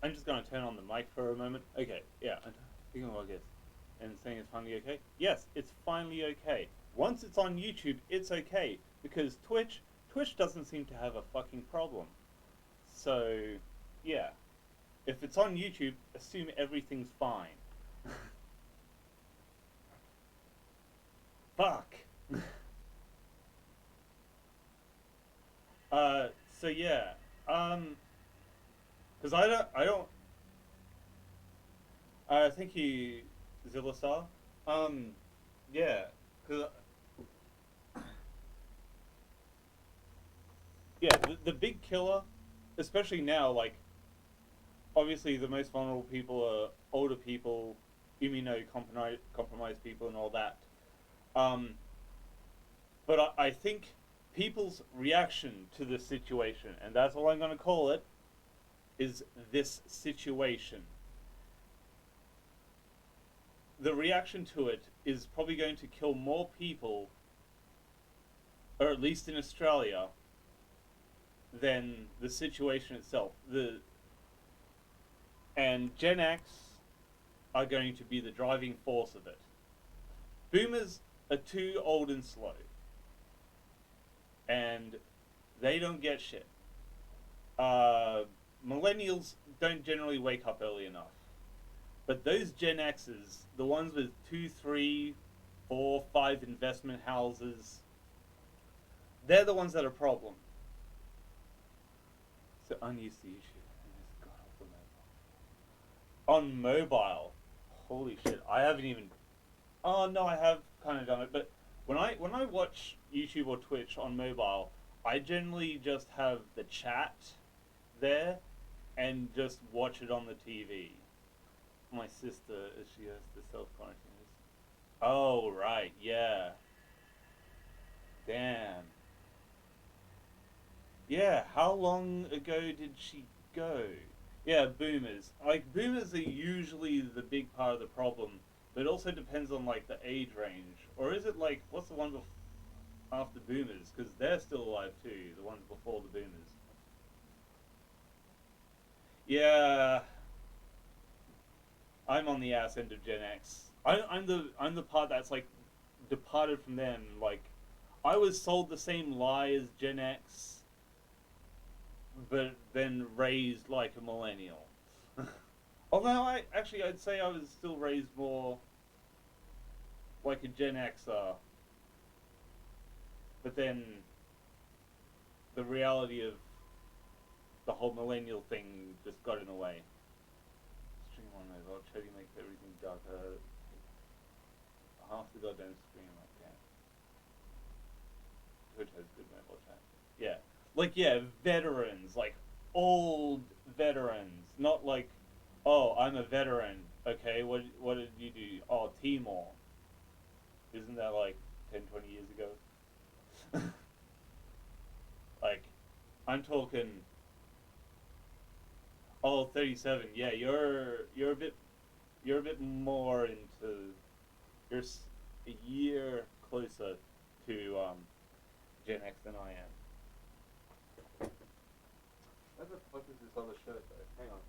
I'm just gonna turn on the mic for a moment. Okay, yeah, I'm thinking about this. And saying it's finally okay? Yes, it's finally okay. Once it's on YouTube, it's okay. Because Twitch doesn't seem to have a fucking problem. So, yeah. If it's on YouTube, assume everything's fine. Fuck. So yeah. Um, cause I don't, thank you, Zillastar. Um, yeah. Cause, yeah, the big killer, especially now, like, obviously the most vulnerable people are older people, immunocompromised people and all that. Um, but I think people's reaction to this situation, and that's all I'm going to call it, is this situation. The reaction to it is probably going to kill more people, or at least in Australia, than the situation itself. And Gen X are going to be the driving force of it. Boomers are too old and slow, and they don't get shit. Uh, Millennials don't generally wake up early enough. But those Gen X's, the ones with 2, 3, 4, 5 investment houses, they're the ones that are a problem. So unused to YouTube. I just got off the mobile. On mobile, holy shit! I haven't even. Oh no, I have kind of done it, but when I watch YouTube or Twitch on mobile, I generally just have the chat there and just watch it on the TV. My sister, she has the self quarantine. Oh right, yeah. Damn. Yeah, how long ago did she go? Yeah, boomers. Like boomers are usually the big part of the problem, but it also depends on like the age range. Or is it like what's the one after boomers? Because they're still alive too. The ones before the boomers. Yeah, I'm on the ass end of Gen X. I'm the part that's like departed from them. Like, I was sold the same lie as Gen X, but then raised like a millennial. Although I'd say I was still raised more like a Gen Xer, but then the reality of the whole millennial thing just got in the way. Stream on mobile, try to make everything darker. Half the goddamn screen, like that. Twitch has good mobile chat. Yeah. Like, yeah, veterans, like old veterans, not like, oh, I'm a veteran. Okay, what did you do? Oh, Timor. Isn't that like 10, 20 years ago? Like, I'm talking. Oh, 37. Yeah, you're a bit more into. You're a year closer to Gen X than I am. Where the fuck is this other shirt though? Hang on.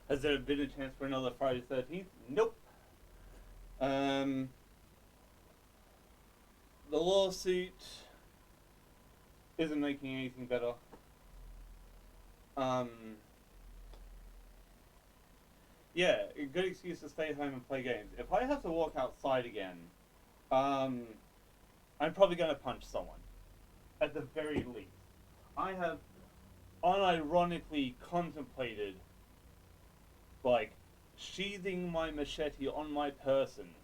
Has there been a chance for another Friday 13th? Nope. Um, the lawsuit isn't making anything better. Um, yeah, a good excuse to stay home and play games. If I have to walk outside again, um, I'm probably going to punch someone. At the very least. I have unironically contemplated like sheathing my machete on my person.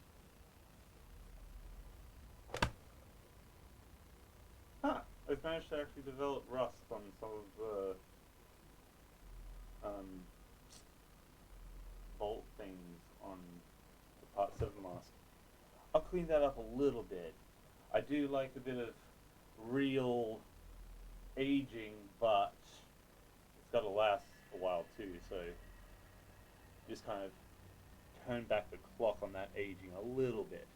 Huh. I've managed to actually develop rust on some of the bolt things on the Part 7 mask. I'll clean that up a little bit. I do like a bit of real aging, but it's got to last a while too, so just kind of turn back the clock on that aging a little bit.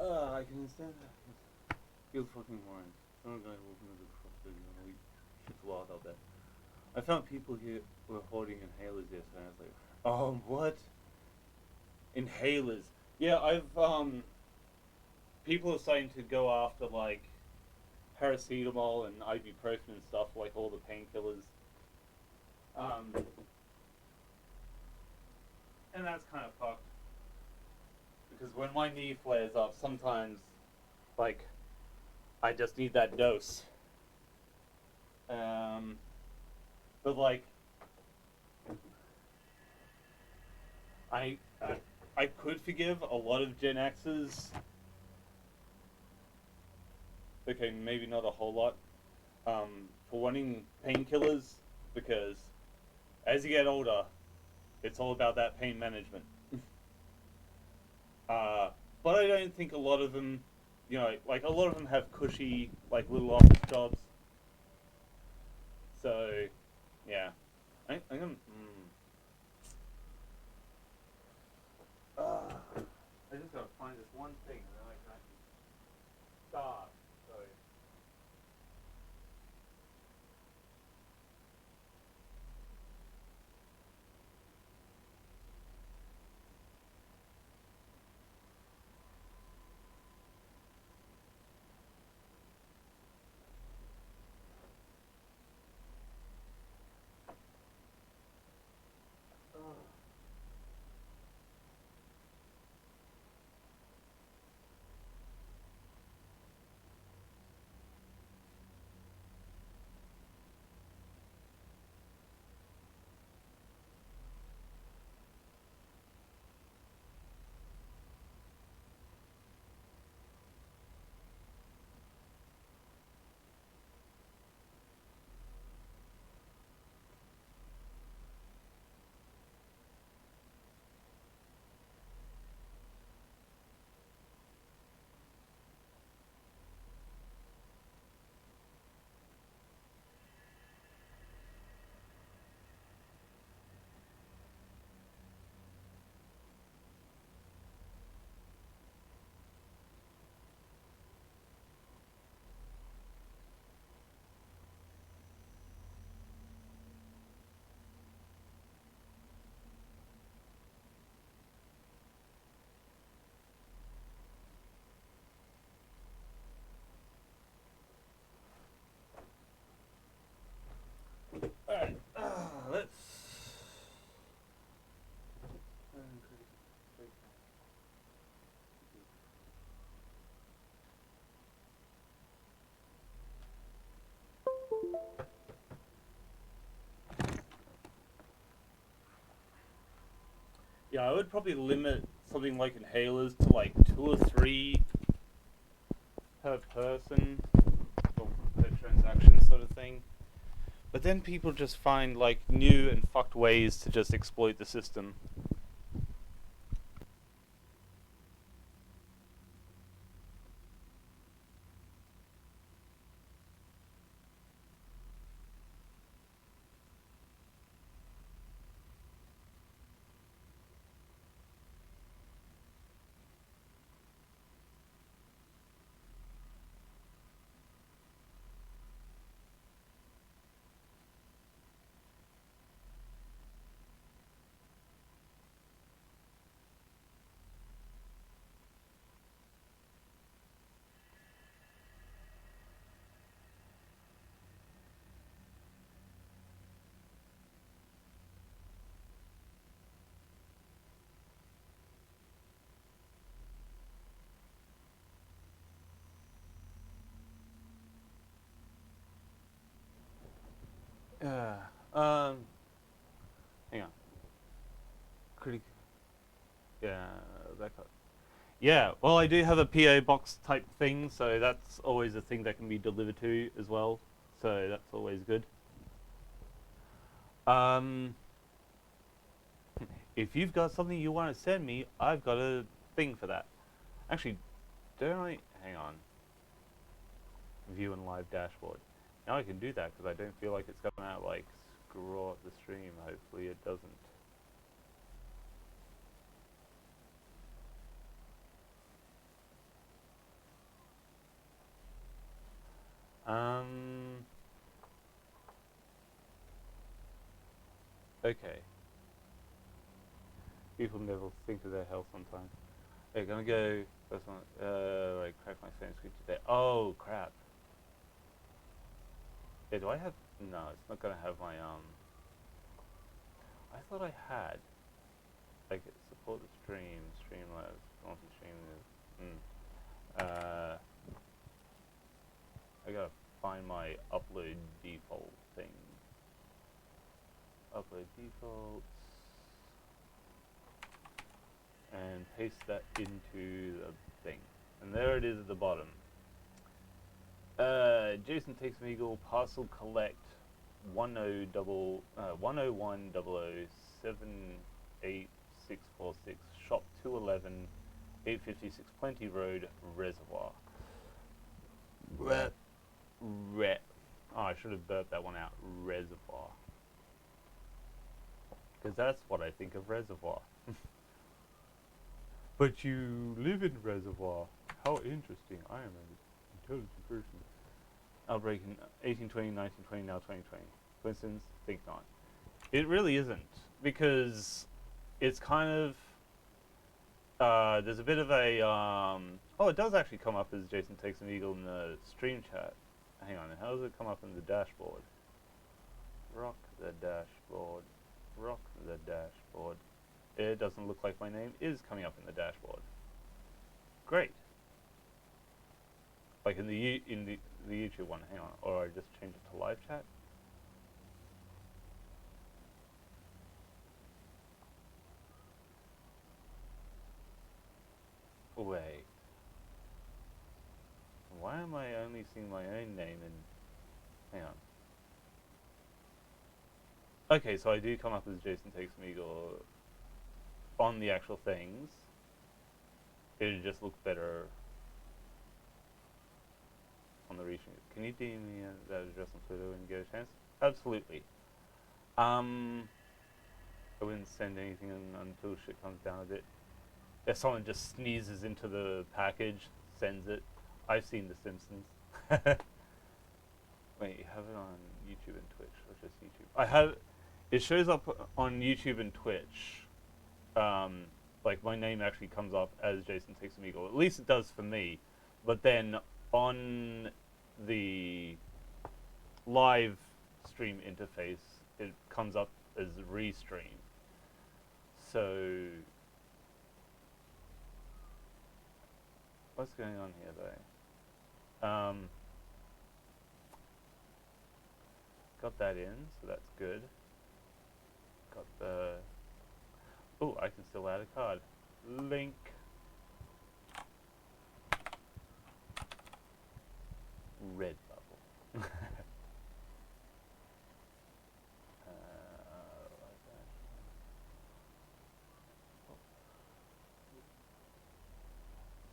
I can understand that. You're fucking lying. Some guy walking over the crossroads and we shit's wild out there. I found people here were hoarding inhalers yesterday. I was like, what? Inhalers? Yeah, people are starting to go after like paracetamol and ibuprofen and stuff, like all the painkillers. And that's kind of fucked. Because when my knee flares up, sometimes, like, I just need that dose. But like, I could forgive a lot of Gen X's. Okay, maybe not a whole lot. For wanting painkillers, because as you get older, it's all about that pain management. But I don't think a lot of them, like a lot of them have cushy, like little office jobs. So, yeah, I'm gonna. I just gotta find this one thing, and then I can actually start. So. Alright, let's... Yeah, I would probably limit something like inhalers to like 2 or 3 per person, or per transaction sort of thing. But then people just find like new and fucked ways to just exploit the system. Hang on. Critic. Yeah, that got. Yeah, well, I do have a PO box type thing, so that's always a thing that can be delivered to as well. So that's always good. If you've got something you want to send me, I've got a thing for that. Actually, don't I? Hang on. View and live dashboard. Now I can do that because I don't feel like it's gonna like screw up the stream. Hopefully it doesn't. Okay. People never think of their health sometimes. Okay, gonna go first one. Like crack my phone screen today. Oh crap. Yeah, do I have? No, it's not gonna have my I thought I had. Like support the stream, Streamlabs, multi-stream. I gotta find my upload default thing. Upload defaults. And paste that into the thing. And there it is at the bottom. Jason takes Omegle, Parcel Collect, 10100788646, Shop 211, 856 Plenty Road, Reservoir. Oh, I should have burped that one out. Reservoir. Because that's what I think of Reservoir. But you live in Reservoir. How interesting. I am an intelligent person. Outbreak in 1820, 1920, now 2020. Coincidence? Think not. It really isn't. Because it's kind of... there's a bit of a... oh, it does actually come up as Jason Takes an Eagle in the stream chat. Hang on, how does it come up in the dashboard? Rock the dashboard. Rock the dashboard. It doesn't look like my name is coming up in the dashboard. Great. Like in the YouTube one, hang on, or I just change it to live chat. Wait. Why am I only seeing my own name in... Hang on. Okay, so I do come up as Jason Takes Omegle on the actual things. It'd just look better on the reaching. Can you DM me that address on Twitter when you get a chance? Absolutely. I wouldn't send anything until shit comes down a bit. If someone just sneezes into the package, sends it. I've seen The Simpsons. Wait, you have it on YouTube and Twitch, or just YouTube? I have. It shows up on YouTube and Twitch. Like my name actually comes up as Jason Takes Omegle. At least it does for me. But then on the live stream interface, it comes up as Restream. So what's going on here though? Got that in, so that's good. Got the... Oh, I can still add a card. Link. Red bubble. Like that. Oh.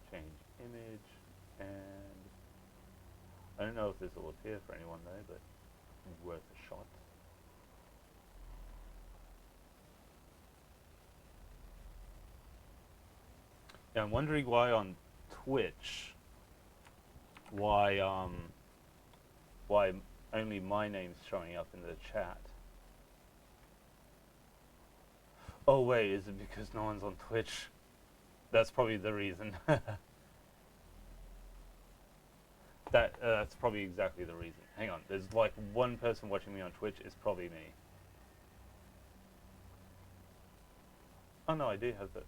Change image, and I don't know if this will appear for anyone though, but worth a shot. Yeah, I'm wondering why on Twitch, why only my name's showing up in the chat. Oh wait, is it because no one's on Twitch? That's probably the reason. That's probably exactly the reason. Hang on, there's like one person watching me on Twitch, it's probably me. Oh no, I do have the...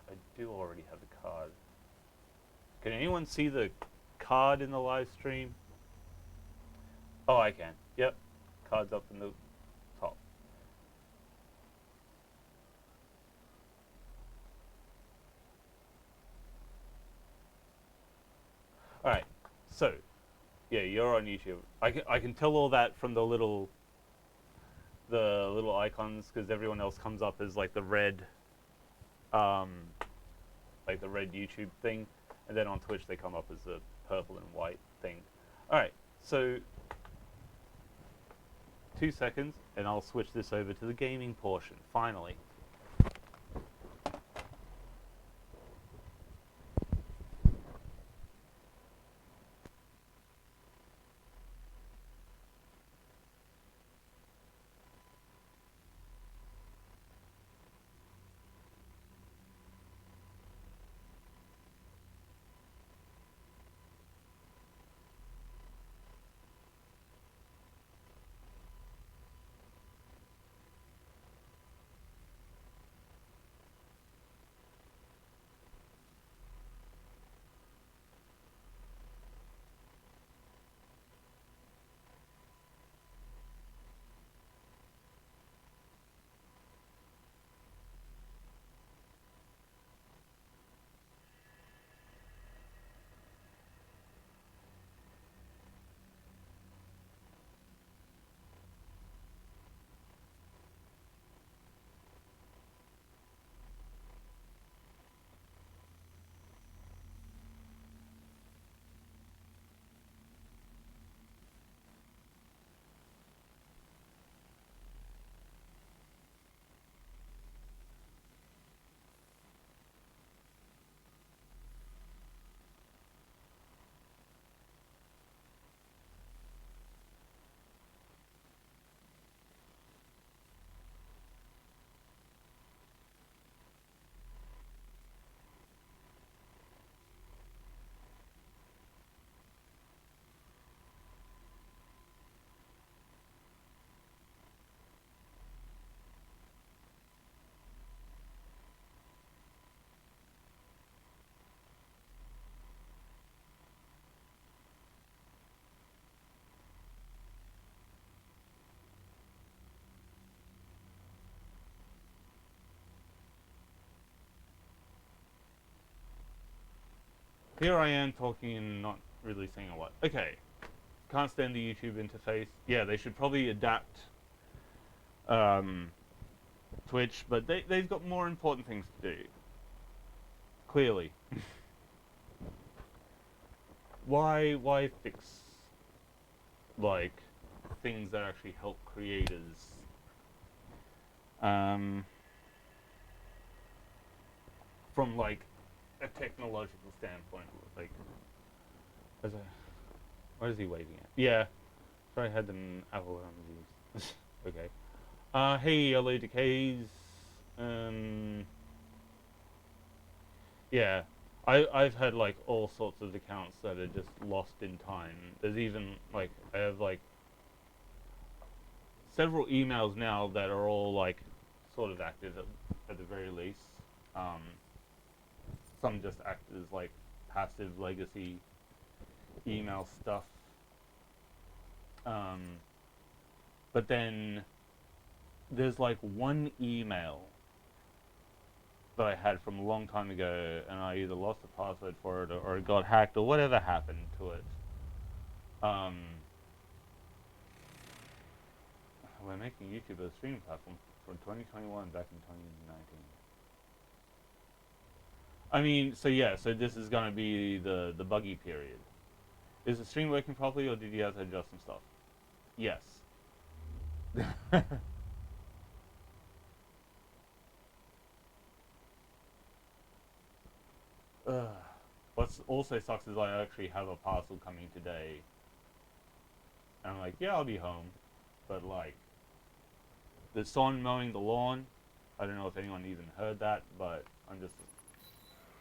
I do already have the card. Can anyone see the card in the live stream? Oh, I can. Yep. cards up in the top. Alright, so, yeah, you're on YouTube. I can tell all that from the little icons, because everyone else comes up as like the red YouTube thing, and then on Twitch they come up as the purple and white thing. Alright, so 2 seconds and I'll switch this over to the gaming portion, finally. Here I am talking and not really saying a lot. Okay, can't stand the YouTube interface. Yeah, they should probably adapt Twitch, but they've got more important things to do. Clearly. Why fix, like, things that actually help creators? From, like, a technological standpoint, like, what is he waving at? Yeah, sorry, I had them Apple emojis. Okay. Hey, yellow decays. Yeah, I've had like all sorts of accounts that are just lost in time. There's even like I have like several emails now that are all like sort of active at the very least. Some just act as like passive legacy email stuff. But then there's like one email that I had from a long time ago, and I either lost the password for it or it got hacked or whatever happened to it. We're making YouTube a streaming platform from 2021 back in 2019. I mean, so yeah, so this is gonna be the buggy period. Is the stream working properly, or did you have to adjust some stuff? Yes. What also sucks is I actually have a parcel coming today. And I'm like, yeah, I'll be home. But like, there's someone mowing the lawn. I don't know if anyone even heard that, but I'm just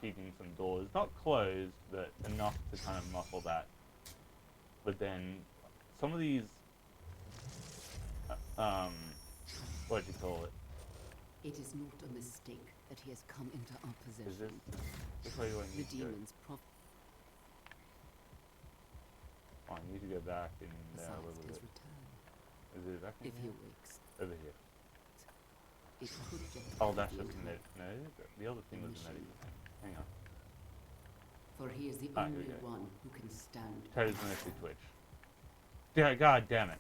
keeping some doors, not closed, but enough to kind of muffle that. But then some of these, what do you call it? It is not a mistake that he has come into our possession. Is this where you want The to go? demons Oh, I need to go back in there a prophesied little his bit. return. Is it back in If he here? wakes, Over here. it could just Oh, that's be just a enough. med. No, the other thing was a medic. Hang on. For he is the Ah, here only we go. one who can stand. Toes mostly twitch. Yeah, god damn it.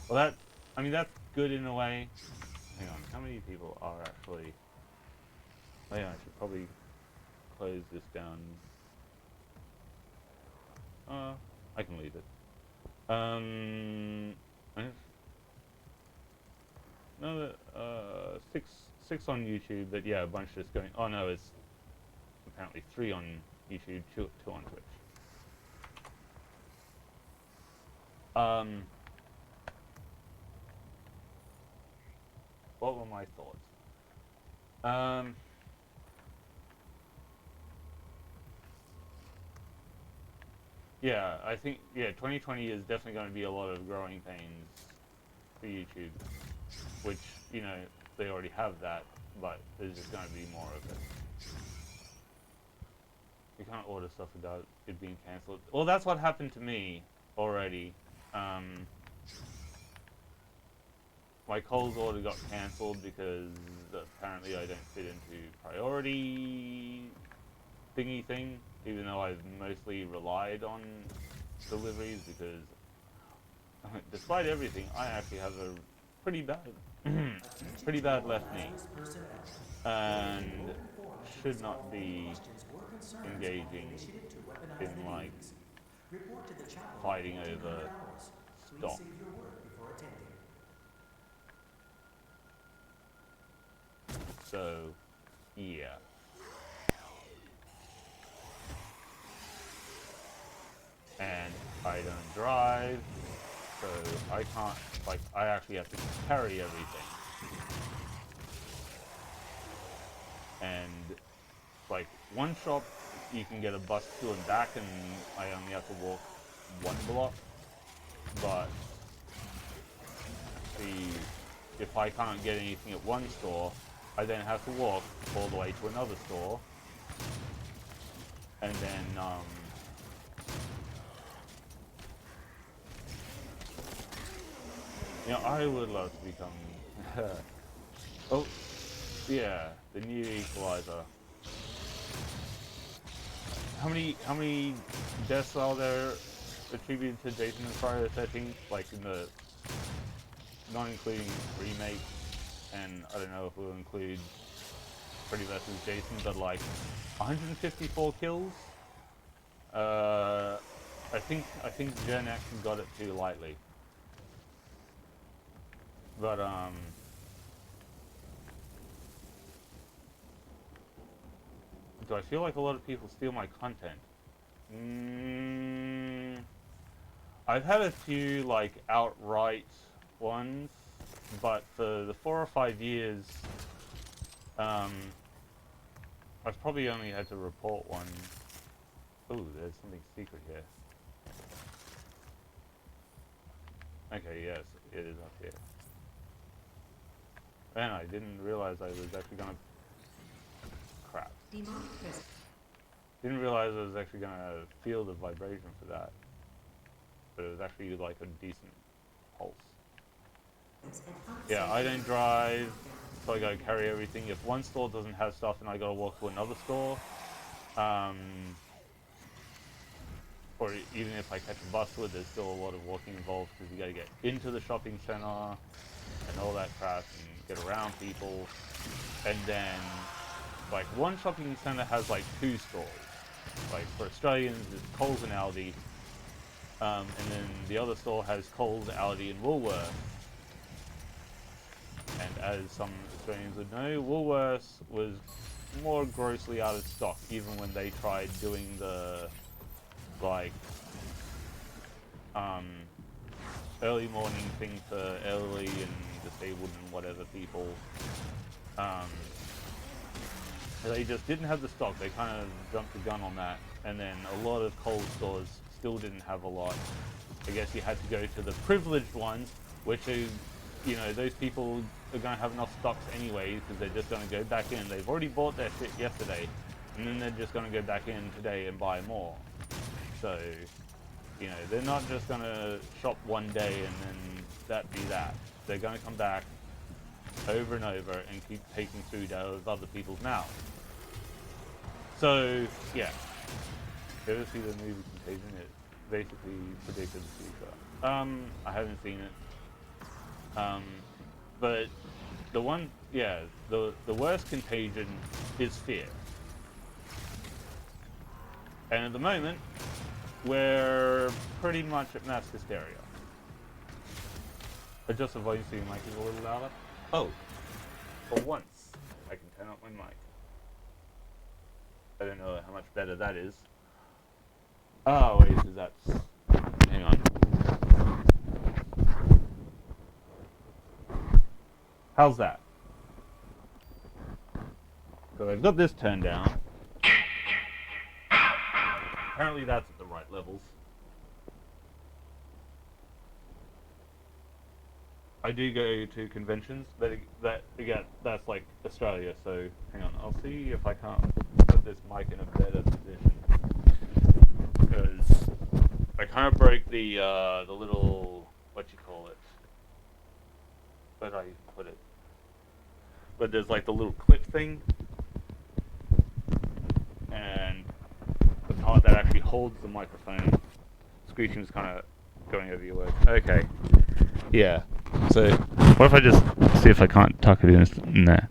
Well, that, I mean, that's good in a way. Hang on, how many people are actually... Oh yeah, I should probably close this down. I can leave it. No, six on YouTube, but yeah, a bunch just going, oh no, it's apparently 3 on YouTube, two on Twitch. What were my thoughts? Yeah, I think, yeah, 2020 is definitely going to be a lot of growing pains for YouTube, which, you know, they already have that, but there's just going to be more of it. You can't order stuff without it being cancelled. Well, that's what happened to me already. My Coles order got cancelled because apparently I don't fit into priority thingy thing, even though I've mostly relied on deliveries because despite everything, I actually have a pretty bad left knee and should not be engaging in like fighting over stock. So, yeah. And I don't drive, so I can't, like, I actually have to carry everything. And, like, one shop, you can get a bus to and back, and I only have to walk 1 block. But, if I can't get anything at one store, I then have to walk all the way to another store. And then, you know, I would love to become... oh, yeah, the new equalizer. How many deaths are there attributed to Jason and Friday the 13th? Like, in the... not including remake, and I don't know if we'll include Freddy vs. Jason, but like, 154 kills? I think Gen X got it too lightly. But, do I feel like a lot of people steal my content? I've had a few, like, outright ones, but for the 4 or 5 years, I've probably only had to report one. Ooh, there's something secret here. Okay, yes, it is up here. Man, I didn't realize I was actually gonna... crap. Didn't realize I was actually gonna feel the vibration for that. But it was actually like a decent pulse. Yeah, I don't drive, so I gotta carry everything. If one store doesn't have stuff and I gotta walk to another store, or even if I catch a bus to it, there's still a lot of walking involved because you gotta get into the shopping center and all that crap and get around people. And then, like, one shopping center has like 2 stores. Like, for Australians, it's Coles and Aldi. And then the other store has Coles, Aldi, and Woolworths. And as some Australians would know, Woolworths was more grossly out of stock, even when they tried doing the, like, early morning thing for elderly and disabled and whatever people. They just didn't have the stock. They kind of jumped the gun on that. And then a lot of Coles stores still didn't have a lot. I guess you had to go to the privileged ones, which are, you know, those people are going to have enough stocks anyway because they're just going to go back in. They've already bought their shit yesterday, and then they're just going to go back in today and buy more. So, you know, they're not just going to shop one day and then that be that. They're going to come back over and over and keep taking food out of other people's mouths. So, yeah. Go see the movie Contagion. It basically predicted the future. I haven't seen it. But the one, yeah, the worst contagion is fear. And at the moment, we're pretty much at mass hysteria. Adjust the volume so your mic is a little louder. Oh, for once, I can turn up my mic. I don't know how much better that is. Oh, wait, because that's... Hang on. How's that? So I've got this turned down. Apparently that's at the right levels. I do go to conventions, but again, that's like Australia, so hang on, I'll see if I can't put this mic in a better position. Because I kind of broke the little, what you call it? Where did I put it? But there's like the little clip thing. And the part that actually holds the microphone. Screeching is kind of going over your words. Okay. Yeah. So, what if I just see if I can't tuck it in there?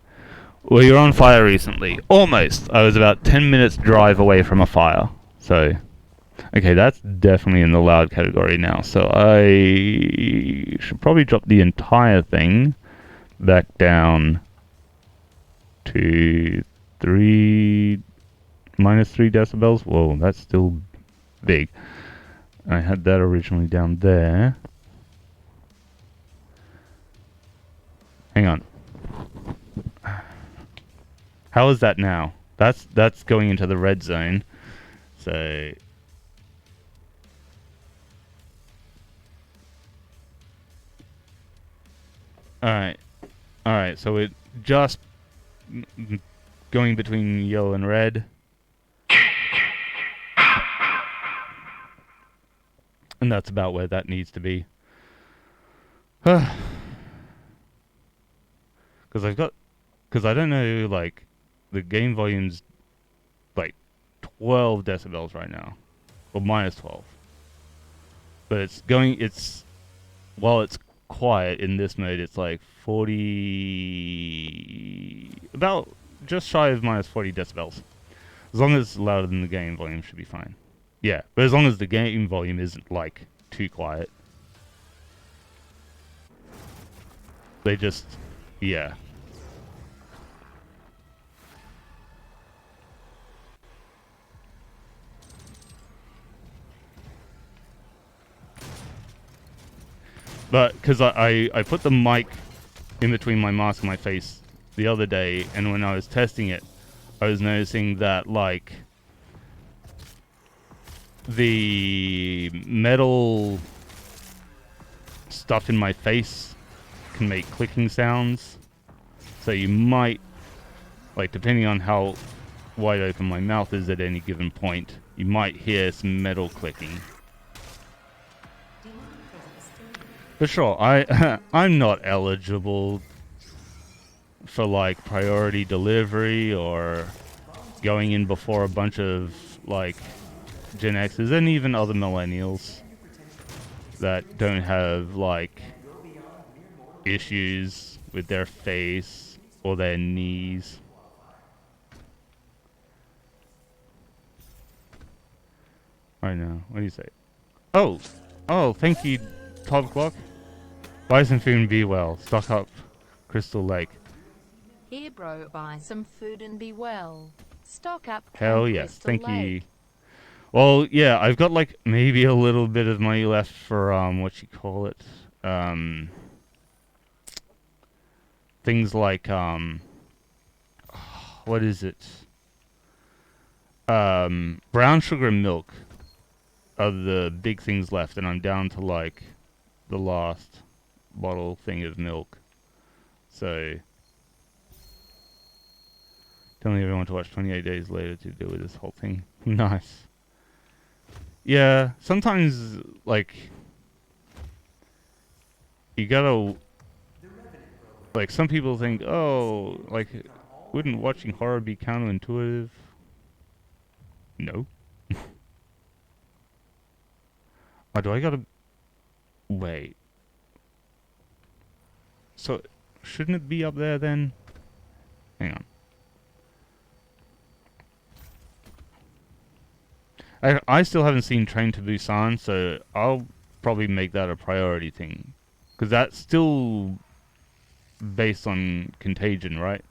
Well, you're on fire recently. Almost. I was about 10 minutes drive away from a fire. So, okay, that's definitely in the loud category now. So I should probably drop the entire thing back down to minus 3 decibels. Whoa, that's still big. I had that originally down there. Hang on. How is that now? That's going into the red zone. So Alright, so it just going between yellow and red. And that's about where that needs to be. Because I don't know, like, the game volume's like 12 decibels right now. Or minus 12. But while it's quiet in this mode, it's like 40, about just shy of minus 40 decibels. As long as it's louder than the game volume, should be fine. Yeah, but as long as the game volume isn't like too quiet. They just, yeah. But, because I put the mic in between my mask and my face the other day, and when I was testing it, I was noticing that, like, the metal stuff in my face can make clicking sounds. So you might, like, depending on how wide open my mouth is at any given point, you might hear some metal clicking. For sure, I'm not eligible for like priority delivery or going in before a bunch of like Gen X's and even other millennials that don't have like issues with their face or their knees. I know. What do you say? Oh, thank you, Top Clock. Buy some food and be well. Stock up, Crystal Lake. Here, bro, buy some food and be well. Stock up. Hell yes, thank you. Well, yeah, I've got like maybe a little bit of money left for what you call it, things like what is it? Brown sugar and milk are the big things left, and I'm down to like the last bottle thing of milk. So, telling everyone to watch 28 Days Later to deal with this whole thing. Nice. Yeah, sometimes, like, you gotta, like, some people think, oh, like, wouldn't watching horror be counterintuitive? No. Oh, do I gotta... Wait. So, shouldn't it be up there then? Hang on. I still haven't seen Train to Busan, so I'll probably make that a priority thing. Because that's still based on Contagion, right?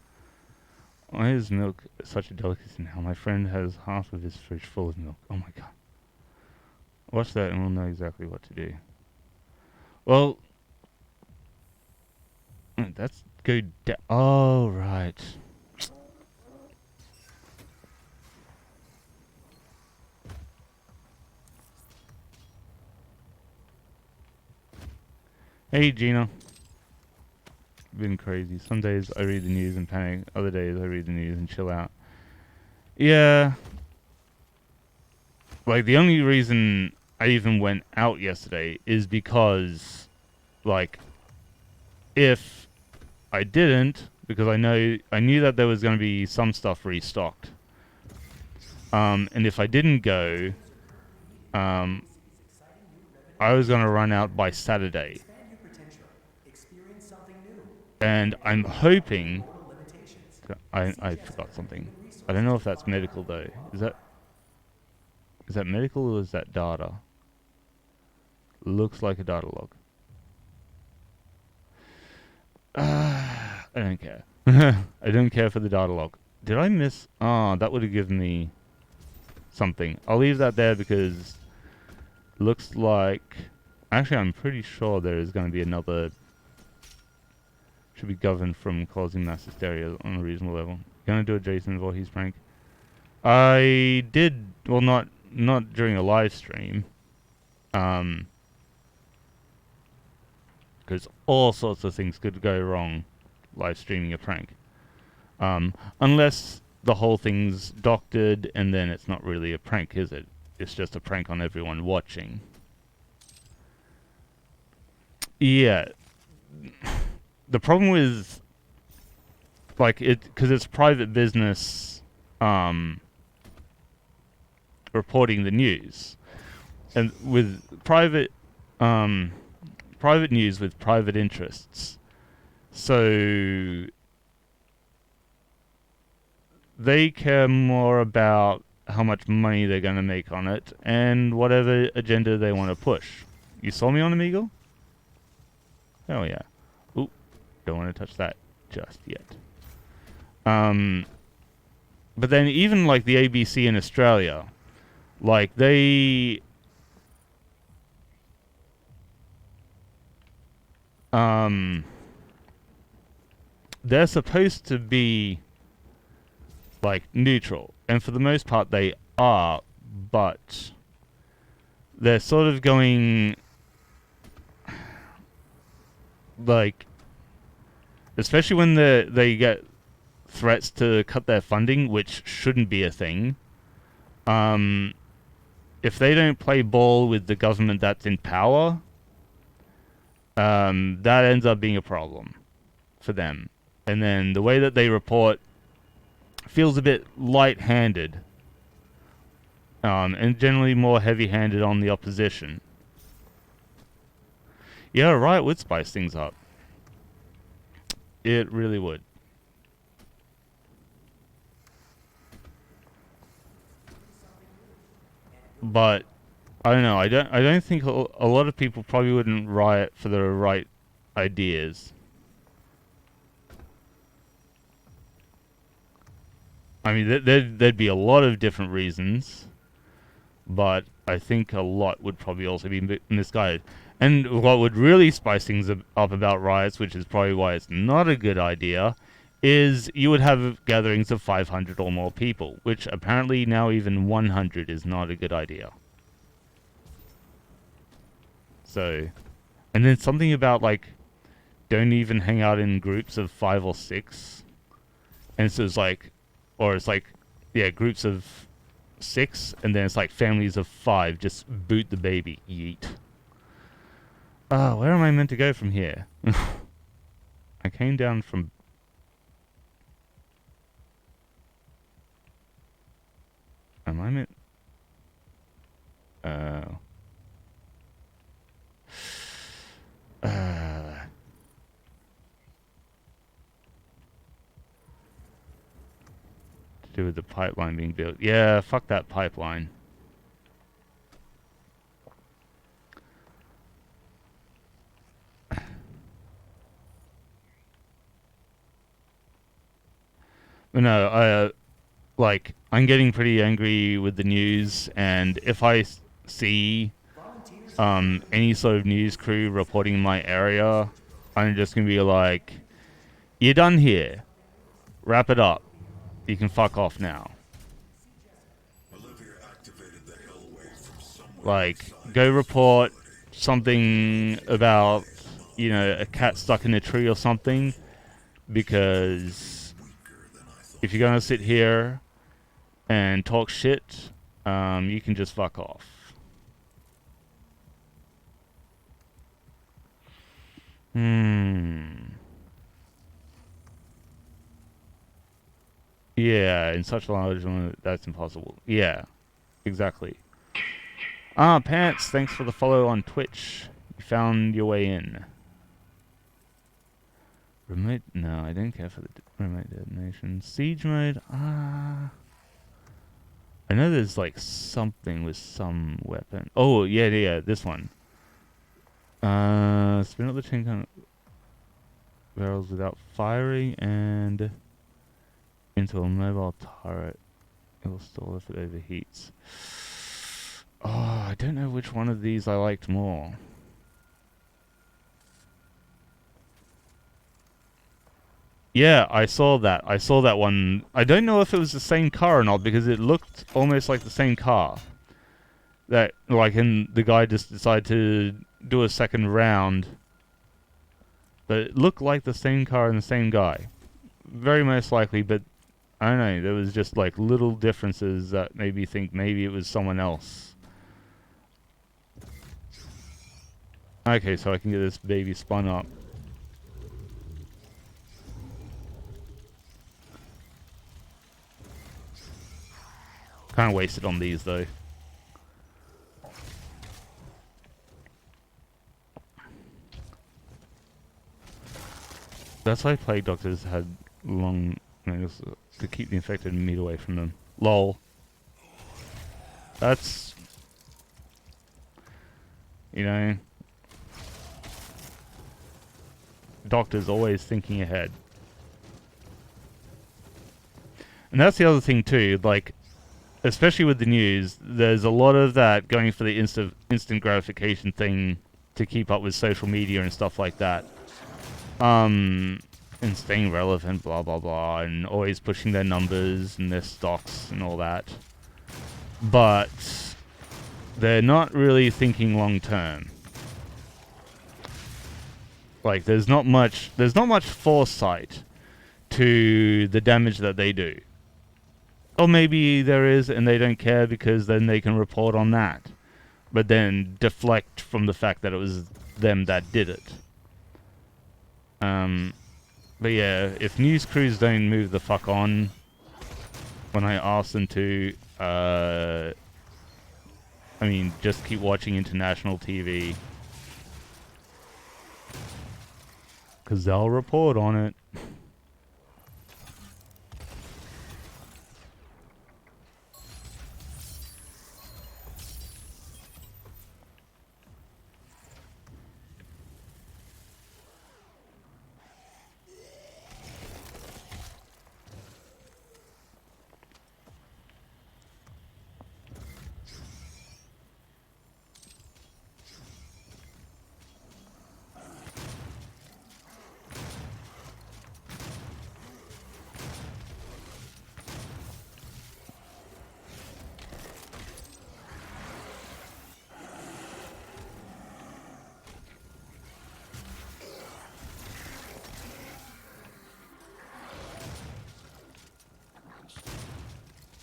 Why is milk such a delicacy now? My friend has half of his fridge full of milk. Oh my god. Watch that and we'll know exactly what to do. Well... That's go down. Oh, right. Hey, Gina. Been crazy. Some days I read the news and panic. Other days I read the news and chill out. Yeah. Like, the only reason I even went out yesterday is because, like, if I didn't, because I knew that there was going to be some stuff restocked. And if I didn't go, I was going to run out by Saturday. And I'm hoping... I forgot something. I don't know if that's medical, though. Is that medical or is that data? Looks like a data log. I don't care. I don't care for the data log. Did I miss... Oh, that would have given me something. I'll leave that there because... Looks like... Actually, I'm pretty sure there is going to be another... Should be governed from causing mass hysteria on a reasonable level. Gonna do a Jason Voorhees prank. I did... Well, not during a live stream. Because all sorts of things could go wrong live streaming a prank. Unless the whole thing's doctored and then it's not really a prank, is it? It's just a prank on everyone watching. Yeah. The problem with, like, because it's private business reporting the news. And with private news with private interests. So they care more about how much money they're going to make on it and whatever agenda they want to push. You saw me on Omegle? Oh yeah. Oop. Don't want to touch that just yet. But then even like the ABC in Australia, like they're supposed to be like neutral, and for the most part they are, but they're sort of going like, especially when they get threats to cut their funding, which shouldn't be a thing. If they don't play ball with the government that's in power, that ends up being a problem for them. And then the way that they report feels a bit light-handed, and generally more heavy-handed on the opposition. Yeah, right, would spice things up. It really would. But I don't know. I don't think a lot of people probably wouldn't riot for the right ideas. I mean, there'd be a lot of different reasons, but I think a lot would probably also be misguided. And what would really spice things up about riots, which is probably why it's not a good idea, is you would have gatherings of 500 or more people, which apparently now even 100 is not a good idea. So, and then something about like, don't even hang out in groups of 5 or 6. And so it's like, or it's like, yeah, groups of 6, and then it's like families of 5, just boot the baby, yeet. Oh, where am I meant to go from here? I came down from... Am I meant... Oh. To do with the pipeline being built. Yeah, fuck that pipeline. But no, like, I'm getting pretty angry with the news, and if I see any sort of news crew reporting my area, I'm just gonna be like, you're done here. Wrap it up. You can fuck off now. Like, go report something about, you know, a cat stuck in a tree or something, because if you're gonna sit here and talk shit, you can just fuck off. Yeah, in such a large one, that's impossible. Yeah, exactly. Ah, Pants, thanks for the follow on Twitch. You found your way in. Remote? No, I don't care for the remote detonation. Siege mode? Ah. I know there's like something with some weapon. Oh, yeah, this one. Spin up the tin can barrels without firing and into a mobile turret. It will stall if it overheats. Oh, I don't know which one of these I liked more. Yeah, I saw that. I saw that one. I don't know if it was the same car or not, because it looked almost like the same car. That, like, and the guy just decided to do a second round. But it looked like the same car and the same guy. Very most likely, but I don't know. There was just, like, little differences that made me think maybe it was someone else. Okay, so I can get this baby spun up. Kind of wasted on these, though. That's why plague doctors had long nails to keep the infected meat away from them. Lol. That's... You know... Doctors always thinking ahead. And that's the other thing too, like, especially with the news, there's a lot of that going for the instant gratification thing to keep up with social media and stuff like that. And staying relevant, blah blah blah, and always pushing their numbers and their stocks and all that. But they're not really thinking long term. Like, there's not much foresight to the damage that they do. Or maybe there is and they don't care because then they can report on that. But then deflect from the fact that it was them that did it. But yeah, if news crews don't move the fuck on when I ask them to, I mean, just keep watching international TV. Because they'll report on it.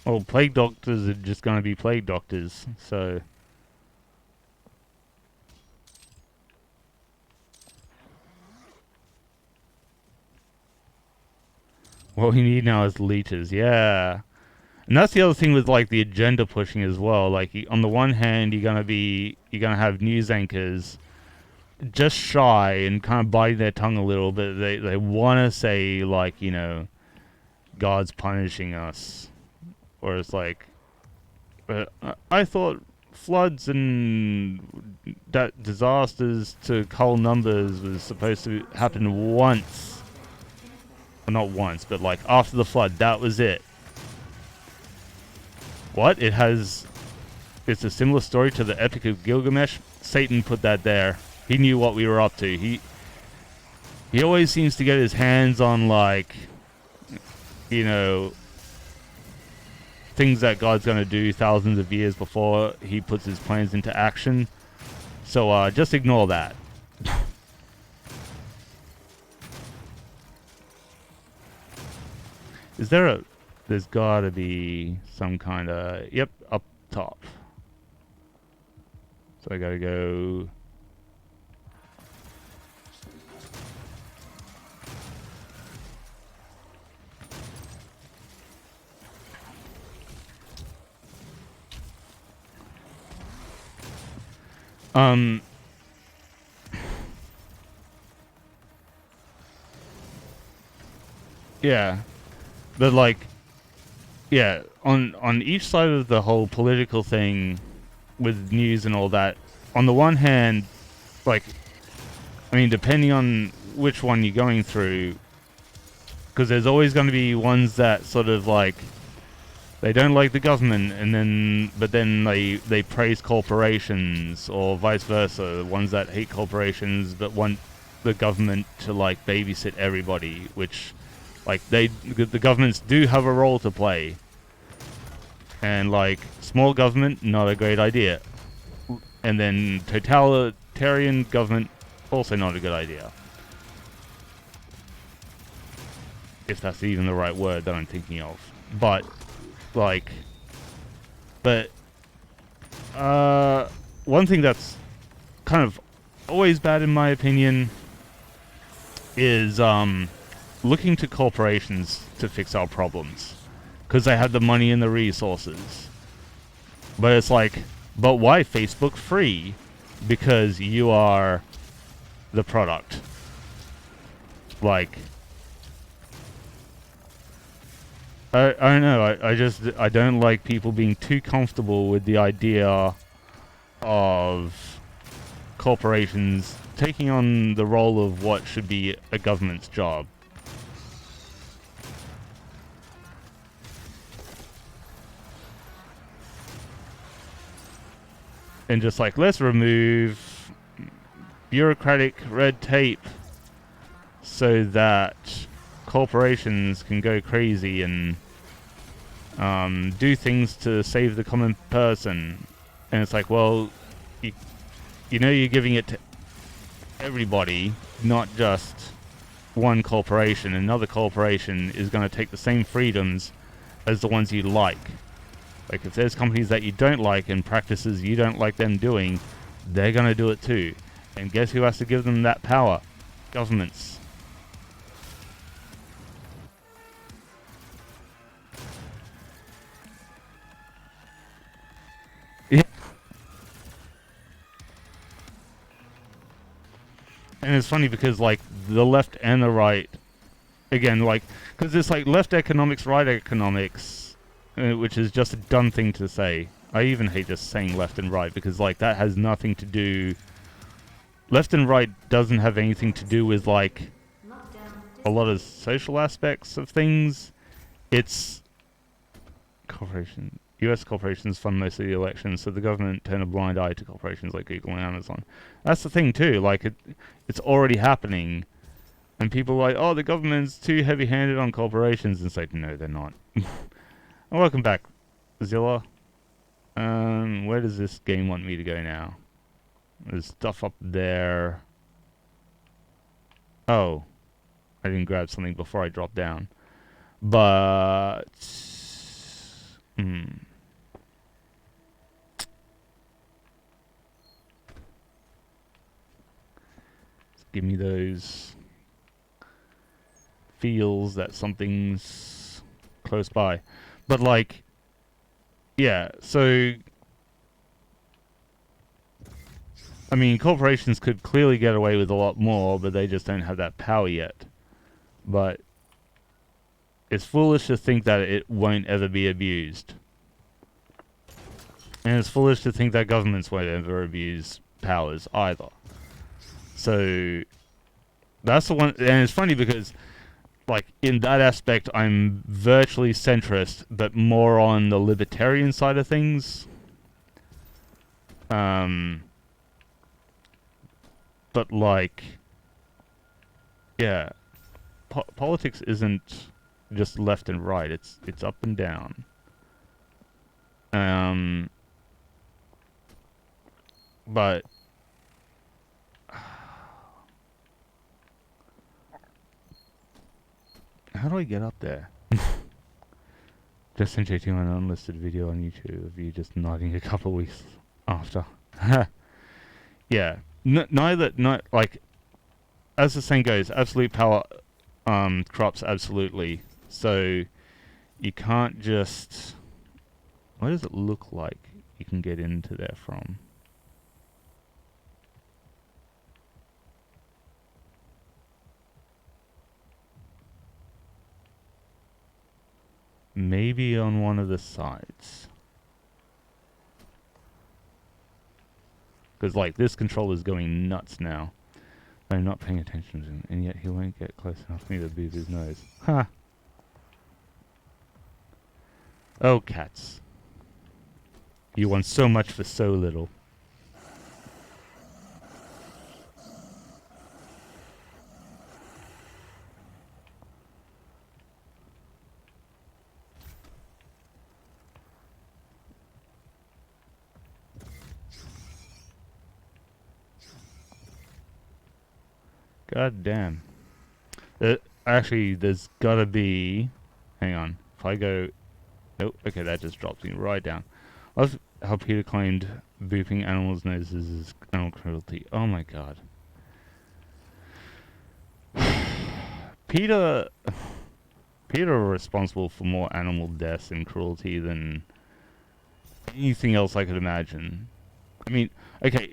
Well, plague doctors are just going to be plague doctors, so... What we need now is leeches. Yeah. And that's the other thing with like the agenda pushing as well. Like on the one hand, you're gonna have news anchors just shy and kind of biting their tongue a little bit. They want to say like, you know, God's punishing us, or it's like, I thought floods and that disasters to cull numbers was supposed to happen once. Well, not once, but like after the flood, that was it. What? It's a similar story to the Epic of Gilgamesh. Satan put that there. He knew what we were up to. He always seems to get his hands on, like, you know, things that God's going to do thousands of years before he puts his plans into action. So just ignore that. There's gotta be some kind of, yep, up top. So I gotta go. Yeah, but like, yeah, on each side of the whole political thing with news and all that, on the one hand, like, I mean, depending on which one you're going through, because there's always going to be ones that sort of like, they don't like the government, but then they praise corporations, or vice versa, ones that hate corporations but want the government to like babysit everybody, which, like, the governments do have a role to play. And like, small government, not a great idea. And then totalitarian government, also not a good idea. If that's even the right word that I'm thinking of. But, like, one thing that's kind of always bad in my opinion is, looking to corporations to fix our problems, because they have the money and the resources. But it's like, but why Facebook free? Because you are the product. Like, I don't know, I don't like people being too comfortable with the idea of corporations taking on the role of what should be a government's job. And just like, let's remove bureaucratic red tape so that corporations can go crazy and do things to save the common person. And it's like, well, you know, you're giving it to everybody, not just one corporation. Another corporation is going to take the same freedoms as the ones you like. Like, if there's companies that you don't like and practices you don't like them doing, they're going to do it too. And guess who has to give them that power? Governments. Yeah. And it's funny because, like, the left and the right, again, like, because it's like left economics, right economics, which is just a dumb thing to say. I even hate just saying left and right, because like that has nothing to do. Left and right doesn't have anything to do with like a lot of social aspects of things. It's U.S. corporations fund most of the elections, so the government turn a blind eye to corporations like Google and Amazon. That's the thing too. Like, it's already happening, and people are like, oh, the government's too heavy-handed on corporations. And it's like, no, they're not. And welcome back, Zilla. Where does this game want me to go now? There's stuff up there. Oh, I didn't grab something before I dropped down. But give me those. feels that something's close by. But like, yeah, so I mean, corporations could clearly get away with a lot more, but they just don't have that power yet. But it's foolish to think that it won't ever be abused. And it's foolish to think that governments won't ever abuse powers either. So that's the one, and it's funny because, like, in that aspect, I'm virtually centrist, but more on the libertarian side of things. But like, yeah, politics isn't just left and right; it's up and down. But how do I get up there? Just sent you an unlisted video on YouTube of you just nodding a couple weeks after. Yeah, neither, like, as the saying goes, absolute power corrupts absolutely. So you can't just. What does it look like you can get into there from? Maybe on one of the sides. Because, like, this controller's going nuts now. I'm not paying attention to him, and yet he won't get close enough for me to beat his nose. Ha! Oh, cats. You want so much for so little. God damn. Actually, there's gotta be... Hang on. If I go... Nope. Okay, that just drops me right down. I love how Peter claimed booping animals' noses is animal cruelty. Oh my god. Peter are responsible for more animal deaths and cruelty than anything else I could imagine. I mean, okay,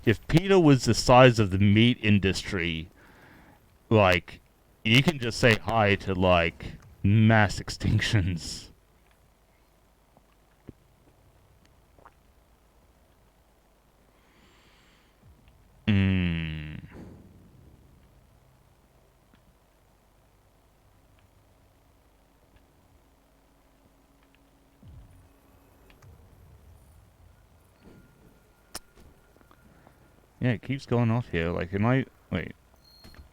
if Peter was the size of the meat industry, like, you can just say hi to, like, mass extinctions. Yeah, it keeps going off here. Like, am I... Wait.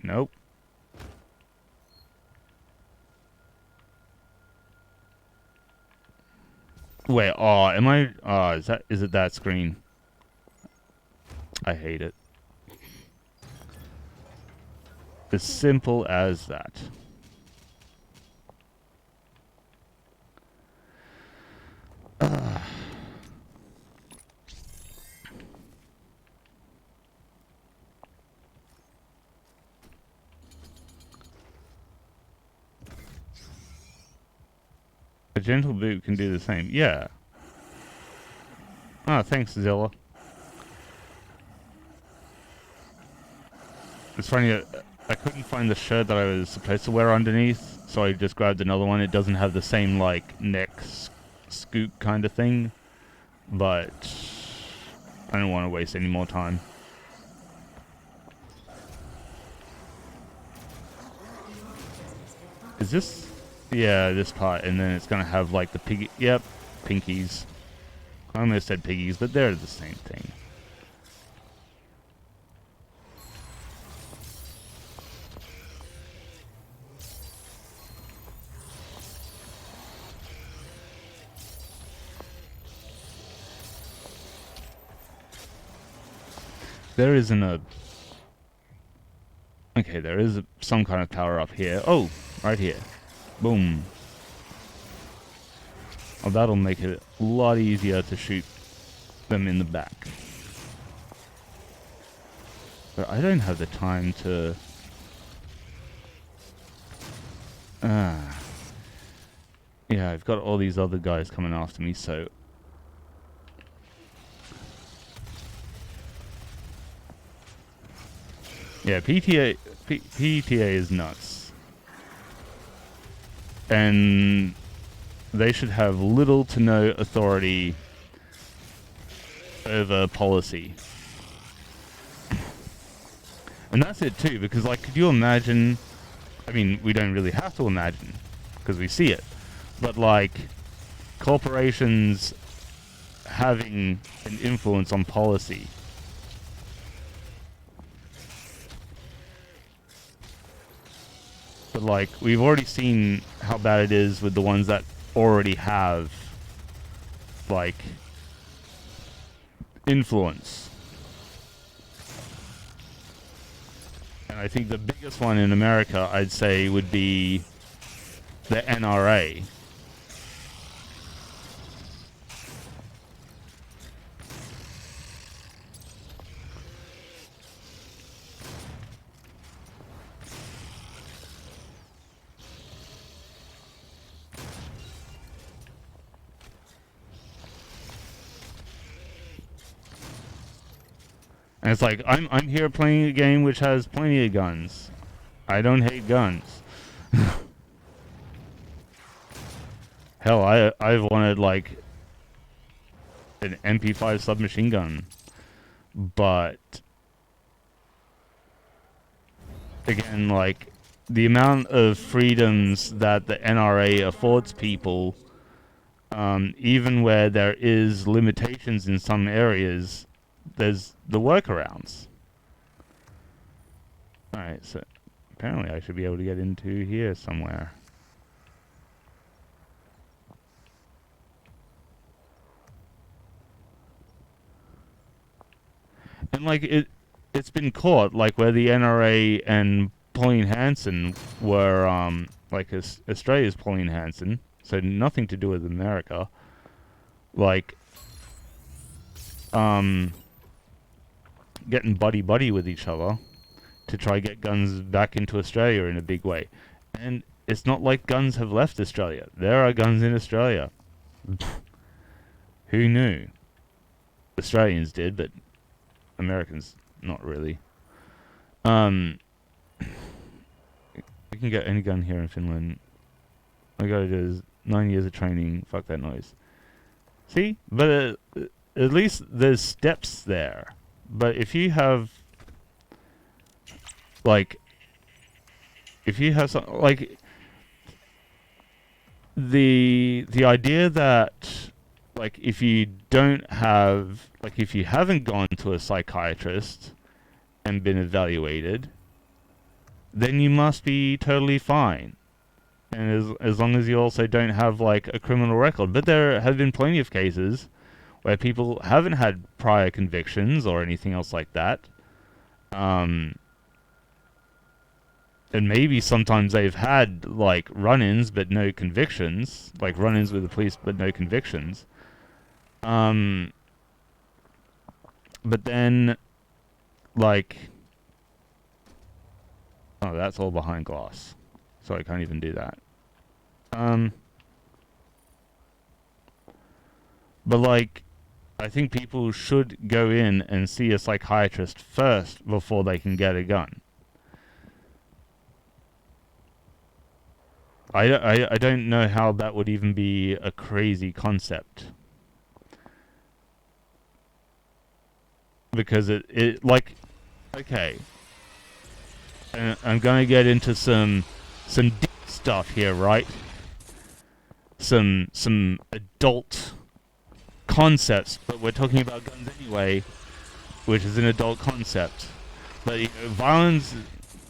Nope. Wait, oh, am I... Oh, is it that screen? I hate it. As simple as that. A gentle boot can do the same. Yeah. Ah, thanks, Zilla. It's funny, I couldn't find the shirt that I was supposed to wear underneath, so I just grabbed another one. It doesn't have the same, like, neck scoop kind of thing, but I don't want to waste any more time. Is this... Yeah, this part, and then it's gonna have, like, the piggy... Yep, pinkies. I almost said piggies, but they're the same thing. There isn't a... Okay, there is some kind of power up here. Oh, right here. Boom. Oh, that'll make it a lot easier to shoot them in the back. But I don't have the time to... Yeah, I've got all these other guys coming after me, so... Yeah, PTA is nuts. And they should have little to no authority over policy. And that's it too, because like, could you imagine, I mean, we don't really have to imagine, because we see it, but like, corporations having an influence on policy. But like, we've already seen how bad it is with the ones that already have, like, influence. And I think the biggest one in America, I'd say, would be the NRA. And it's like, I'm here playing a game which has plenty of guns. I don't hate guns. Hell, I've wanted like an MP5 submachine gun. But again, like, the amount of freedoms that the NRA affords people, even where there is limitations in some areas, there's the workarounds. Alright, so apparently I should be able to get into here somewhere. And like, it's been caught, like where the NRA and Pauline Hanson were, like Australia's Pauline Hanson, so nothing to do with America. Like, getting buddy-buddy with each other to try get guns back into Australia in a big way. And it's not like guns have left Australia. There are guns in Australia. Who knew? Australians did, but Americans not really. We can get any gun here in Finland. All I gotta do is 9 years of training. Fuck that noise. See? But at least there's steps there. But if you have, like, if you have some, like, the idea that, like, if you don't have, like, if you haven't gone to a psychiatrist and been evaluated, then you must be totally fine. And as long as you also don't have, like, a criminal record. But there have been plenty of cases where people haven't had prior convictions or anything else like that. And maybe sometimes they've had, like, run-ins but no convictions. Like, run-ins with the police but no convictions. But then, like... Oh, that's all behind glass. So I can't even do that. But, like, I think people should go in and see a psychiatrist first before they can get a gun. I don't know how that would even be a crazy concept. Because it like, okay. And I'm gonna get into some deep stuff here, right? Some adult concepts, but we're talking about guns anyway, which is an adult concept. But you know,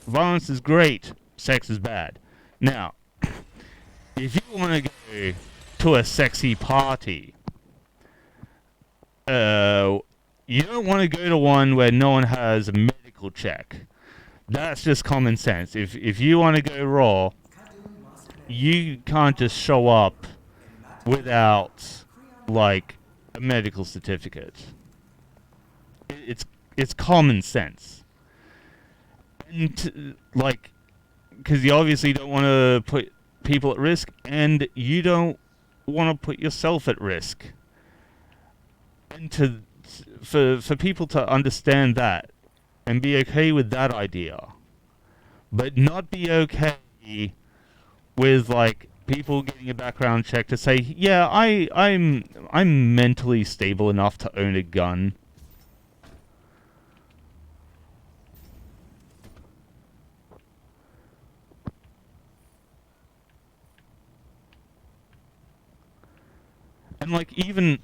violence is great, sex is bad. Now, if you want to go to a sexy party, you don't want to go to one where no one has a medical check. That's just common sense. If you want to go raw, you can't just show up without, like, a medical certificate. It's common sense. And, like, because you obviously don't want to put people at risk, and you don't want to put yourself at risk. And for people to understand that and be okay with that idea, but not be okay with like people getting a background check to say, yeah, I'm mentally stable enough to own a gun. And like even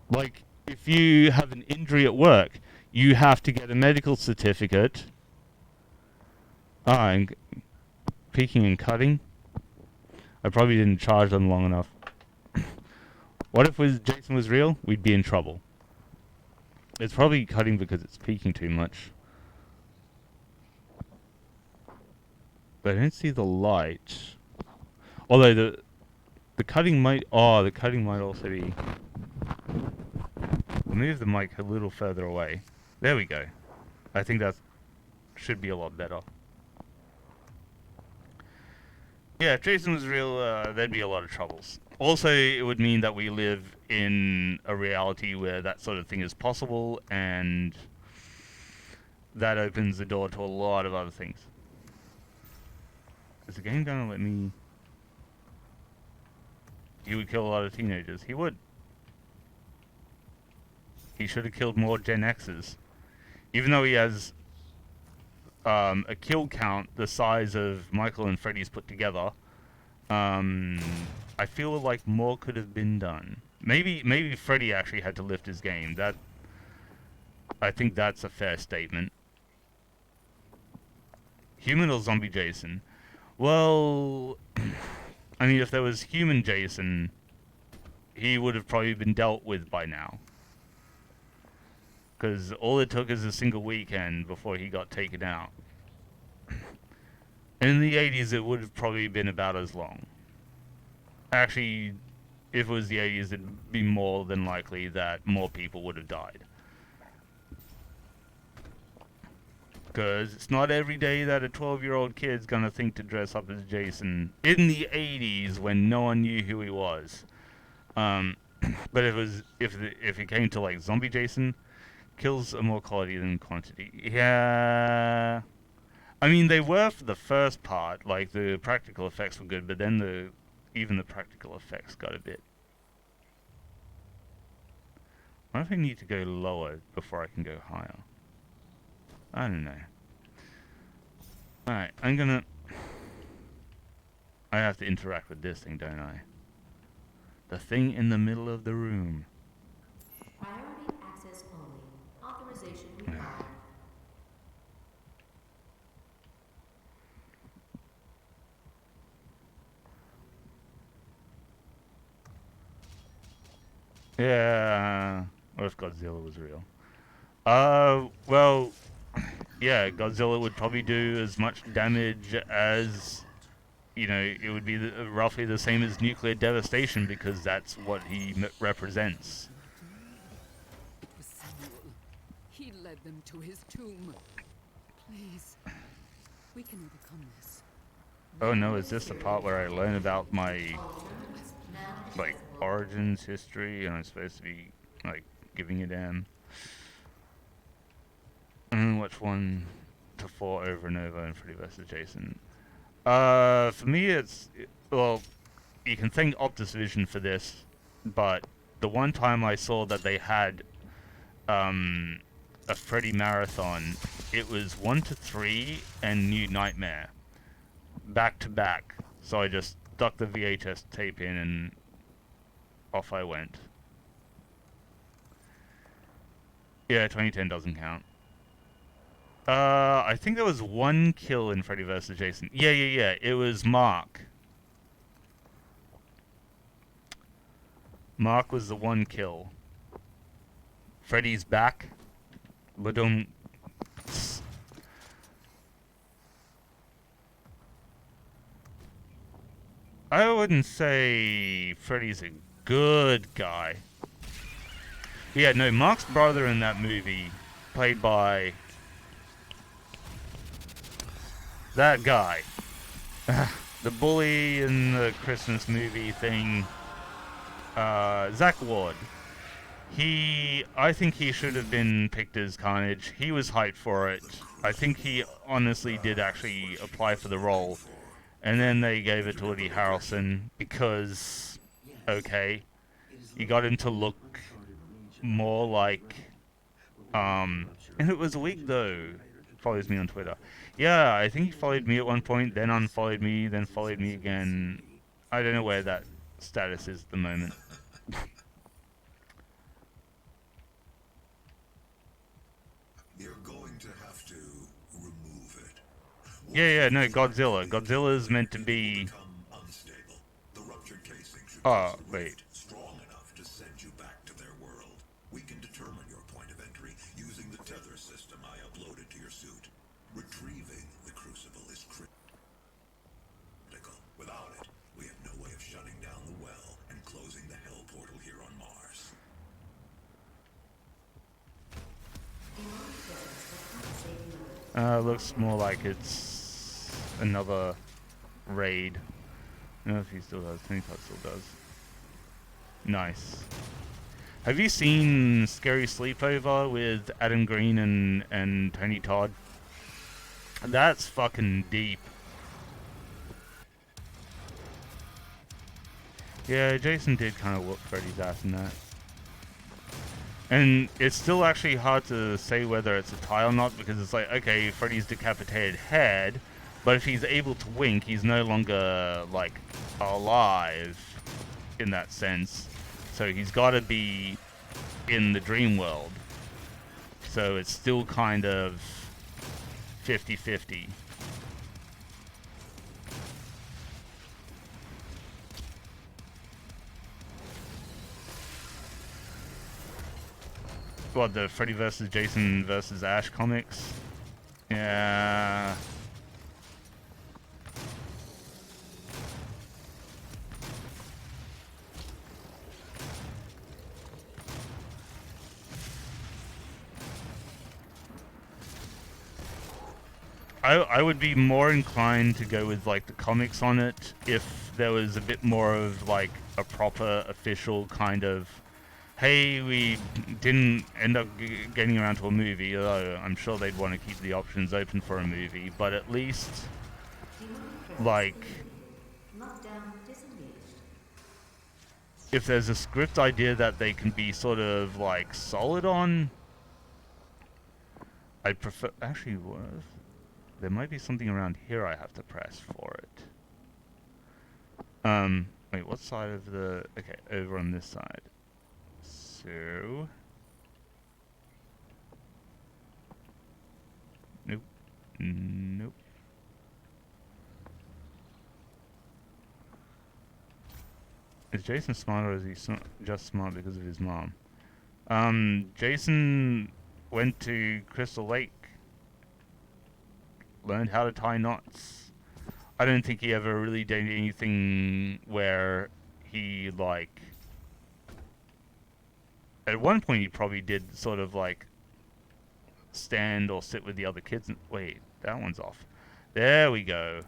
like if you have an injury at work, you have to get a medical certificate. And peeking and cutting. I probably didn't charge them long enough. What if Jason was real? We'd be in trouble. It's probably cutting because it's peeking too much. But I don't see the light. Although the cutting might also be. Move the mic a little further away. There we go. I think that should be a lot better. Yeah, if Jason was real, there'd be a lot of troubles. Also, it would mean that we live in a reality where that sort of thing is possible, and that opens the door to a lot of other things. Is the game gonna let me... He would kill a lot of teenagers. He would. He should have killed more Gen X's. Even though he has a kill count the size of Michael and Freddy's put together, I feel like more could have been done. Maybe Freddy actually had to lift his game. I think that's a fair statement. Human or zombie Jason? Well, I mean, if there was human Jason, he would have probably been dealt with by now. Because all it took is a single weekend before he got taken out. In the 80s, it would have probably been about as long. Actually, if it was the 80s, it'd be more than likely that more people would have died. Because it's not every day that a 12-year-old kid's gonna think to dress up as Jason in the 80s when no one knew who he was. But if it came to like zombie Jason, kills are more quality than quantity. Yeah, I mean they were for the first part. Like the practical effects were good, but then even the practical effects got a bit. What if I need to go lower before I can go higher? I don't know. Alright, I have to interact with this thing, don't I? The thing in the middle of the room. Priority access only. Authorization required. Yeah. What if Godzilla was real? Well, yeah, Godzilla would probably do as much damage as, you know, it would be roughly the same as nuclear devastation because that's what he represents. It was Samuel. He led them to his tomb. Please, we can overcome this. Oh no, is this the part where I learn about my, like, origins, history, and I'm supposed to be, like, giving a damn? Which one to fought over and over in Freddy vs. Jason? For me it's, well, you can thank Optus Vision for this, but the one time I saw that they had a Freddy marathon, it was 1 to 3 and New Nightmare back to back. So I just stuck the VHS tape in and off I went. Yeah, 2010 doesn't count. I think there was one kill in Freddy vs. Jason. Yeah. It was Mark. Mark was the one kill. Freddy's back. But don't... I wouldn't say Freddy's a good guy. Yeah, no, Mark's brother in that movie, played by... that guy. the bully in the Christmas movie thing, Zach Ward. I think he should have been picked as Carnage. He was hyped for it. I think he honestly did actually apply for the role. And then they gave it to Woody Harrelson because, okay, you got him to look more like, and it was a week though. Follows me on Twitter. Yeah, I think he followed me at one point, then unfollowed me, then followed me again. I don't know where that status is at the moment. You're going to have to remove it. Yeah, no, Godzilla. Godzilla's meant to be... Unstable. The ruptured casing should Oh, wait. strong enough to send you back to their world. We can determine your point of entry using the tether system I uploaded to your suit. Retrieving the crucible is critical. Without it, we have no way of shutting down the well and closing the hell portal here on Mars. Looks more like it's another raid. I don't know if he still does. Tony still does. Nice. Have you seen Scary Sleepover with Adam Green and Tony Todd? That's fucking deep. Yeah, Jason did kind of whoop Freddy's ass in that. And it's still actually hard to say whether it's a tie or not, because it's like, okay, Freddy's decapitated head, but if he's able to wink, he's no longer, like, alive in that sense. So he's got to be in the dream world. So it's still kind of 50-50. What, the Freddy vs. Jason vs. Ash comics? Yeah. I would be more inclined to go with like the comics on it if there was a bit more of like a proper official kind of, hey, we didn't end up getting around to a movie, although I'm sure they'd want to keep the options open for a movie, but at least like if there's a script idea that they can be sort of like solid on, I'd prefer, actually, there might be something around here I have to press for it. Wait, what side of the... Okay, over on this side. So... Nope. Nope. Is Jason smart, or is he just smart because of his mom? Jason went to Crystal Lake. Learned how to tie knots. I don't think he ever really did anything where he, like... At one point he probably did sort of, like, stand or sit with the other kids and... Wait, that one's off. There we go.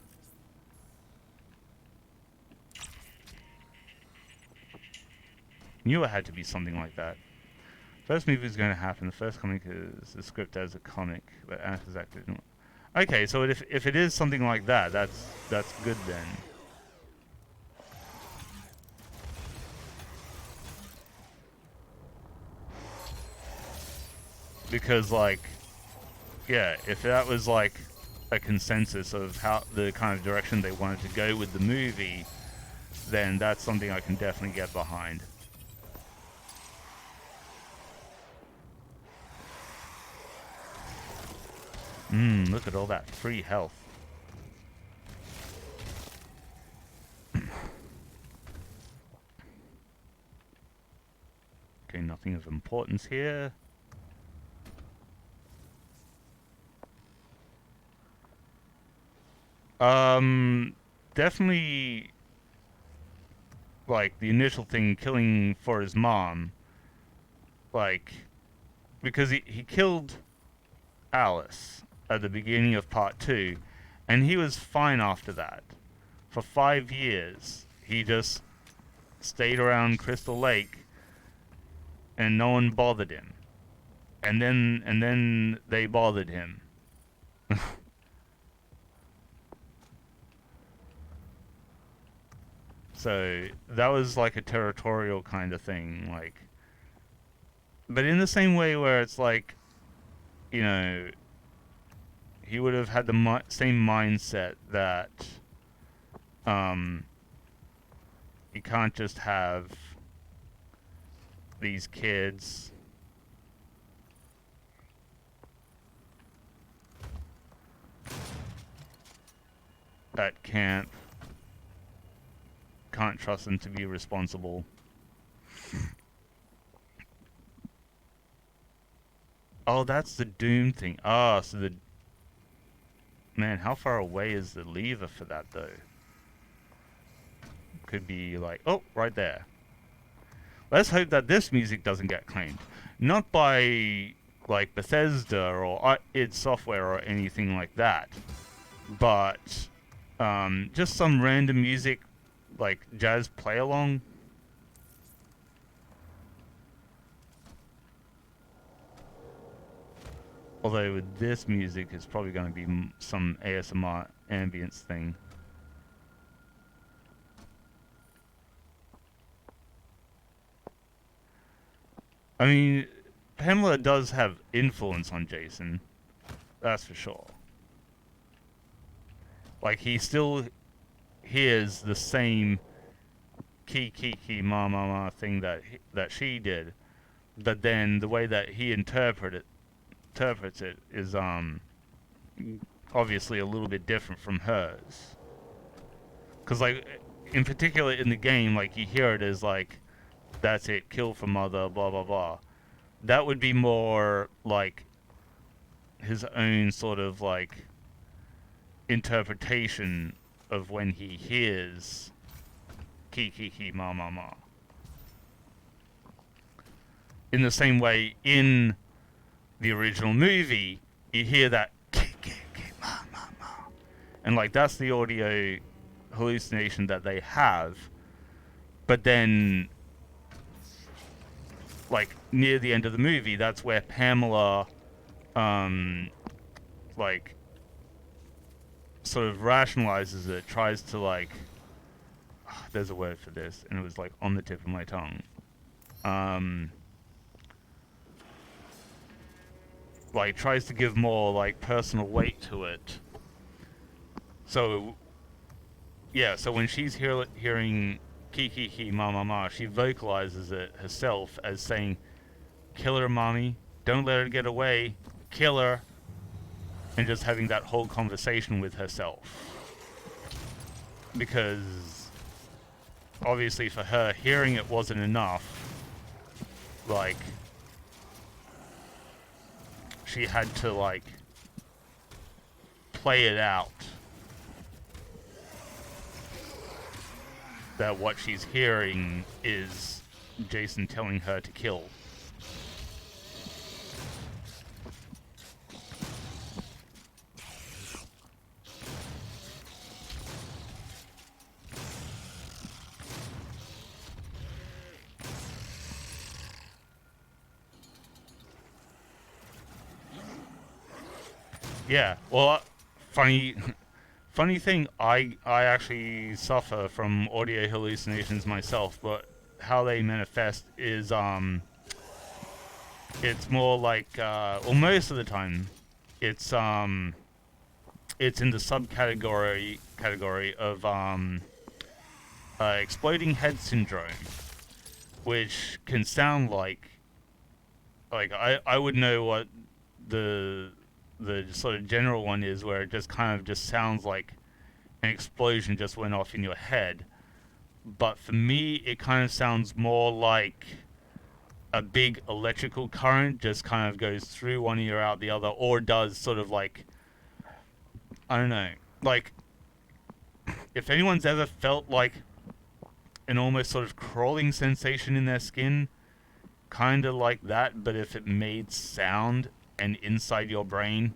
Knew it had to be something like that. First movie is going to happen. The first comic is the script as a comic, but Ash is acted... Okay, so if it is something like that, that's good then. Because like, yeah, if that was like a consensus of how the kind of direction they wanted to go with the movie, then that's something I can definitely get behind. Look at all that free health. Okay, nothing of importance here. Definitely, like, the initial thing, killing for his mom. Like, because he killed Alice at the beginning of part 2, and he was fine after that. For 5 years, he just stayed around Crystal Lake, and no one bothered him. And then they bothered him. So that was like a territorial kind of thing, like. But in the same way where it's like, you know, he would have had the same mindset that you can't just have these kids at camp, can't trust them to be responsible. Oh, that's the Doom thing. Ah, so the... Man, how far away is the lever for that, though? Could be like... Oh, right there. Let's hope that this music doesn't get claimed. Not by, like, Bethesda or id Software or anything like that. But, just some random music, like, jazz play-along. Although with this music, it's probably going to be some ASMR ambience thing. I mean, Pamela does have influence on Jason. That's for sure. Like, he still hears the same ki ma ma ma thing that she did. But then the way that he interprets it is obviously a little bit different from hers. Because, like, in particular in the game, like, you hear it as like, that's it, kill for mother, blah blah blah. That would be more like his own sort of like interpretation of when he hears ki ma ma ma. In the same way, in the original movie, you hear that ki ma ma ma, and like that's the audio hallucination that they have. But then, like near the end of the movie, that's where Pamela, like, sort of rationalizes it, tries to like, there's a word for this, and it was like on the tip of my tongue. Like tries to give more like personal weight to it. So yeah, so when she's hearing ki ma ma ma, she vocalizes it herself as saying, "Kill her, mommy. Don't let her get away. Kill her." And just having that whole conversation with herself. Because obviously for her, hearing it wasn't enough. Like, she had to like play it out. That what she's hearing is Jason telling her to kill. Yeah, well, funny thing, I actually suffer from audio hallucinations myself, but how they manifest is, it's more like, well, most of the time, it's in the subcategory of, exploding head syndrome, which can sound like I would know what the sort of general one is, where it just kind of just sounds like an explosion just went off in your head. But for me, it kind of sounds more like a big electrical current just kind of goes through one ear out the other, or does sort of like, I don't know, like if anyone's ever felt like an almost sort of crawling sensation in their skin, kind of like that, but if it made sound and inside your brain,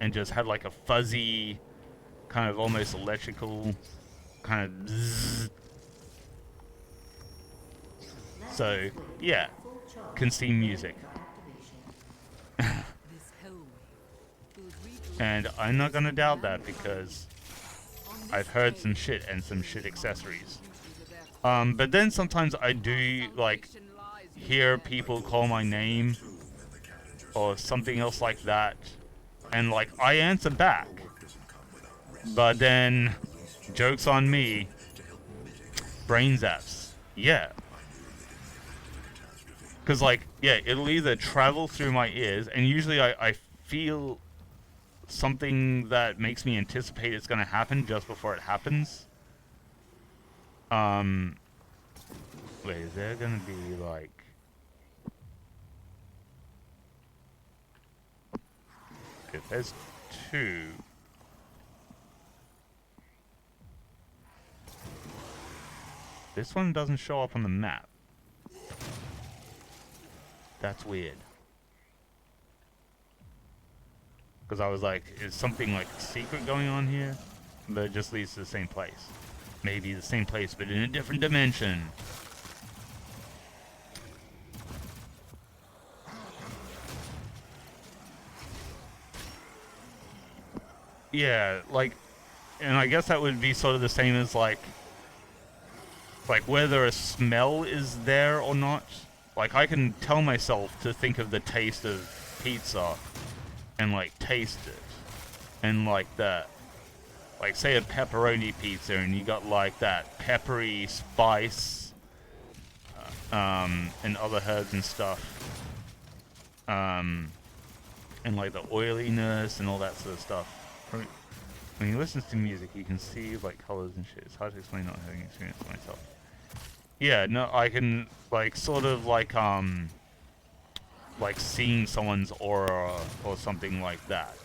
and just had like a fuzzy kind of almost electrical, kind of bzzz. So, yeah, can see music. This hellway will redirect And I'm not gonna doubt that because on this I've heard day, some shit and some shit accessories. uses of their But then sometimes I do, like, salvation lies with hear their people call my name or something else like that, and like I answer back, but then joke's on me, brain zaps. Yeah, because like, yeah, it'll either travel through my ears, and usually I feel something that makes me anticipate it's gonna happen just before it happens. Wait, is there gonna be like... If there's 2... This one doesn't show up on the map. That's weird. Because I was like, is something like secret going on here? But it just leads to the same place. Maybe the same place, but in a different dimension. Yeah, like, and I guess that would be sort of the same as like whether a smell is there or not. Like, I can tell myself to think of the taste of pizza and like taste it, and like that, like say a pepperoni pizza, and you got like that peppery spice, and other herbs and stuff, and like the oiliness and all that sort of stuff. When he listens to music, you can see like colors and shit. It's hard to explain not having experienced myself. Yeah, no, I can like sort of like seeing someone's aura or something like that.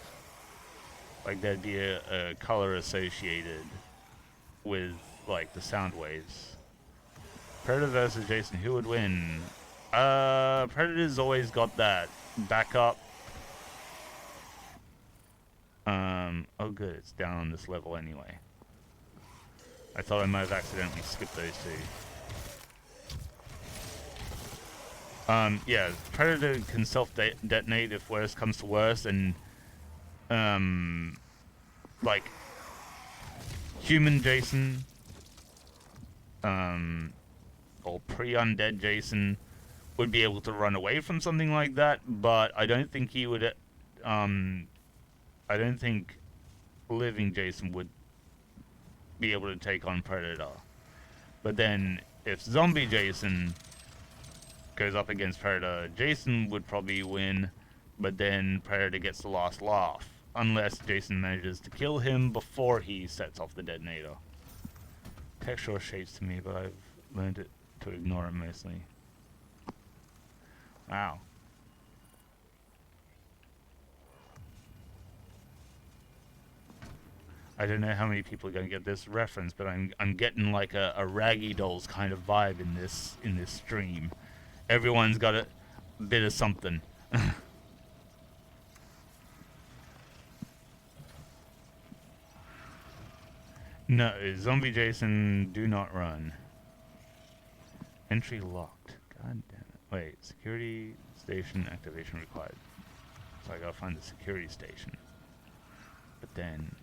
Like there'd be a color associated with like the sound waves. Predator versus Jason, who would win? Predator's always got that backup. Oh good, it's down on this level anyway. I thought I might have accidentally skipped those two. Yeah, Predator can self-detonate if worse comes to worse, and, like, human Jason, or pre-undead Jason would be able to run away from something like that, but I don't think he would, I don't think living Jason would be able to take on Predator. But then, if zombie Jason goes up against Predator, Jason would probably win, but then Predator gets the last laugh, unless Jason manages to kill him before he sets off the detonator. Textural shapes to me, but I've learned it to ignore it mostly. Wow. I don't know how many people are gonna get this reference, but I'm getting like a Raggy Dolls kind of vibe in this stream. Everyone's got a bit of something. No, Zombie Jason, do not run. Entry locked. God damn it. Wait, security station activation required. So I gotta find the security station. But then,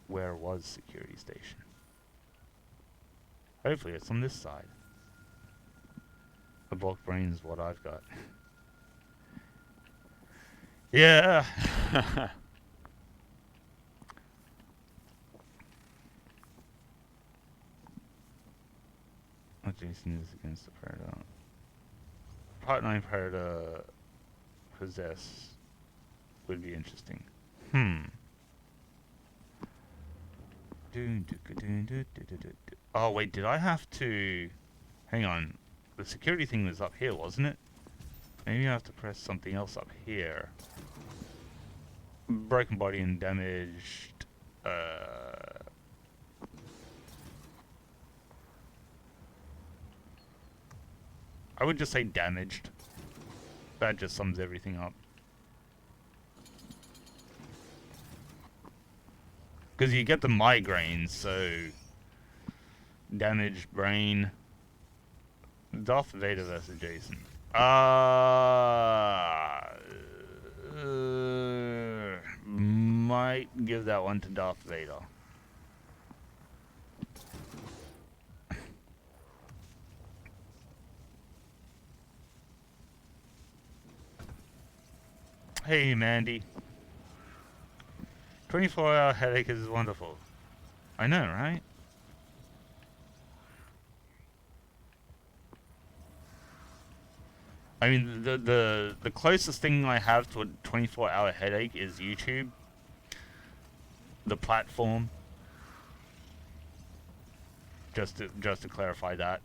where was security station? Hopefully it's on this side. A bulk brain is what I've got. Yeah. What Jason is against the Predator? Part 9 Predator possess would be interesting. Oh wait, did I have to... Hang on. The security thing was up here, wasn't it? Maybe I have to press something else up here. Broken body and damaged... I would just say damaged. That just sums everything up. Because you get the migraines, so... Damaged brain. Darth Vader versus Jason. Might give that one to Darth Vader. Hey, Mandy. 24-hour headache is wonderful. I know, right? I mean, the closest thing I have to a 24-hour headache is YouTube. The platform. Just to clarify that.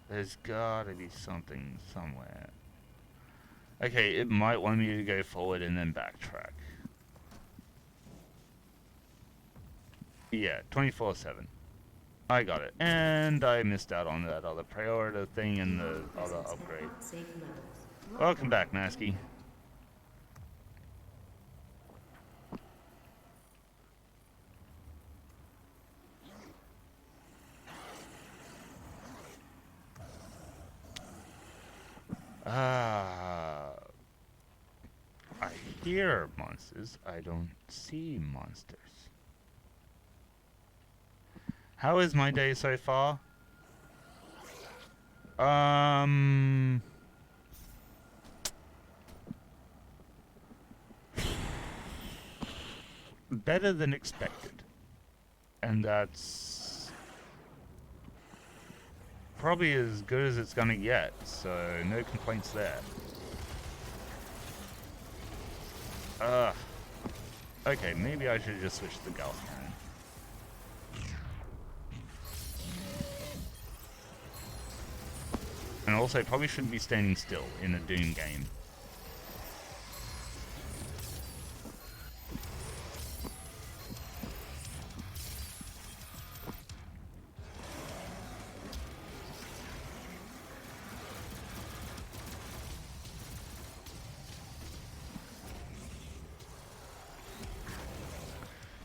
There's gotta be something somewhere. Okay, it might want me to go forward and then backtrack. Yeah, 24/7. I got it. And I missed out on that other priority thing and the other upgrade. Welcome back, Nasky. I hear monsters. I don't see monsters. How is my day so far? Better than expected. And that's probably as good as it's gonna get, so no complaints there. Okay, maybe I should just switch to the Gauss cannon. And also, probably shouldn't be standing still in a Doom game.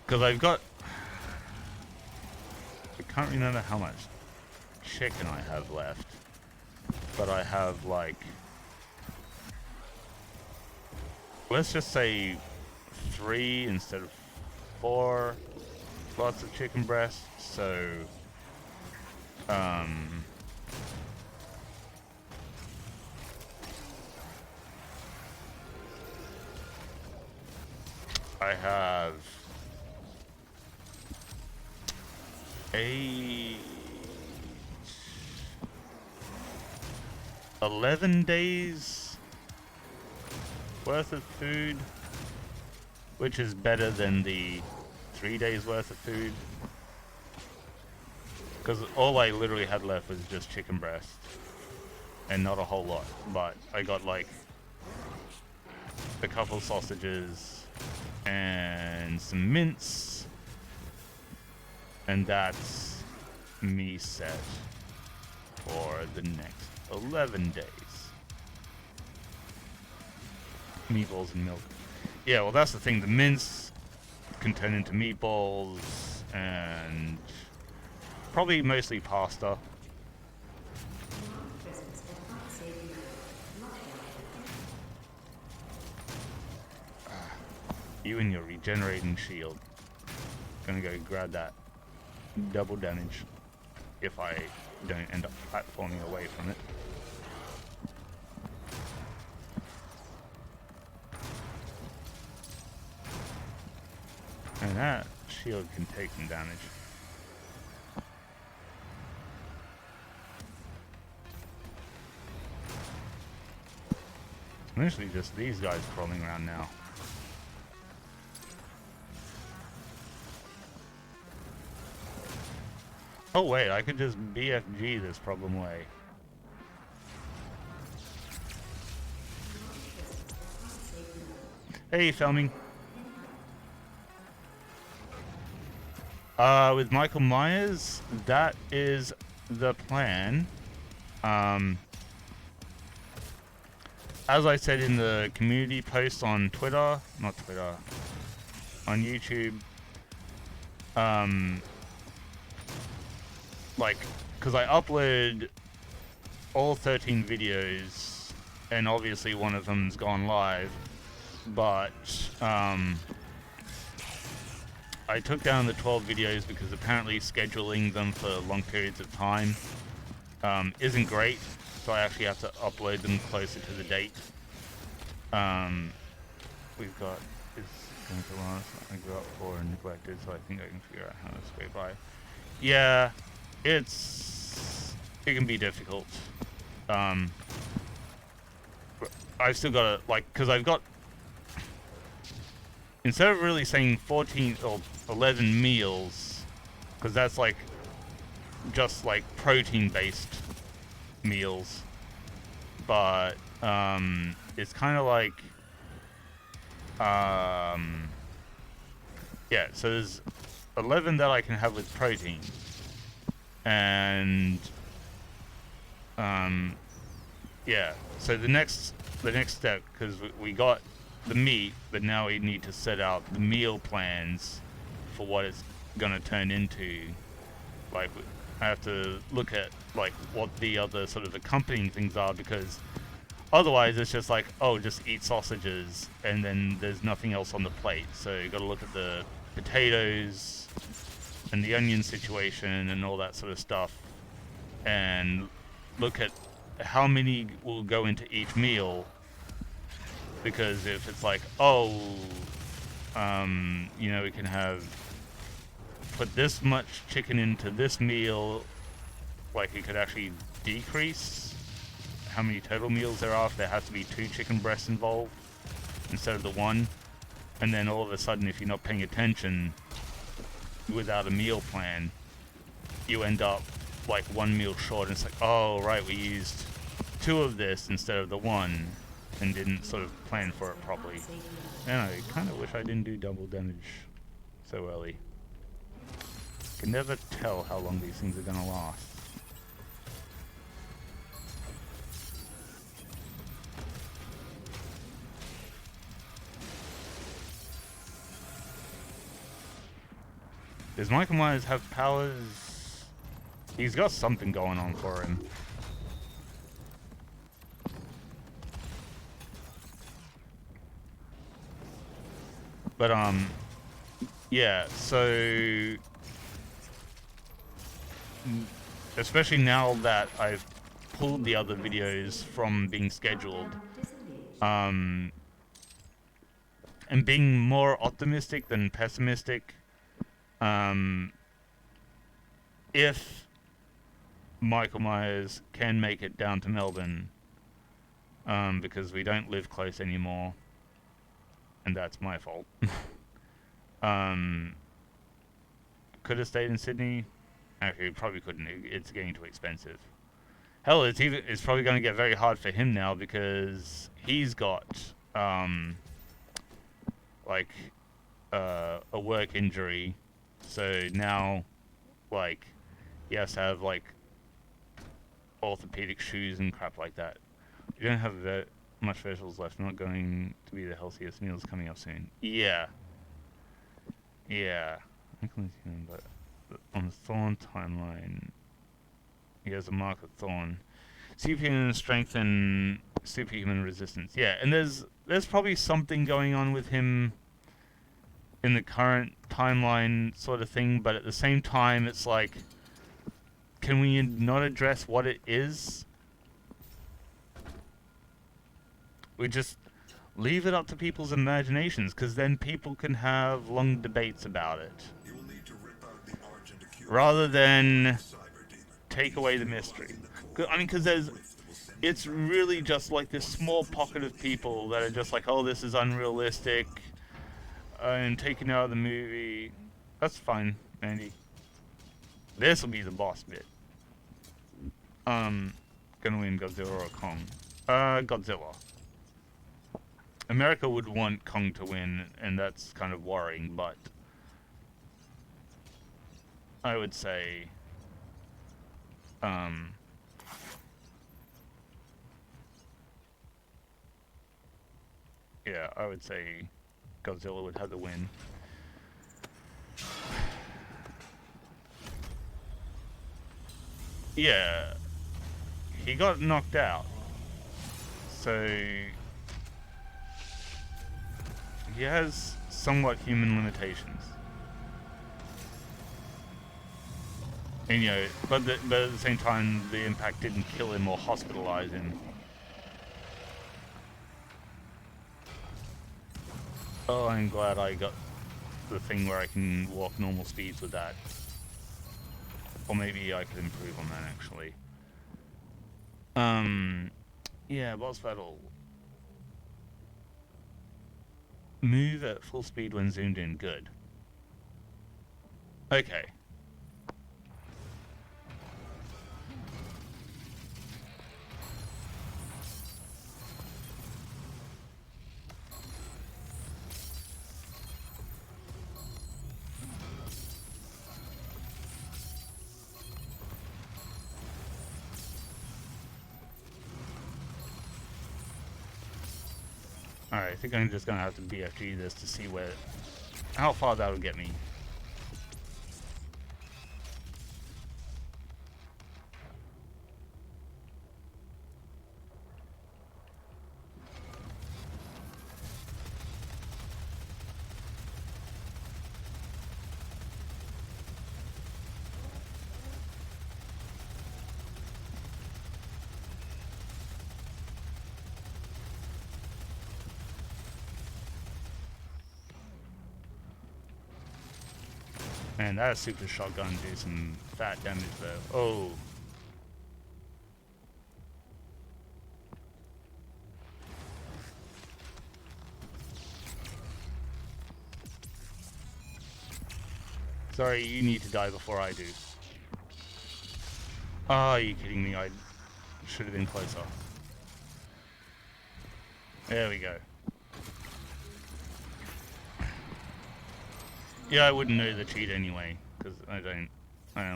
Because I've got... I can't remember how much chicken I have left. But I have, like... let's just say 3 instead of 4 lots of chicken breast. So... I have... 11 days worth of food, which is better than the 3 days worth of food, because all I literally had left was just chicken breast and not a whole lot, but I got like a couple sausages and some mince, and that's me set for the next 11 days. Meatballs and milk. Yeah, well that's the thing, the mince can turn into meatballs and probably mostly pasta. You and your regenerating shield. Gonna go grab that double damage if I don't end up platforming away from it. And that shield can take some damage. Mostly just these guys crawling around now. Oh wait, I could just BFG this problem away. Hey, filming. With Michael Myers, that is the plan. as I said in the community post on Twitter, not Twitter, on YouTube, like, because I upload all 13 videos, and obviously one of them's gone live, but I took down the 12 videos because apparently scheduling them for long periods of time isn't great, so I actually have to upload them closer to the date. We've got is going to last. I grew up poor and neglected, so I think I can figure out how to scrape by. Yeah, it can be difficult. I've still got to, like, because I've got, instead of really saying 14 or 11 meals, because that's like just like protein based meals, but it's kind of like yeah, so there's 11 that I can have with protein, and yeah, so the next step, because we got the meat, but now we need to set out the meal plans for what it's gonna turn into. Like, I have to look at like what the other sort of accompanying things are, because otherwise it's just like, oh, just eat sausages and then there's nothing else on the plate. So you got to look at the potatoes and the onion situation and all that sort of stuff, and look at how many will go into each meal. Because if it's like, oh, you know, we can put this much chicken into this meal, like it could actually decrease how many total meals there are if there has to be 2 chicken breasts involved instead of the 1. And then all of a sudden, if you're not paying attention without a meal plan, you end up like 1 meal short, and it's like, oh right, we used 2 of this instead of the 1 and didn't sort of plan for it properly. And I kind of wish I didn't do double damage so early. Can never tell how long these things are gonna last. Does Michael Myers have powers? He's got something going on for him. But yeah, so especially now that I've pulled the other videos from being scheduled, and being more optimistic than pessimistic, if Michael Myers can make it down to Melbourne, because we don't live close anymore, and that's my fault. Could have stayed in Sydney. Actually, probably couldn't. It's getting too expensive. Hell, it's probably going to get very hard for him now, because he's got like a work injury. So now, like, he has to have like orthopedic shoes and crap like that. You don't have much vegetables left. Not going to be the healthiest meals coming up soon. Yeah. Yeah. But on the Thorn timeline, he has a mark of Thorn. Superhuman strength and superhuman resistance. Yeah, and there's probably something going on with him in the current timeline sort of thing, but at the same time, it's like, can we not address what it is? We just leave it up to people's imaginations, because then people can have long debates about it, rather than take away the mystery. I mean, because it's really just like this small pocket of people that are just like, oh, this is unrealistic, and taken out of the movie. That's fine, Andy. This will be the boss bit. Gonna win Godzilla or Kong? Godzilla. America would want Kong to win, and that's kind of worrying, but I would say yeah, I would say Godzilla would have the win. Yeah, he got knocked out, so he has somewhat human limitations. And, you know, but at the same time, the impact didn't kill him or hospitalize him. Oh, I'm glad I got the thing where I can walk normal speeds with that. Or maybe I could improve on that, actually. Yeah, boss battle. Move at full speed when zoomed in. Good. Okay. Alright, I think I'm just gonna have to BFG this to see how far that'll get me. Man, that super shotgun did some fat damage though. Oh. Sorry, you need to die before I do. Oh, are you kidding me? I should have been closer. There we go. Yeah, I wouldn't know the cheat anyway, because I don't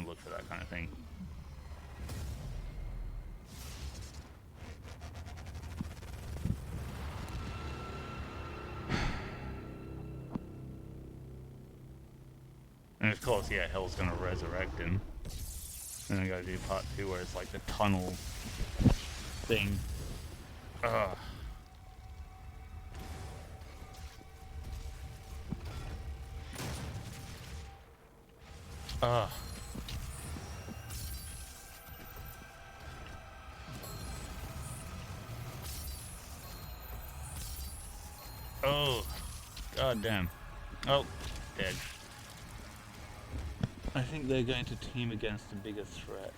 look for that kind of thing. And of course, yeah, Hell's gonna resurrect him. And I gotta do part 2 where it's like the tunnel thing. Ugh. Ugh. Oh, god damn. Oh, dead. I think they're going to team against a bigger threat.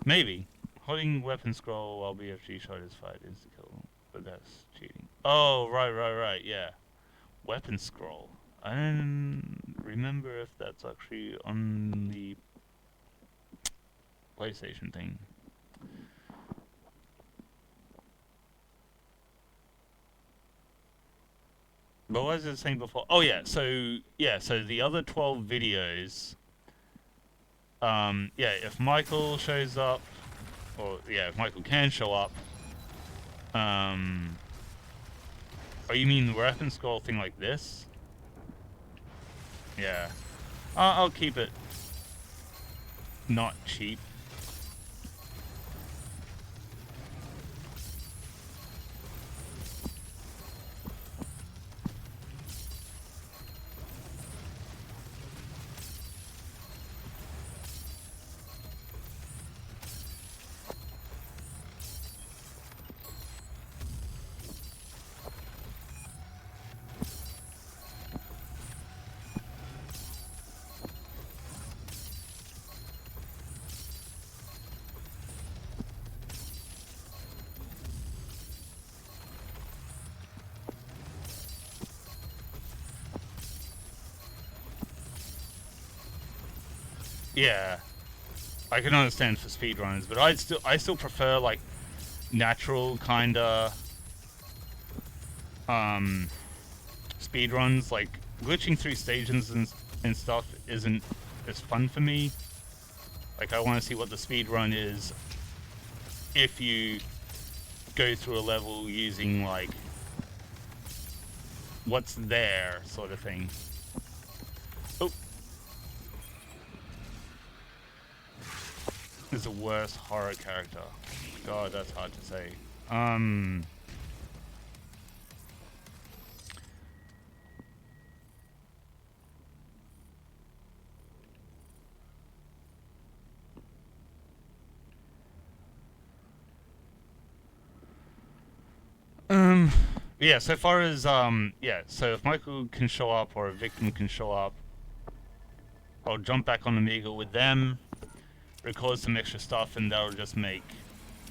Maybe. Holding weapon scroll while BFG shot is fight is the kill, but that's cheating. Oh, right, yeah. Weapon scroll. I don't remember if that's actually on the PlayStation thing. But what was it saying before? Oh yeah, so the other 12 videos, yeah, if Michael shows up, or yeah, if Michael can show up, oh, you mean the weapon scroll thing like this? Yeah. I'll keep it not cheap. Yeah, I can understand for speedrunners, but I still prefer like natural kinda speedruns. Like glitching through stations and stuff isn't as fun for me. Like I want to see what the speedrun is if you go through a level using like what's there sort of thing. Oh. Is the worst horror character. God, that's hard to say. Yeah, so far as, yeah, so if Michael can show up or a victim can show up, I'll jump back on Omegle with them, record some extra stuff, and that'll just make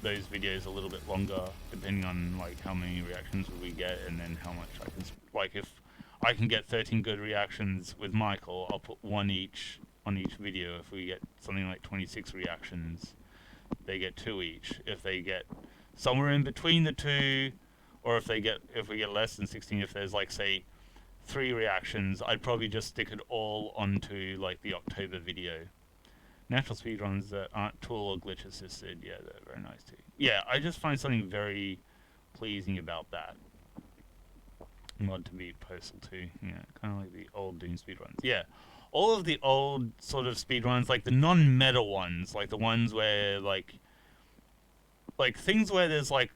those videos a little bit longer, depending on, like, how many reactions we get, and then how much I can, like, if I can get 13 good reactions with Michael, I'll put one each on each video. If we get something like 26 reactions, they get 2 each. If they get somewhere in between the two, or if we get less than 16, if there's like say 3 reactions, I'd probably just stick it all onto like the October video. Natural speedruns that aren't tool or glitch assisted, yeah, they're very nice too. Yeah, I just find something very pleasing about that. Mod to beat Postal 2, yeah, kind of like the old Doom speedruns. Yeah, all of the old sort of speedruns, like the non-meta ones, like the ones where like things where there's like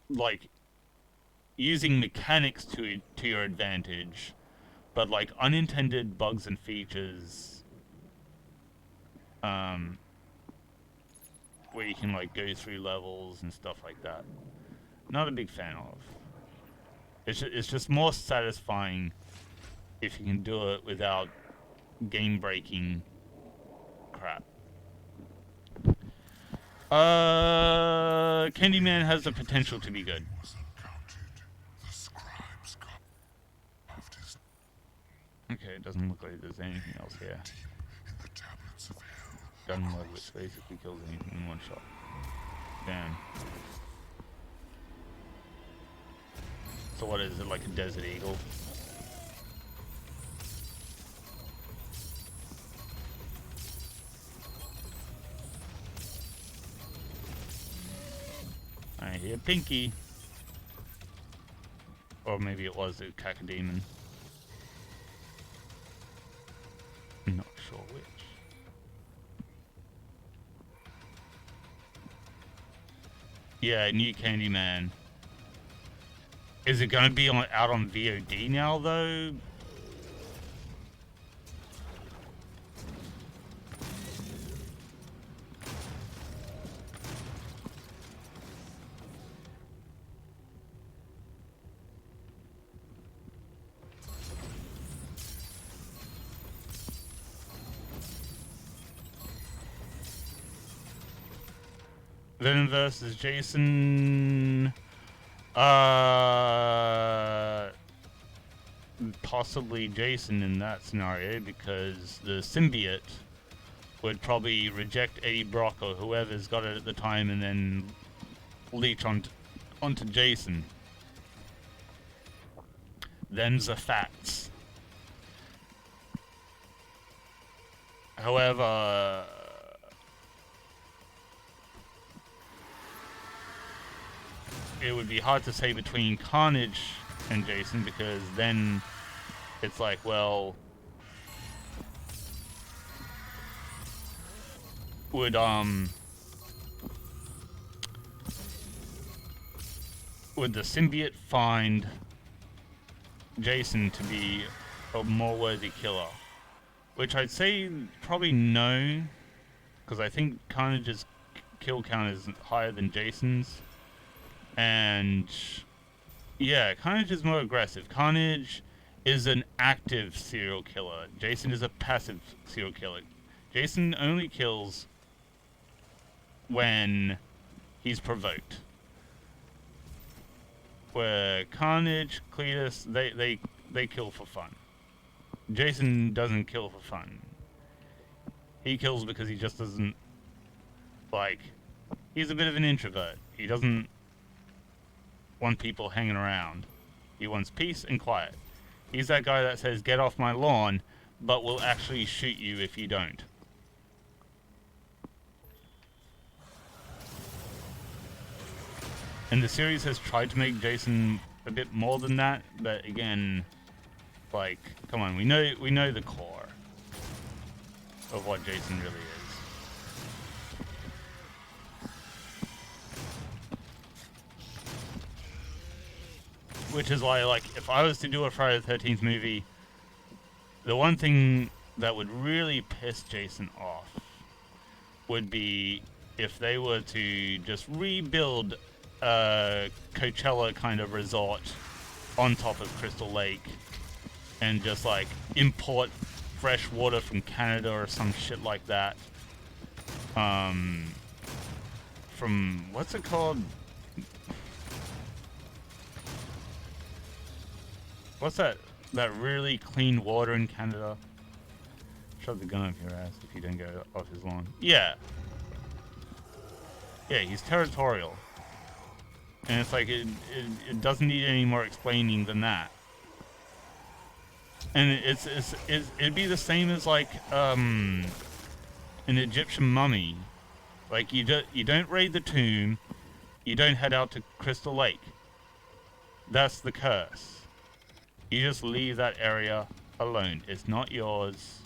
like using mechanics to your advantage, but like unintended bugs and features, where you can like go through levels and stuff like that. Not a big fan of. It's just more satisfying if you can do it without game-breaking crap. Candyman has the potential to be good. Okay, it doesn't look like there's anything else here. Gun mode, which basically kills anything in one shot. Damn. So what is it, like a Desert Eagle? I hear Pinky. Or maybe it was a Cacodemon. I'm not sure which. Yeah, new Candyman. Is it gonna be out on VOD now though? Venom versus Jason. Possibly Jason in that scenario, because the symbiote would probably reject Eddie Brock or whoever's got it at the time and then leech onto Jason. Them's the facts. However, it would be hard to say between Carnage and Jason, because then it's like, well, would the symbiote find Jason to be a more worthy killer? Which I'd say probably no, because I think Carnage's kill count is higher than Jason's. And yeah, Carnage is more aggressive. Carnage is an active serial killer. Jason is a passive serial killer. Jason only kills when he's provoked. Where Carnage, Cletus, they kill for fun. Jason doesn't kill for fun. He kills because he just doesn't, like, he's a bit of an introvert. He doesn't want people hanging around. He wants peace and quiet. He's that guy that says, get off my lawn, but will actually shoot you if you don't. And the series has tried to make Jason a bit more than that, but again, like, come on, we know the core of what Jason really is. Which is why, like, if I was to do a Friday the 13th movie, the one thing that would really piss Jason off would be if they were to just rebuild a Coachella kind of resort on top of Crystal Lake and just, like, import fresh water from Canada or some shit like that. From, what's it called? What's that really clean water in Canada? Shove the gun up your ass if you don't go off his lawn. Yeah. Yeah, he's territorial. And it's like, it doesn't need any more explaining than that. And it'd be the same as, like, an Egyptian mummy. Like, you don't raid the tomb, you don't head out to Crystal Lake. That's the curse. You just leave that area alone. It's not yours.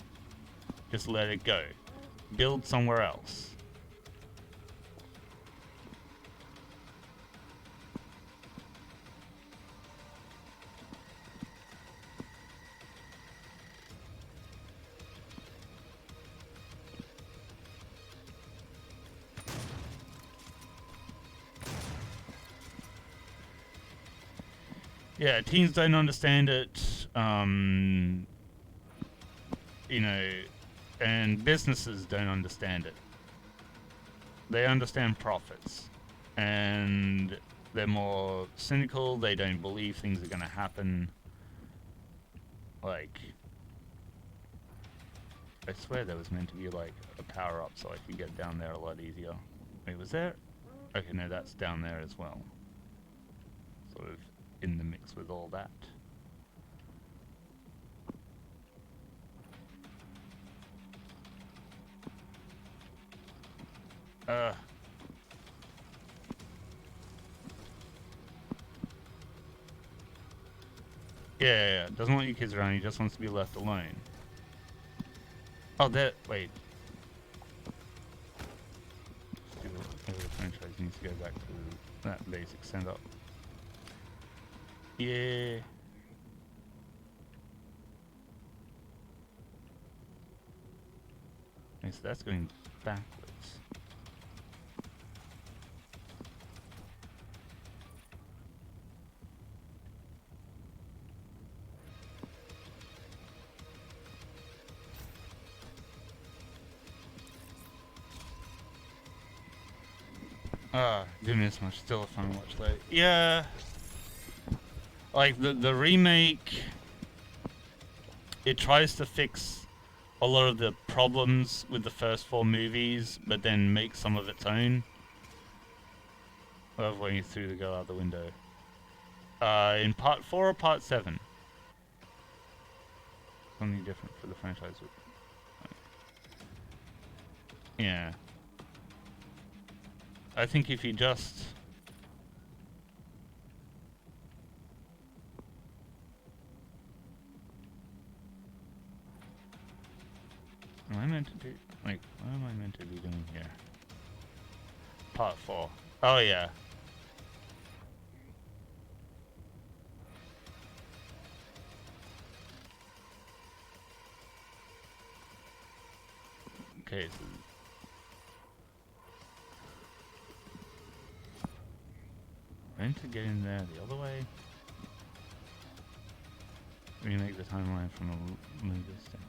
Just let it go. Build somewhere else. Yeah, teens don't understand it, you know, and businesses don't understand it. They understand profits, and they're more cynical. They don't believe things are going to happen. Like, I swear there was meant to be, like, a power-up so I could get down there a lot easier. Wait, was there? Okay, no, that's down there as well. Sort of in the mix with all that. Yeah, doesn't want you kids around, he just wants to be left alone. Oh, that, wait. Maybe the franchise needs to go back to that basic setup. Yeah. Okay, so that's going backwards. Didn't miss much. Still a fun watch though. Yeah. Like the remake, it tries to fix a lot of the problems with the first 4 movies, but then make some of its own. I love when you threw the girl out the window. In part 4 or part 7? Something different for the franchise. Yeah. I think if you just... Am I meant to do... Like, what am I meant to be doing here? Part 4. Oh, yeah. Okay, so... meant to get in there the other way. Remake the timeline from a movie step.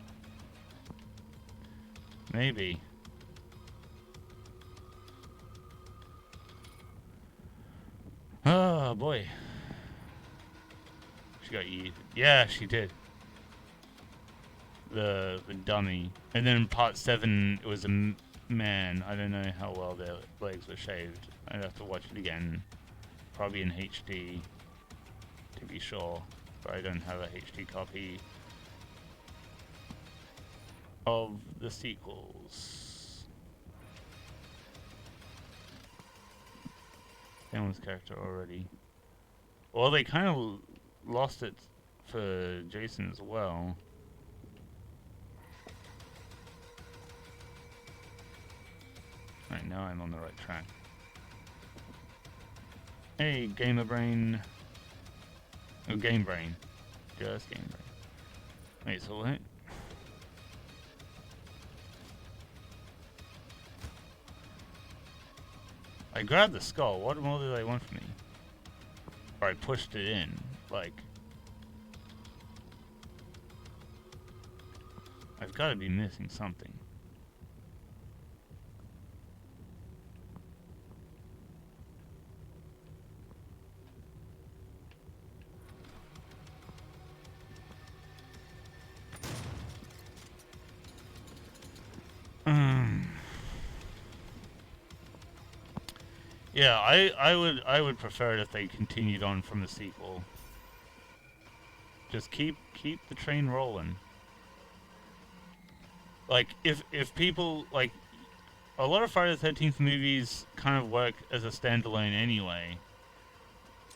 Maybe. Oh boy. She got yeeted. Yeah, she did. The dummy. And then in part 7, it was a man. I don't know how well their legs were shaved. I'd have to watch it again. Probably in HD, to be sure. But I don't have a HD copy of the sequels. Cameron's character already. Well, they kind of lost it for Jason as well. Right, now I'm on the right track. Hey, Gamer Brain. Oh, Game Brain. Just Game Brain. Wait, so what? I grabbed the skull. What more do they want from me? Or I pushed it in. Like, I've got to be missing something. Yeah, I would prefer it if they continued on from the sequel. Just keep the train rolling. Like if people like a lot of Friday the 13th movies kind of work as a standalone anyway.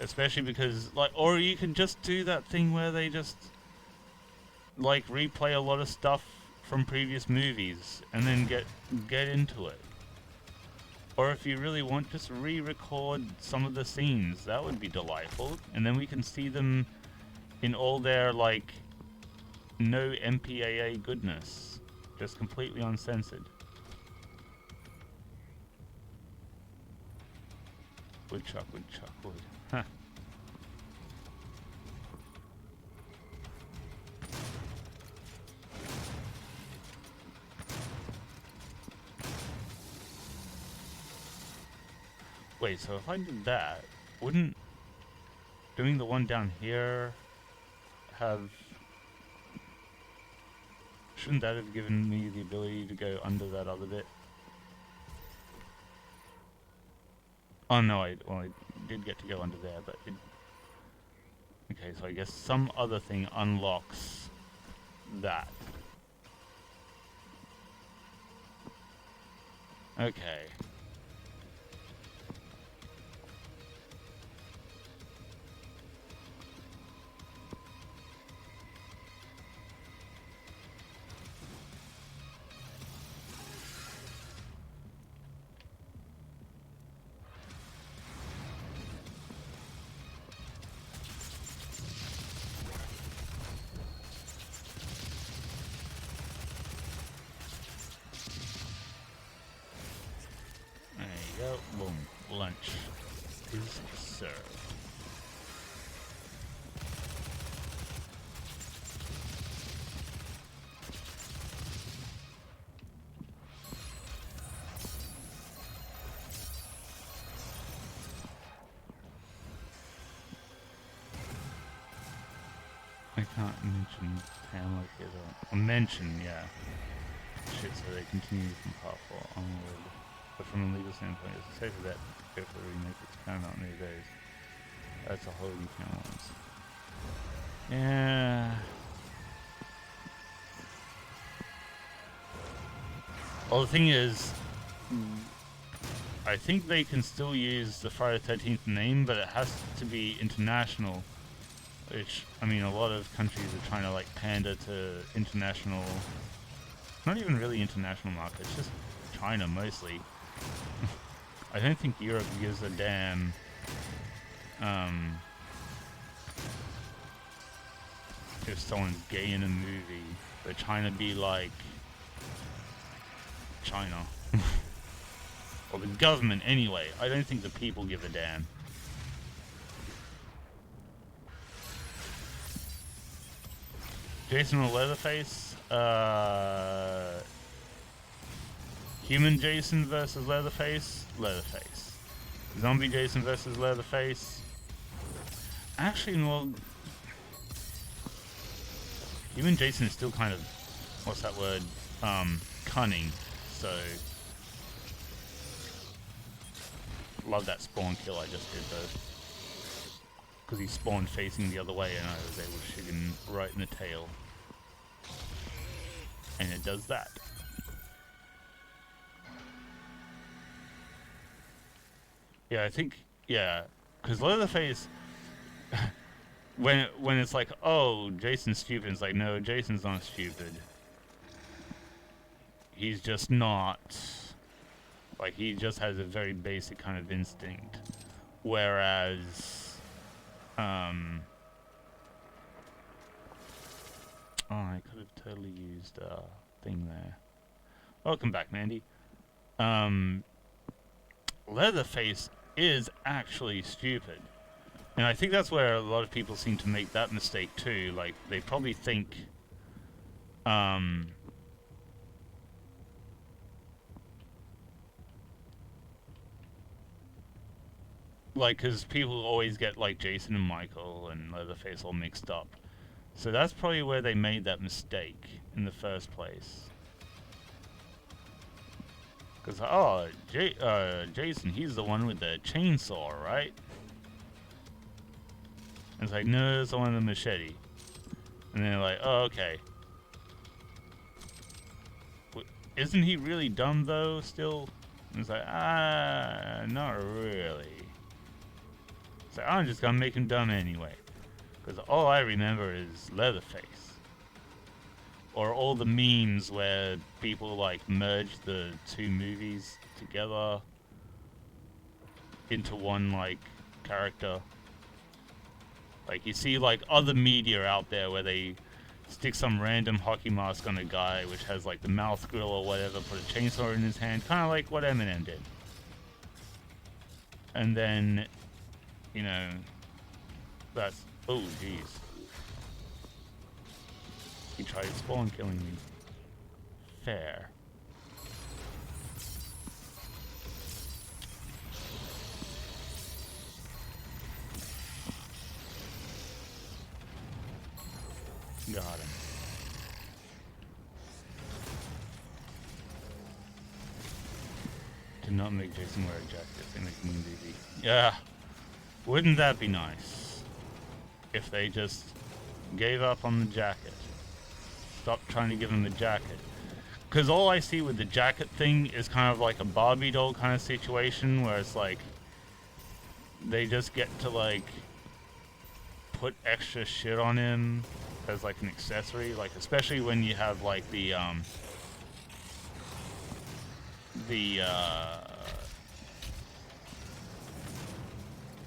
Especially because like, or you can just do that thing where they just like replay a lot of stuff from previous movies and then get into it. Or if you really want, just re-record some of the scenes. That would be delightful. And then we can see them in all their, like, no MPAA goodness. Just completely uncensored. Woodchuck, wood. Huh. Wait, so if I did that, wouldn't doing the one down here have... Shouldn't that have given me the ability to go under that other bit? Oh no, I did get to go under there, but it... Okay, so I guess some other thing unlocks that. Okay. Boom. Lunch is served. I can't mention Pam like it or mention, yeah. Shit, so they continue from part 4 onward. But from a legal standpoint, it's a safer bet to go for the remake that's paramount in these days. That's a whole new can of worms. Yeah. Well, the thing is, I think they can still use the Friday the 13th name, but it has to be international. Which, I mean, a lot of countries are trying to, like, pander to international... Not even really international markets, just China mostly. I don't think Europe gives a damn if someone's gay in a movie, but China be like China. Or the government anyway. I don't think the people give a damn. Jason or Leatherface? Human Jason versus Leatherface? Leatherface. Zombie Jason versus Leatherface? Actually, well... Human Jason is still kind of... What's that word? Cunning. So... Love that spawn kill I just did though. Because he spawned facing the other way and I was able to shoot him right in the tail. And it does that. Yeah, I think Yeah, because Leatherface, when it's like, oh, Jason's stupid, it's like, no, Jason's not stupid. He's just not. Like, he just has a very basic kind of instinct. Whereas, oh, I could have totally used a thing there. Welcome back, Mandy. Leatherface is actually stupid. And I think that's where a lot of people seem to make that mistake too. Like, they probably think, like, because people always get, like, Jason and Michael and Leatherface all mixed up. So that's probably where they made that mistake in the first place. Because, oh, Jason, he's the one with the chainsaw, right? And it's like, no, it's the one with the machete. And then they're like, oh, okay. Isn't he really dumb, though, still? And it's like, not really. It's like, I'm just gonna make him dumb anyway. Because all I remember is Leatherface. Or all the memes where people, like, merge the two movies together into one, like, character. Like, you see, like, other media out there where they stick some random hockey mask on a guy which has, like, the mouth grill or whatever, put a chainsaw in his hand, kind of like what Eminem did. And then, you know, that's... Oh, jeez. He tried spawn killing me. Fair. Got him. Did not make Jason wear a jacket. They make him easy. Yeah. Wouldn't that be nice? If they just gave up on the jacket. Stop trying to give him a jacket. Because all I see with the jacket thing is kind of like a Barbie doll kind of situation where it's like they just get to like put extra shit on him as like an accessory, like especially when you have like the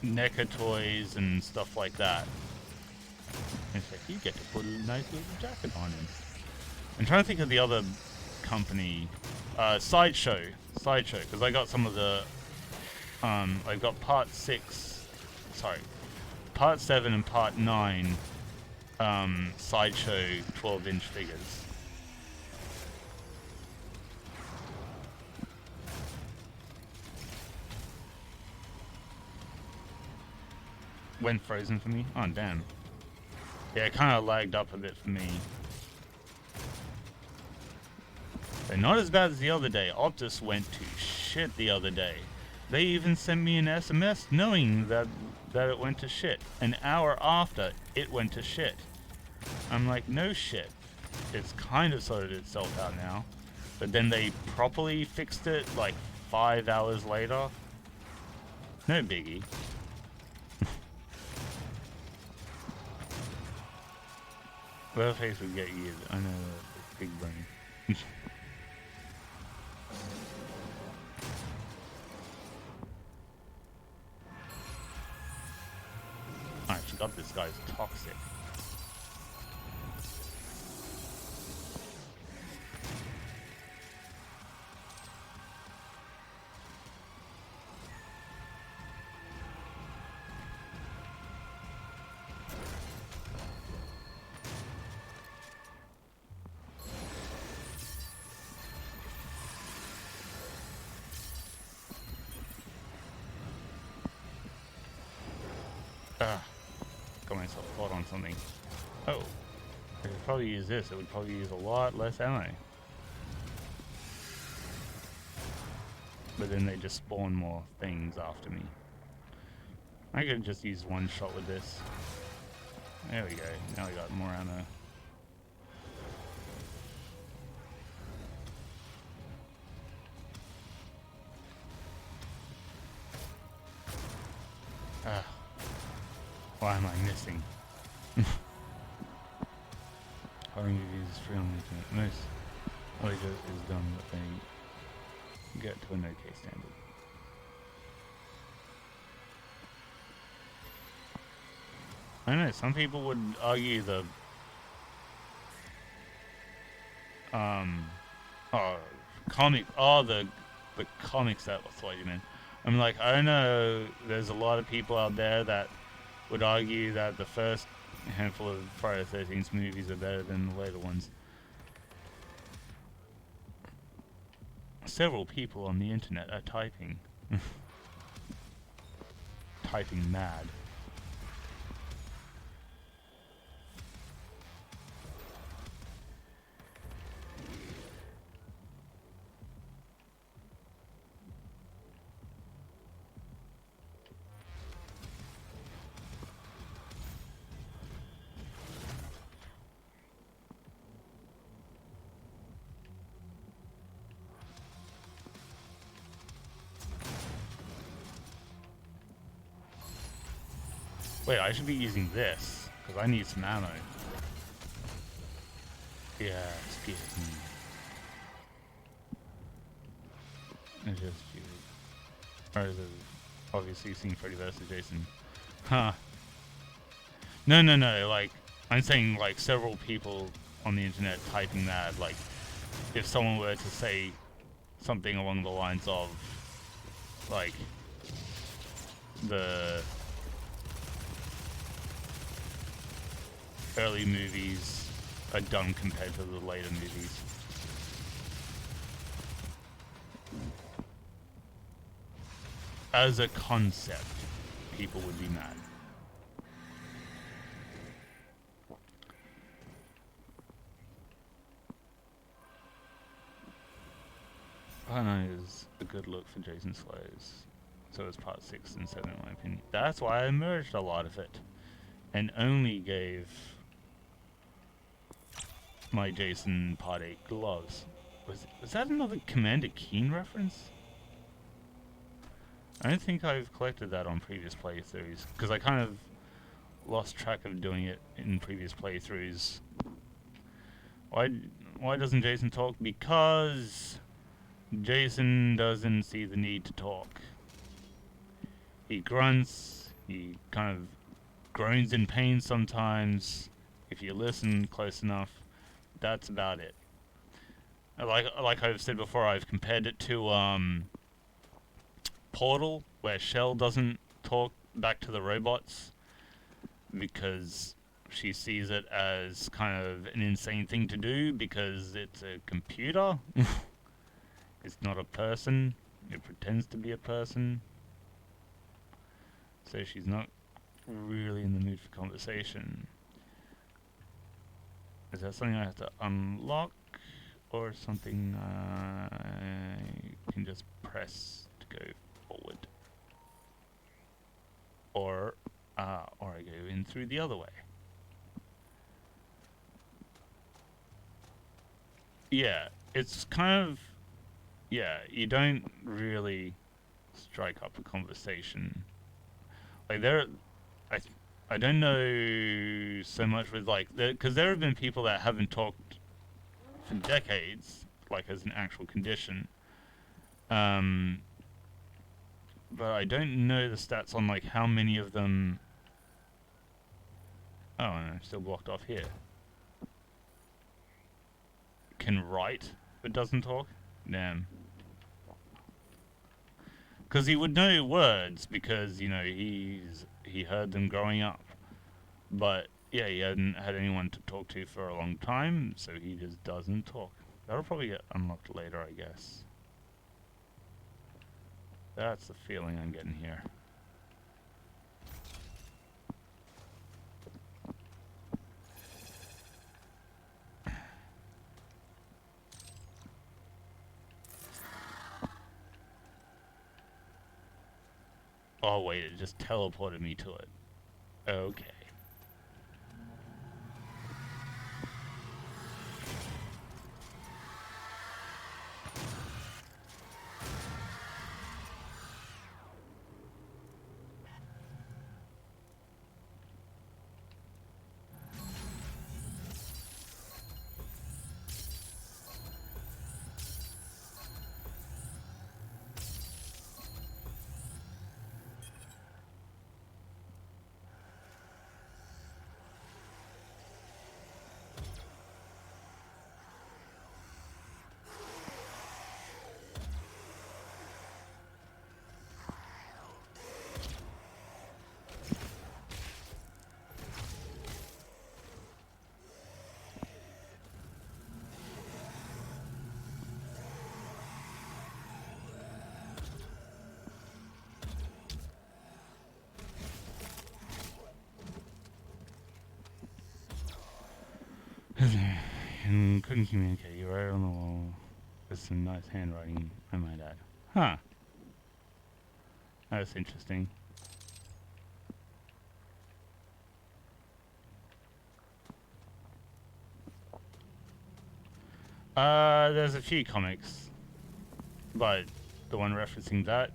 NECA toys and stuff like that. It's like you get to put a nice little jacket on him. I'm trying to think of the other company, Sideshow, because I got some of the, I got part 7 and part 9, Sideshow 12-inch figures. Went frozen for me? Oh, damn. Yeah, it kind of lagged up a bit for me. They're not as bad as the other day. Optus went to shit the other day. They even sent me an SMS knowing that it went to shit. An hour after it went to shit. I'm like, no shit. It's kind of sorted itself out now. But then they properly fixed it like 5 hours later. No biggie. Leatherface would get you. I know, big brain. I forgot this guy's toxic. Got myself caught on something. Oh. I could probably use this. It would probably use a lot less ammo. But then they just spawn more things after me. I could just use one shot with this. There we go. Now we got more ammo. Why am I missing? Horror movies is free on the internet. Most audio is done, but they get to an okay standard. I don't know, some people would argue the the comics, that was what you meant. I'm like, I don't know, there's a lot of people out there that would argue that the first handful of Friday the 13th movies are better than the later ones. Several people on the internet are typing. Typing mad. Wait, I should be using this, because I need some ammo. Yeah, excuse me. It's just stupid. Or is it obviously seeing Freddy vs. Jason? Huh. No, like, I'm saying, like, several people on the internet typing that, like, if someone were to say something along the lines of, like, the early movies are dumb compared to the later movies. As a concept, people would be mad. Parno is a good look for Jason Slayers. So is part 6 and 7 in my opinion. That's why I merged a lot of it. And only gave my Jason Part 8 gloves. Was that another Commander Keen reference? I don't think I've collected that on previous playthroughs, because I kind of lost track of doing it in previous playthroughs. Why doesn't Jason talk? Because Jason doesn't see the need to talk. He grunts, he kind of groans in pain sometimes. If you listen close enough, that's about it. Like I've said before, I've compared it to Portal, where Shell doesn't talk back to the robots because she sees it as kind of an insane thing to do because it's a computer. It's not a person. It pretends to be a person. So she's not really in the mood for conversation. Is that something I have to unlock, or something I can just press to go forward? Or I go in through the other way. Yeah, it's kind of, yeah, you don't really strike up a conversation. Like I don't know so much with like, because there have been people that haven't talked for decades, like as an actual condition. But I don't know the stats on like how many of them. Oh, and I'm still blocked off here. Can write but doesn't talk? Damn. Because he would know words because, you know, he heard them growing up. But yeah, he hadn't had anyone to talk to for a long time, so he just doesn't talk. That'll probably get unlocked later, I guess. That's the feeling I'm getting here. Oh wait, it just teleported me to it. Okay. And couldn't communicate. You wrote on the wall. There's some nice handwriting, I might add. Huh. That's interesting. There's a few comics, but the one referencing that,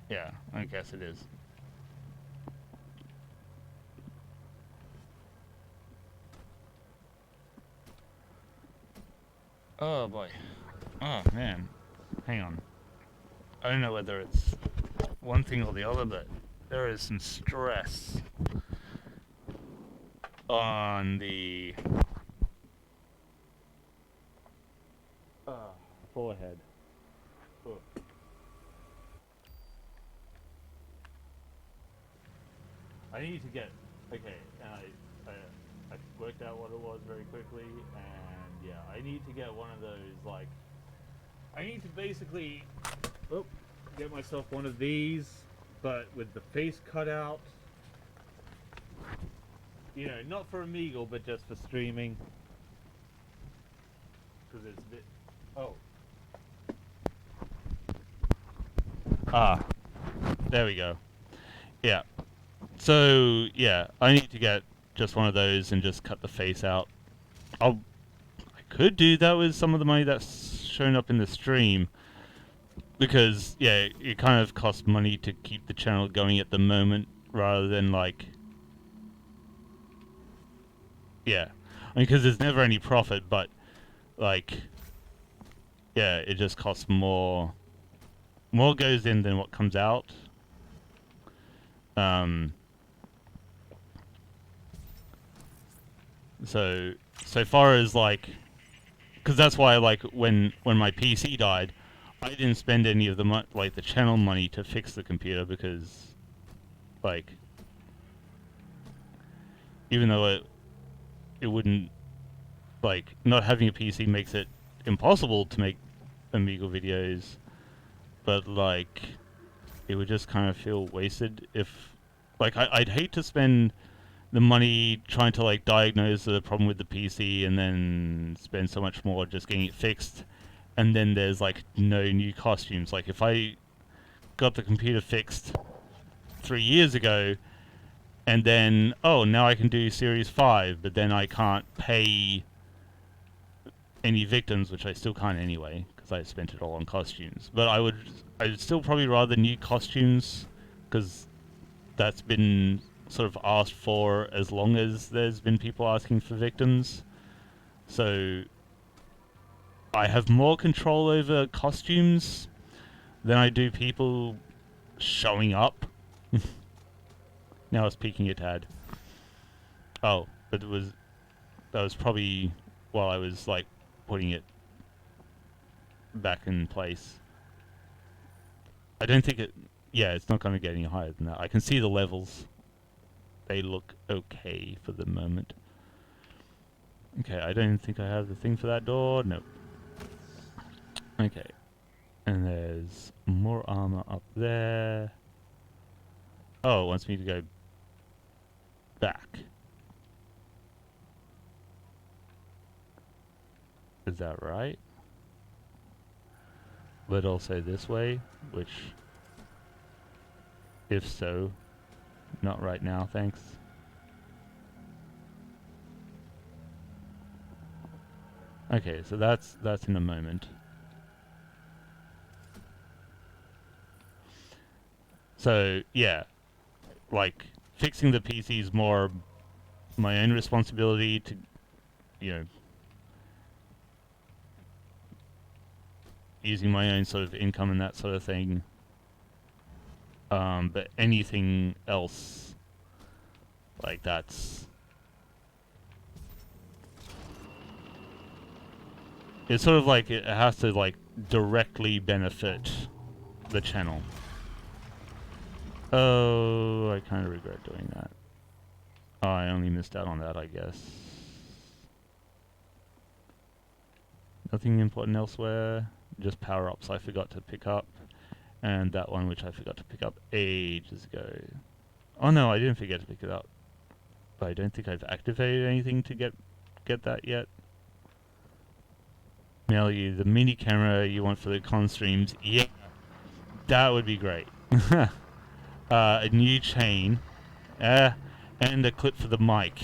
yeah, I guess it is. Oh boy. Oh man. Hang on. I don't know whether it's one thing or the other, but there is some stress on the forehead. Oh. I need to get, okay, and I worked out what it was very quickly, and yeah, I need to get one of those, like, I need to basically get myself one of these, but with the face cut out. You know, not for Omegle, but just for streaming. Because it's a bit... Oh. Ah. There we go. Yeah. So, yeah, I need to get just one of those and just cut the face out. I could do that with some of the money that's shown up in the stream. Because, yeah, it kind of costs money to keep the channel going at the moment, rather than, like... Yeah. I mean, because there's never any profit, but, like... Yeah, it just costs more... More goes in than what comes out. So far as, like... Because that's why, like, when my PC died, I didn't spend any of the like the channel money to fix the computer, because, like, even though it wouldn't, like, not having a PC makes it impossible to make Omegle videos, but, like, it would just kind of feel wasted if, like, I'd hate to spend the money trying to, like, diagnose the problem with the PC and then spend so much more just getting it fixed, and then there's, like, no new costumes. Like, if I got the computer fixed 3 years ago, and then, oh, now I can do Series 5, but then I can't pay any victims, which I still can't anyway, because I spent it all on costumes. But I'd still probably rather new costumes, because that's been sort of asked for as long as there's been people asking for victims. So I have more control over costumes than I do people showing up. Now it's peeking a tad. Oh, but that was probably while I was, like, putting it back in place. I don't think it... Yeah, it's not going to get any higher than that. I can see the levels. They look okay for the moment. Okay, I don't think I have the thing for that door. Nope. Okay. And there's more armor up there. Oh, it wants me to go back. Is that right? But also this way, which, if so, not right now, thanks. Okay, so that's in a moment. So, yeah, like, fixing the PC is more my own responsibility to, you know, using my own sort of income and that sort of thing. But anything else, like, that's... It's sort of like it has to, like, directly benefit the channel. Oh, I kind of regret doing that. Oh, I only missed out on that, I guess. Nothing important elsewhere. Just power-ups I forgot to pick up. And that one which I forgot to pick up ages ago. Oh no, I didn't forget to pick it up. But I don't think I've activated anything to get get that yet. Mail you the mini camera you want for the con streams. Yeah, that would be great. A new chain, and a clip for the mic.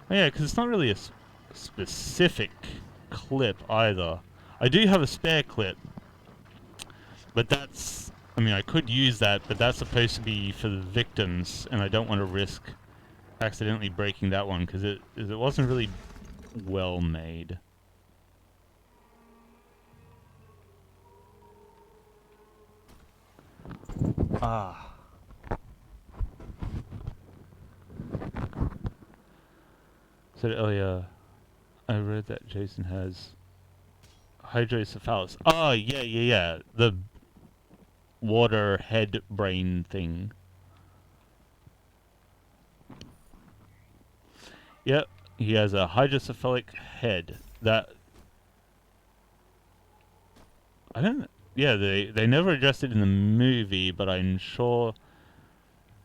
Oh, yeah, because it's not really a specific clip either. I do have a spare clip, but that's, I mean, I could use that, but that's supposed to be for the victims, and I don't want to risk accidentally breaking that one because it wasn't really well made. Ah. Said earlier, I read that Jason has hydrocephalus. Oh, yeah. The water head brain thing. Yep, he has a hydrocephalic head. That... I don't... Yeah, they never addressed it in the movie, but I'm sure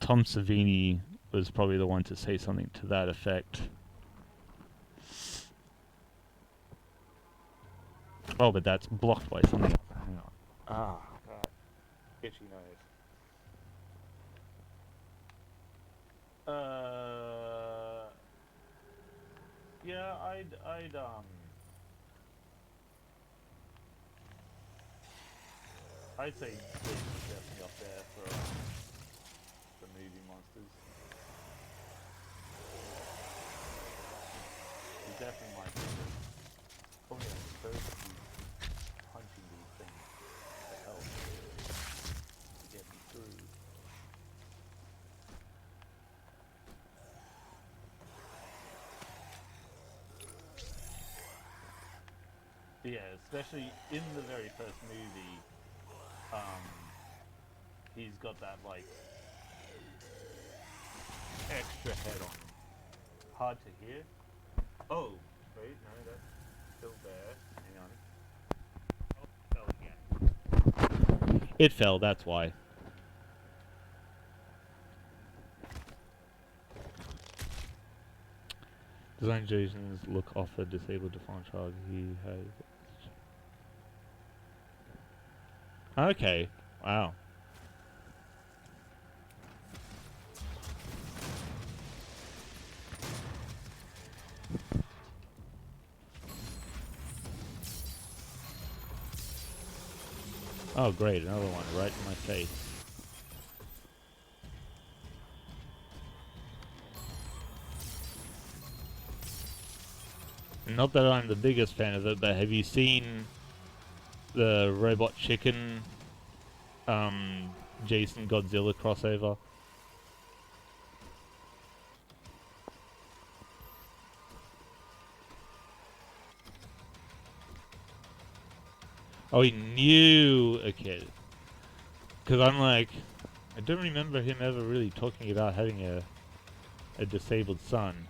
Tom Savini was probably the one to say something to that effect. Oh, but that's blocked by something else. Hang on. Ah, God. Itchy nose. Yeah, I'd say Jason's definitely up there for the movie monsters. He's definitely my favorite. Probably I'm supposed to be punching these things to help to get me through. Yeah, especially in the very first movie, he's got that, like, extra head on him. Hard to hear. Oh, wait, no, that's still there. Hang on. Oh, it fell again. It fell, that's why. Design Jason's look off a disabled default child. He has... Okay, wow. Oh great, another one right in my face. Not that I'm the biggest fan of it, but have you seen the Robot Chicken Jason Godzilla crossover? Oh, he knew a kid. Because I'm like, I don't remember him ever really talking about having a disabled son.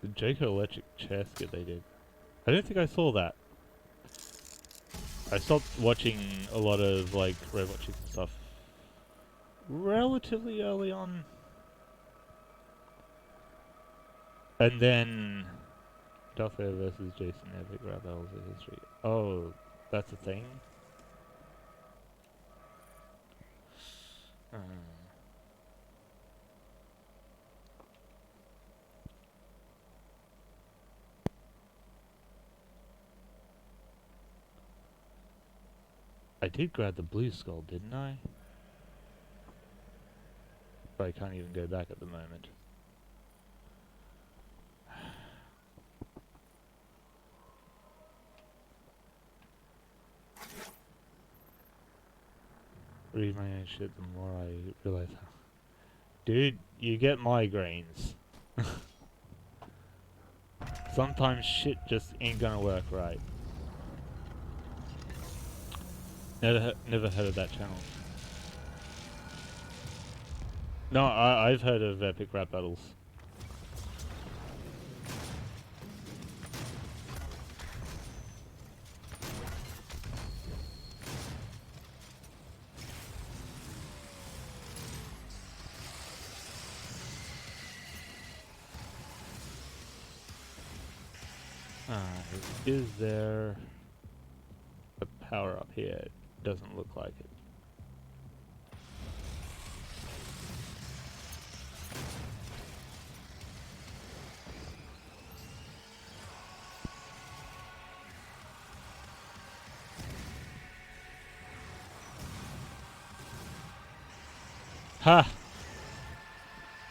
The Jacob Electric Chasket they did. I don't think I saw that. I stopped watching a lot of like Robot Chicken stuff relatively early on. And then Darth Vader versus Jason Epic Rap Battles of History. Oh, that's a thing? I did grab the blue skull, didn't I? But I can't even go back at the moment. Read my own shit, the more I realize how... Dude, you get migraines. Sometimes shit just ain't gonna work right. Never heard of that channel. No, I've heard of epic rap battles. Is there a power up here? It doesn't look like it. Ha!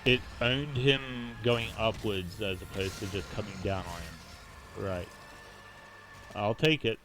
It owned him going upwards as opposed to just coming down on him. Right. I'll take it.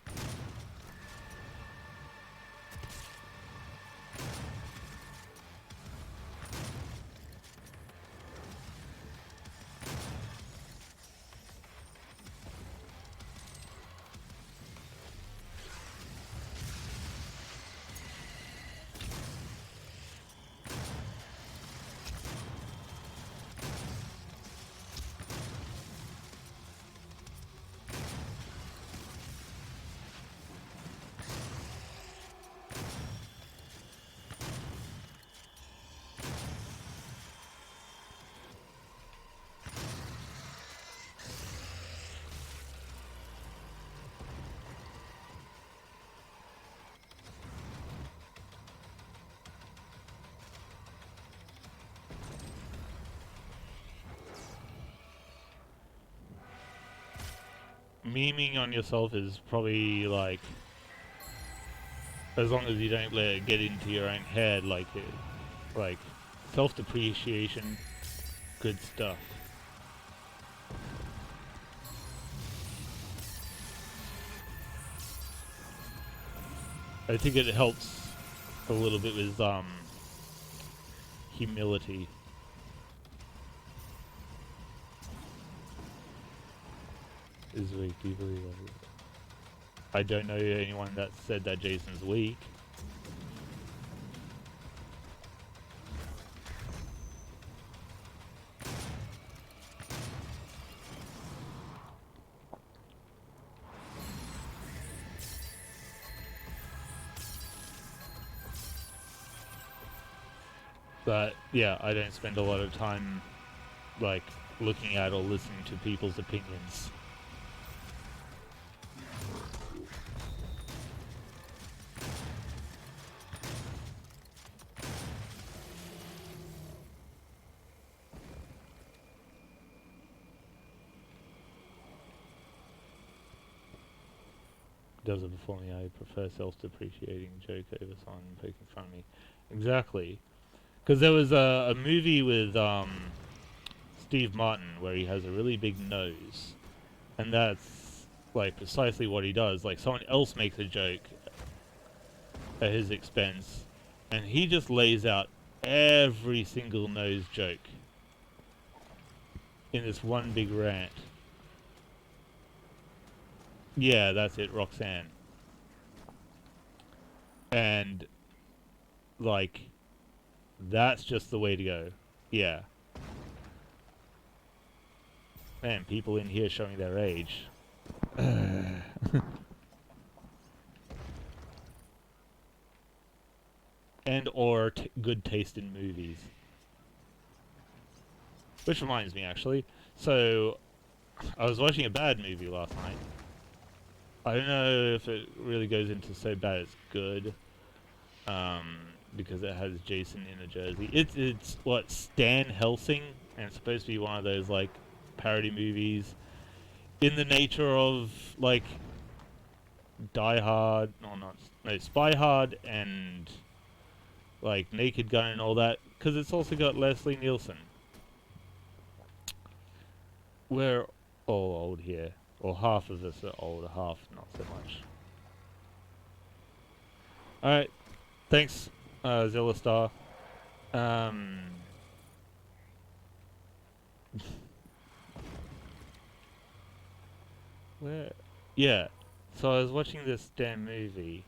Memeing on yourself is probably like, as long as you don't let it get into your own head, like self-depreciation, good stuff. I think it helps a little bit with humility. Is weak, do you believe that? I don't know anyone that said that Jason's weak. But yeah, I don't spend a lot of time like looking at or listening to people's opinions. Does it before me, I prefer self-depreciating joke over someone poking fun of me. Exactly. Because there was a movie with Steve Martin where he has a really big nose. And that's like precisely what he does. Like someone else makes a joke at his expense and he just lays out every single nose joke in this one big rant. Yeah, that's it, Roxanne. And, like, that's just the way to go. Yeah. Man, people in here showing their age. And or good taste in movies. Which reminds me, actually. So, I was watching a bad movie last night. I don't know if it really goes into so bad it's good, because it has Jason in a jersey. It's what, Stan Helsing, and it's supposed to be one of those like parody movies in the nature of like Die Hard, no, Spy Hard and like Naked Gun and all that, because it's also got Leslie Nielsen. We're all old here, or half of us are old, half not so much. Alright, thanks, Zilla Star. Where? Yeah. So I was watching this damn movie,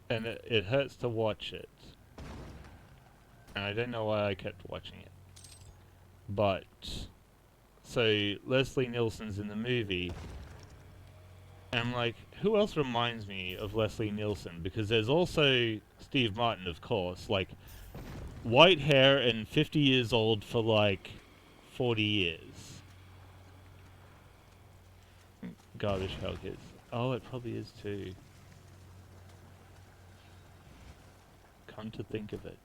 and it hurts to watch it. And I don't know why I kept watching it. But, so Leslie Nielsen's in the movie, and I'm like, who else reminds me of Leslie Nielsen? Because there's also Steve Martin, of course, like, white hair and 50 years old for like 40 years. Garbage Pail Kids. Oh, it probably is too. Come to think of it.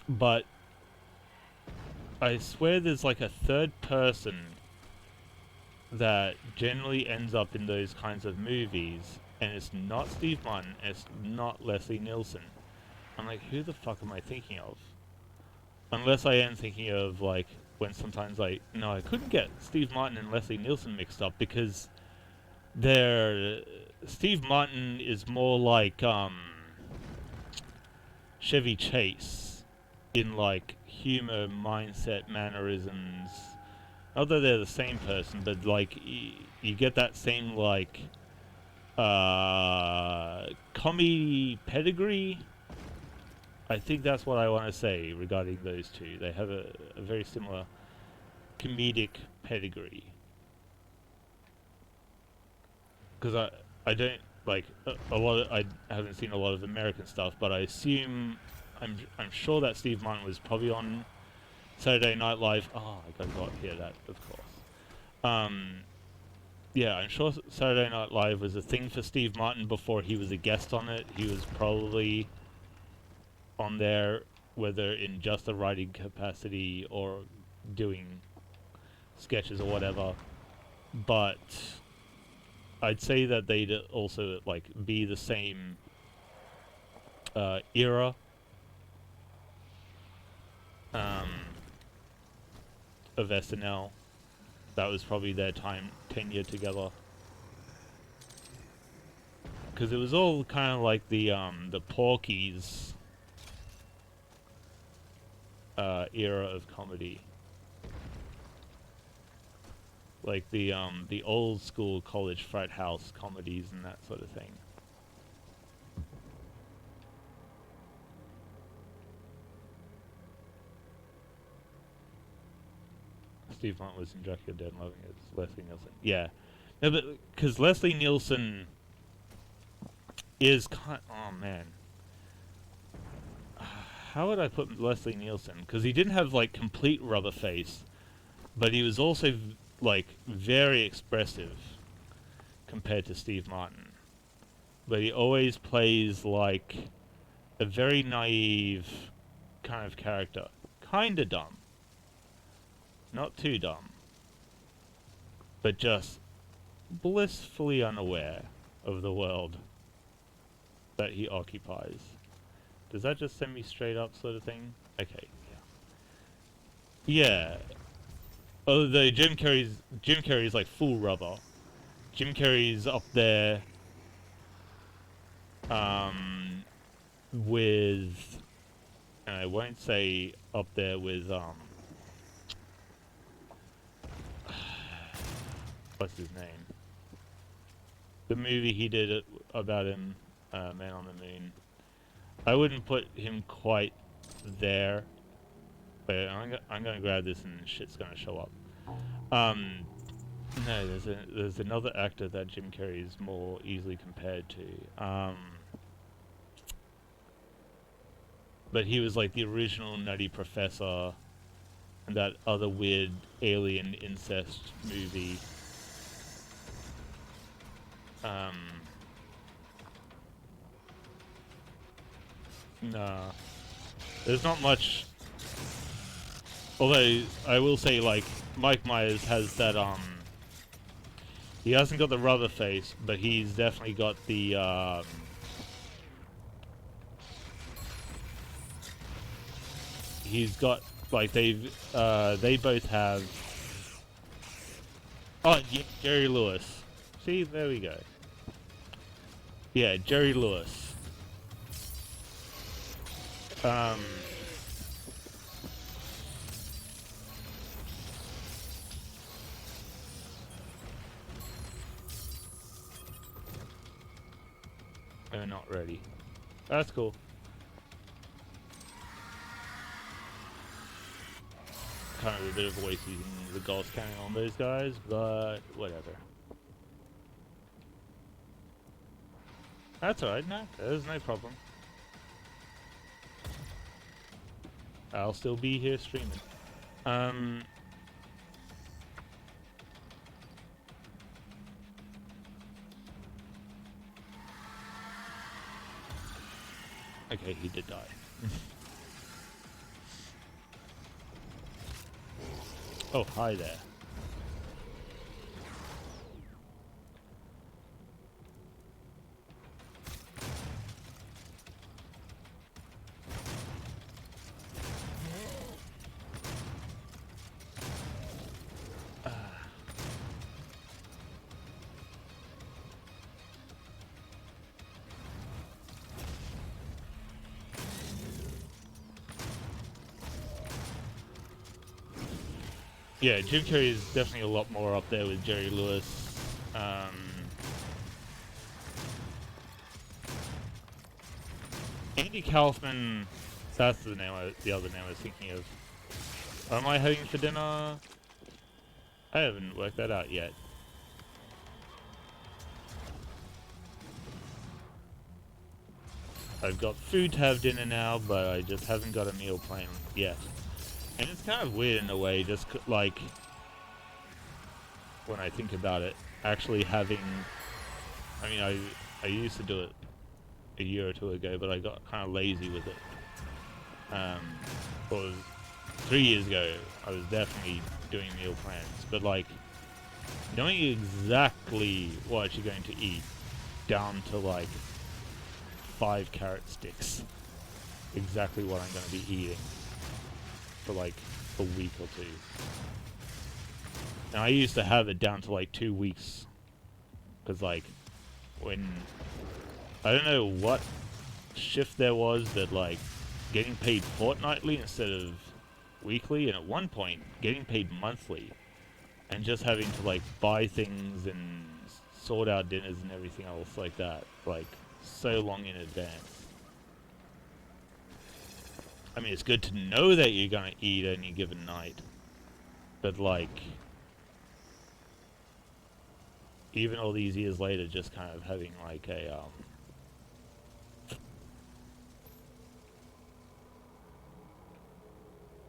But I swear there's like a third person that generally ends up in those kinds of movies, and it's not Steve Martin, it's not Leslie Nielsen. I'm like, who the fuck am I thinking of? Unless I am thinking of like when sometimes I couldn't get Steve Martin and Leslie Nielsen mixed up, because Steve Martin is more like Chevy Chase in like humor, mindset, mannerisms. Although they're the same person, but like you get that same like comedy pedigree. I think that's what I want to say regarding those two. They have a very similar comedic pedigree. Because I don't like a lot of, I haven't seen a lot of American stuff, but I assume I'm sure that Steve Martin was probably on Saturday Night Live. Oh, I got to hear that, of course. Yeah, I'm sure Saturday Night Live was a thing for Steve Martin before he was a guest on it. He was probably on there, whether in just a writing capacity or doing sketches or whatever. But I'd say that they'd also like be the same era. Of SNL. That was probably their tenure together. Because it was all kind of like the Porky's era of comedy. Like the old school college frat house comedies and that sort of thing. Steve Martin was in Jackula Dead and Loving It. Leslie Nielsen. Yeah. No, but because Leslie Nielsen is oh man. How would I put Leslie Nielsen? Because he didn't have like complete rubber face, but he was also like very expressive compared to Steve Martin. But he always plays like a very naive kind of character. Kinda dumb. Not too dumb. But just blissfully unaware of the world that he occupies. Does that just send me straight up sort of thing? Okay, yeah. Yeah. Although Jim Carrey's like full rubber. Jim Carrey's up there with, and I won't say up there with what's his name? The movie he did about him, Man on the Moon. I wouldn't put him quite there, but I'm gonna grab this and shit's gonna show up. No, there's another actor that Jim Carrey is more easily compared to. But he was like the original Nutty Professor, and that other weird alien incest movie. Nah. There's not much. Although, I will say, like, Mike Myers has that, he hasn't got the rubber face, but he's definitely got the, he's got, like, they both have... Oh, yeah, Jerry Lewis. See, there we go. Yeah, Jerry Lewis. They're not ready. That's cool. Kind of a bit of a waste using the Gauss cannon on those guys, but whatever. That's alright, no, there's no problem. I'll still be here streaming. Okay, he did die. Oh, hi there. Yeah, Jim Carrey is definitely a lot more up there with Jerry Lewis. Andy Kaufman, that's the name, the other name I was thinking of. What am I having for dinner? I haven't worked that out yet. I've got food to have dinner now, but I just haven't got a meal plan yet. And it's kind of weird in a way, just like, when I think about it, actually having, I mean, I used to do it a year or two ago, but I got kind of lazy with it. Or 3 years ago, I was definitely doing meal plans, but like, knowing exactly what you're going to eat, down to like 5 carrot sticks, exactly what I'm going to be eating for like a week or two. Now I used to have it down to like 2 weeks, because like when I don't know what shift there was that like getting paid fortnightly instead of weekly, and at one point getting paid monthly, and just having to like buy things and sort out dinners and everything else like that, like so long in advance. I mean, it's good to know that you're gonna eat any given night, but like, even all these years later, just kind of having like a,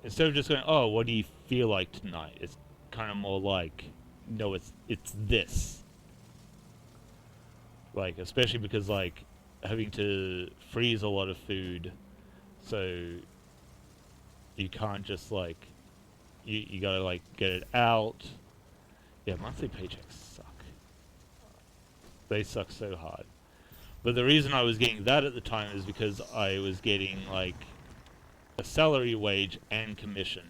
instead of just going, oh, what do you feel like tonight? It's kind of more like, no, it's this. Like, especially because like, having to freeze a lot of food, so you can't just like, you gotta like get it out. Yeah, monthly paychecks suck. They suck so hard. But the reason I was getting that at the time is because I was getting like a salary wage and commission,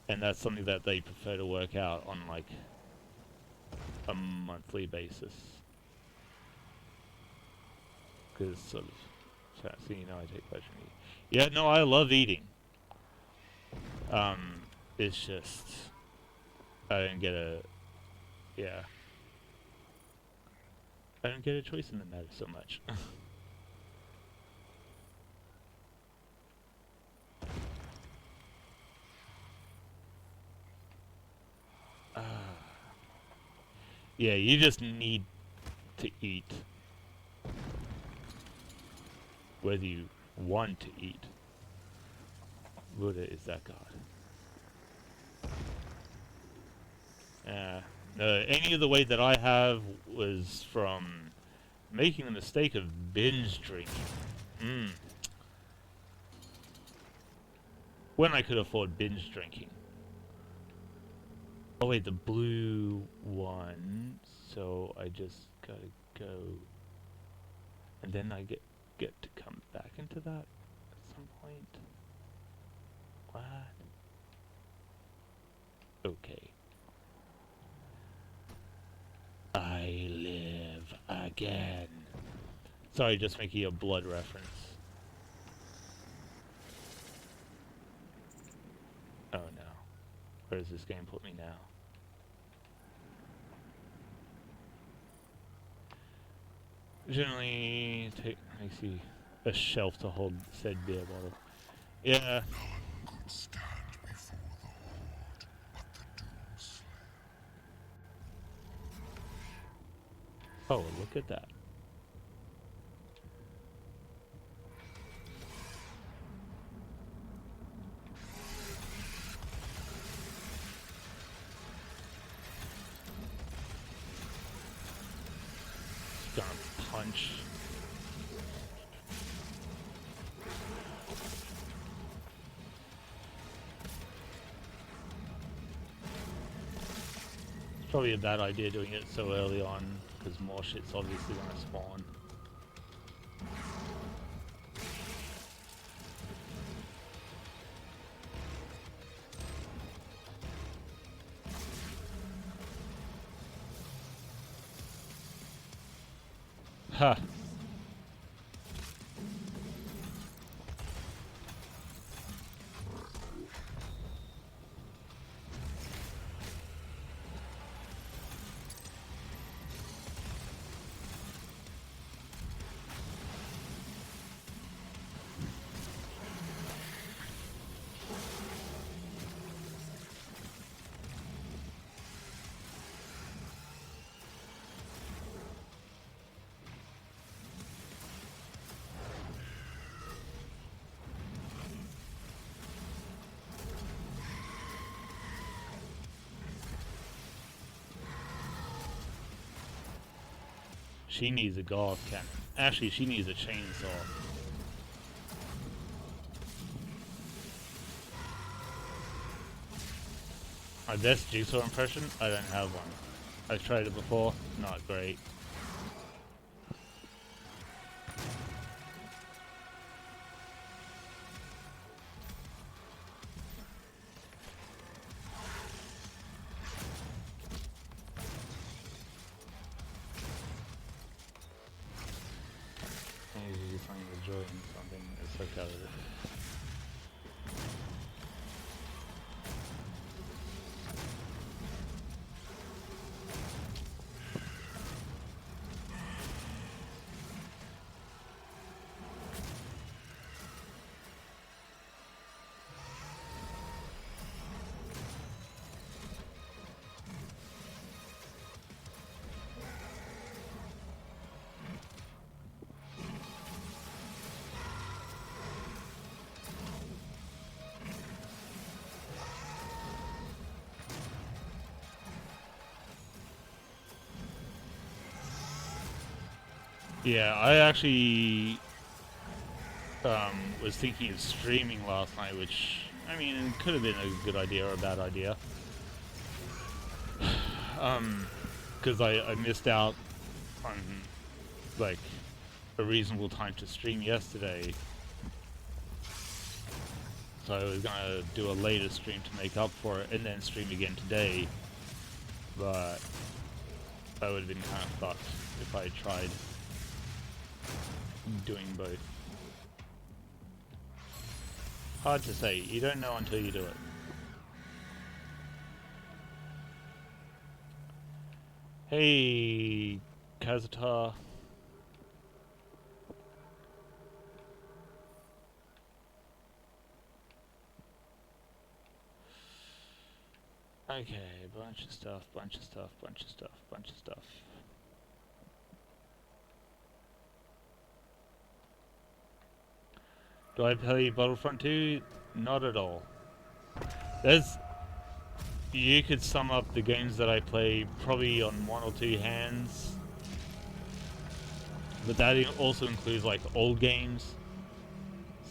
and that's something that they prefer to work out on like a monthly basis. Because sort of, so you know, I take pleasure in eating. Yeah, no, I love eating. It's just, I don't get a, yeah. I don't get a choice in the matter so much. Yeah, you just need to eat. Whether you want to eat. Buddha is that God. No, any of the weight that I have was from making the mistake of binge drinking. when I could afford binge drinking. Oh wait, the blue one. So I just gotta go, and then I get to come back into that at some point. What? Okay. I live again. Sorry, just making a blood reference. Oh no. Where does this game put me now? Generally, let me see, a shelf to hold said beer bottle. Yeah. Could stand before the horde, but the doomslayer. Oh, look at that. Gonna punch. It's probably a bad idea doing it so early on, because more shit's obviously gonna spawn. Ha! She needs a golf cannon. Actually, she needs a chainsaw. My best Jigsaw impression? I don't have one. I've tried it before. Not great. You find the joy in something that's so clever. Yeah, I actually was thinking of streaming last night, which, I mean, it could have been a good idea or a bad idea. Because I missed out on, like, a reasonable time to stream yesterday. So I was gonna do a later stream to make up for it, and then stream again today. But that would have been kind of fucked if I tried doing both. Hard to say. You don't know until you do it. Hey, Kazuta. Okay, bunch of stuff, bunch of stuff, bunch of stuff, bunch of stuff. Do I play Battlefront 2? Not at all. You could sum up the games that I play probably on one or two hands. But that also includes like old games.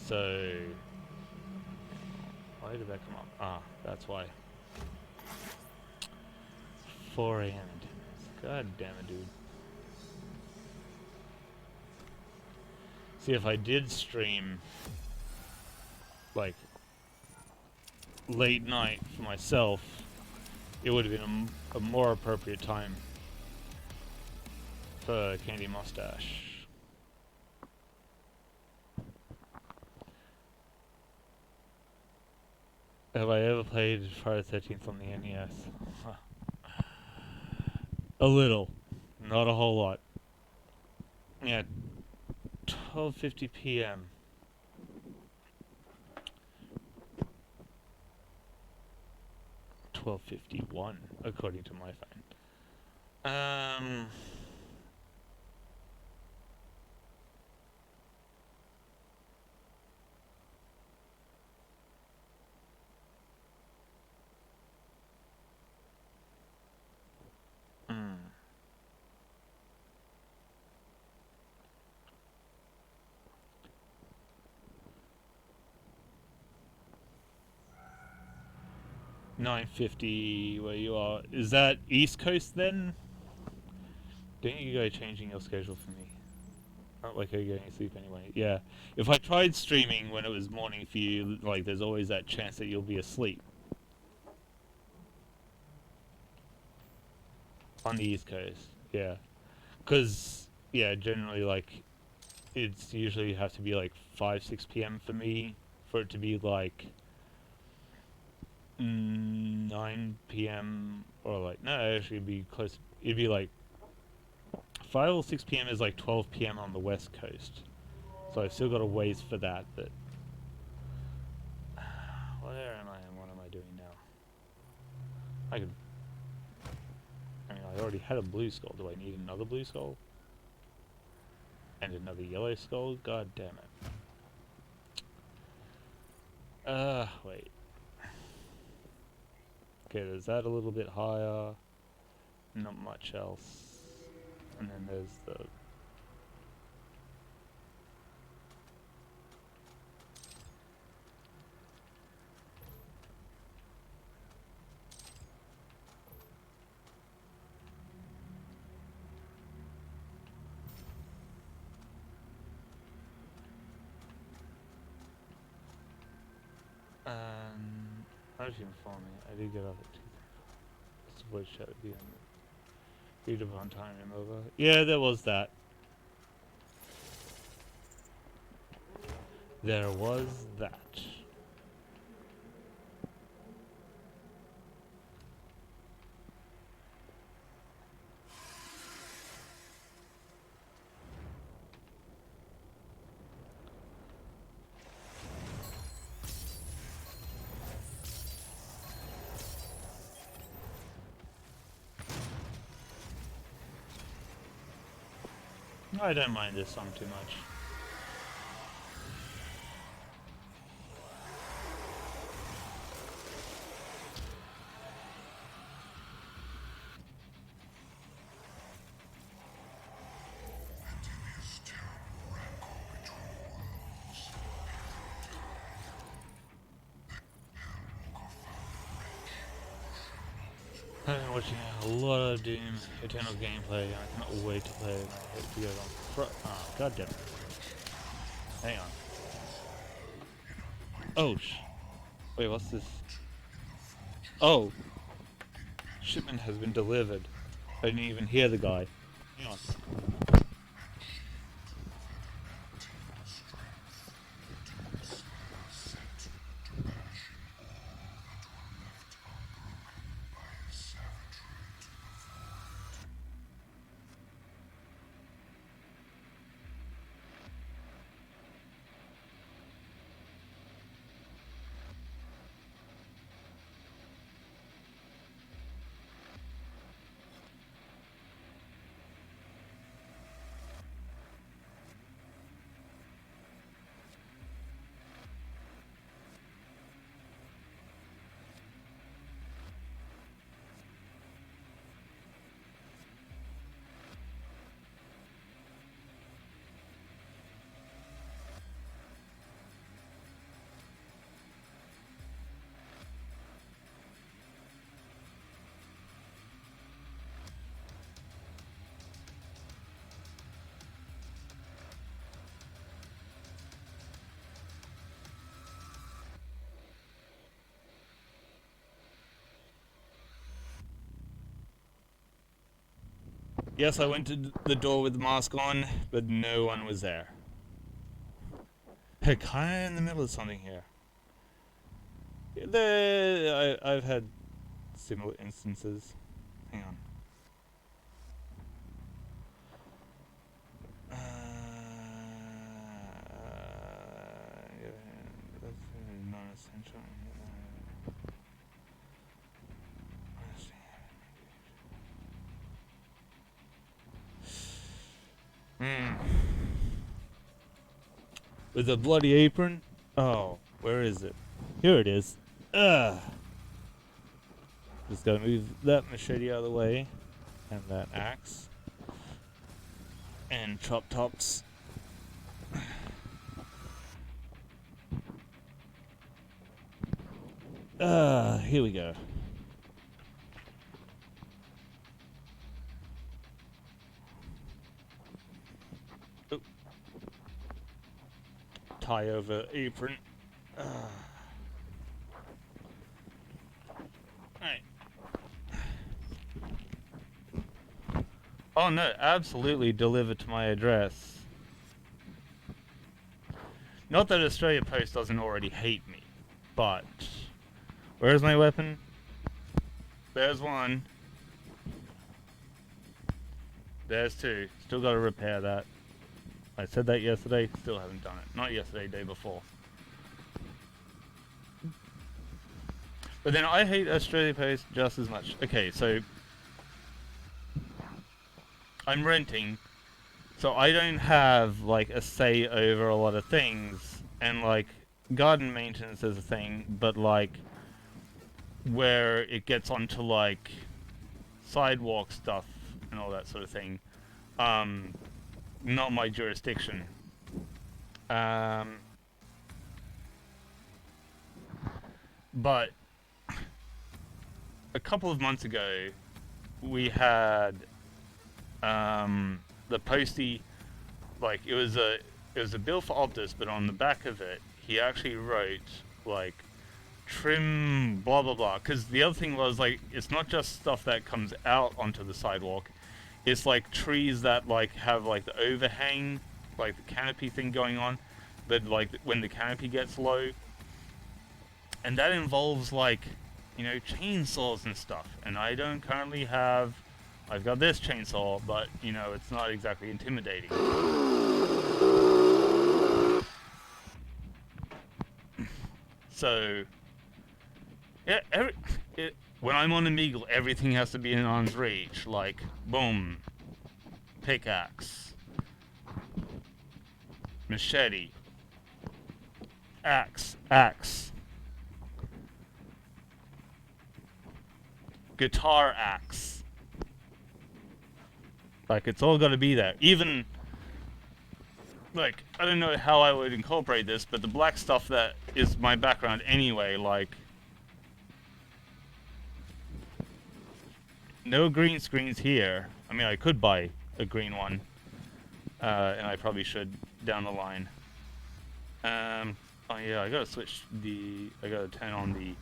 So, Why did that come up? Ah, that's why. 4 a.m. God damn it, dude. See, if I did stream, like, late night for myself, it would have been a more appropriate time for Candy Mustache. Have I ever played Friday the 13th on the NES? A little. Not a whole lot. Yeah. 12:50 p.m. $12:51, according to my phone. Hmm. 9:50 where you are. Is that East Coast then? Don't you go changing your schedule for me? Not like you're going to sleep anyway. Yeah. If I tried streaming when it was morning for you, like, there's always that chance that you'll be asleep. On the East Coast, yeah. Because, yeah, generally, like, it's usually have to be, like, 5, 6 p.m. for me for it to be, like, 9 p.m. or, like, no, actually, it'd be close. It'd be, like, 5 or 6 p.m. is, like, 12 p.m. on the West Coast. So I've still got a ways for that, but... Where am I and what am I doing now? I mean, I already had a blue skull. Do I need another blue skull? And another yellow skull? God damn it. Wait. Okay, there's that a little bit higher. Not much else. And then there's the... How did you inform me? I did get up at 2. What's the voice chat at the end? Read upon time and over. Yeah, there was that. There was that. I don't mind this song too much. I've been watching a lot of Doom Eternal gameplay and I cannot wait to play it. I hope to go on god damn it. Hang on. Oh wait, what's this? Oh! Shipment has been delivered. I didn't even hear the guy. Hang on. Yes, I went to the door with the mask on, but no one was there. Hey, kinda in the middle of something here. I've had similar instances. Hang on. That's non-essential. With a bloody apron? Oh, where is it? Here it is. Ugh. Just gotta move that machete out of the way. And that axe. And chop tops. Here we go. Oh. Tie over apron. Alright. Oh no, absolutely deliver to my address. Not that Australia Post doesn't already hate me, but where's my weapon? There's one. There's two. Still gotta repair that. I said that yesterday, still haven't done it. Not yesterday, day before. But then I hate Australia Post just as much. Okay, so I'm renting, so I don't have like a say over a lot of things, and like garden maintenance is a thing, but like where it gets onto like sidewalk stuff and all that sort of thing, not my jurisdiction. But a couple of months ago, we had the postie, like it was a bill for Optus, but on the back of it, he actually wrote like trim blah blah blah. Because the other thing was like it's not just stuff that comes out onto the sidewalk. It's like trees that like have like the overhang, like the canopy thing going on, but like when the canopy gets low, and that involves like, you know, chainsaws and stuff. And I don't currently have. I've got this chainsaw, but you know it's not exactly intimidating. So yeah, when I'm on Omegle, everything has to be in arm's reach. Like, boom, pickaxe, machete, axe, guitar axe. Like, it's all got to be there. Even, like, I don't know how I would incorporate this, but the black stuff that is my background anyway, like, no green screens here. I mean, I could buy a green one, and I probably should down the line. Oh yeah, I gotta I gotta turn on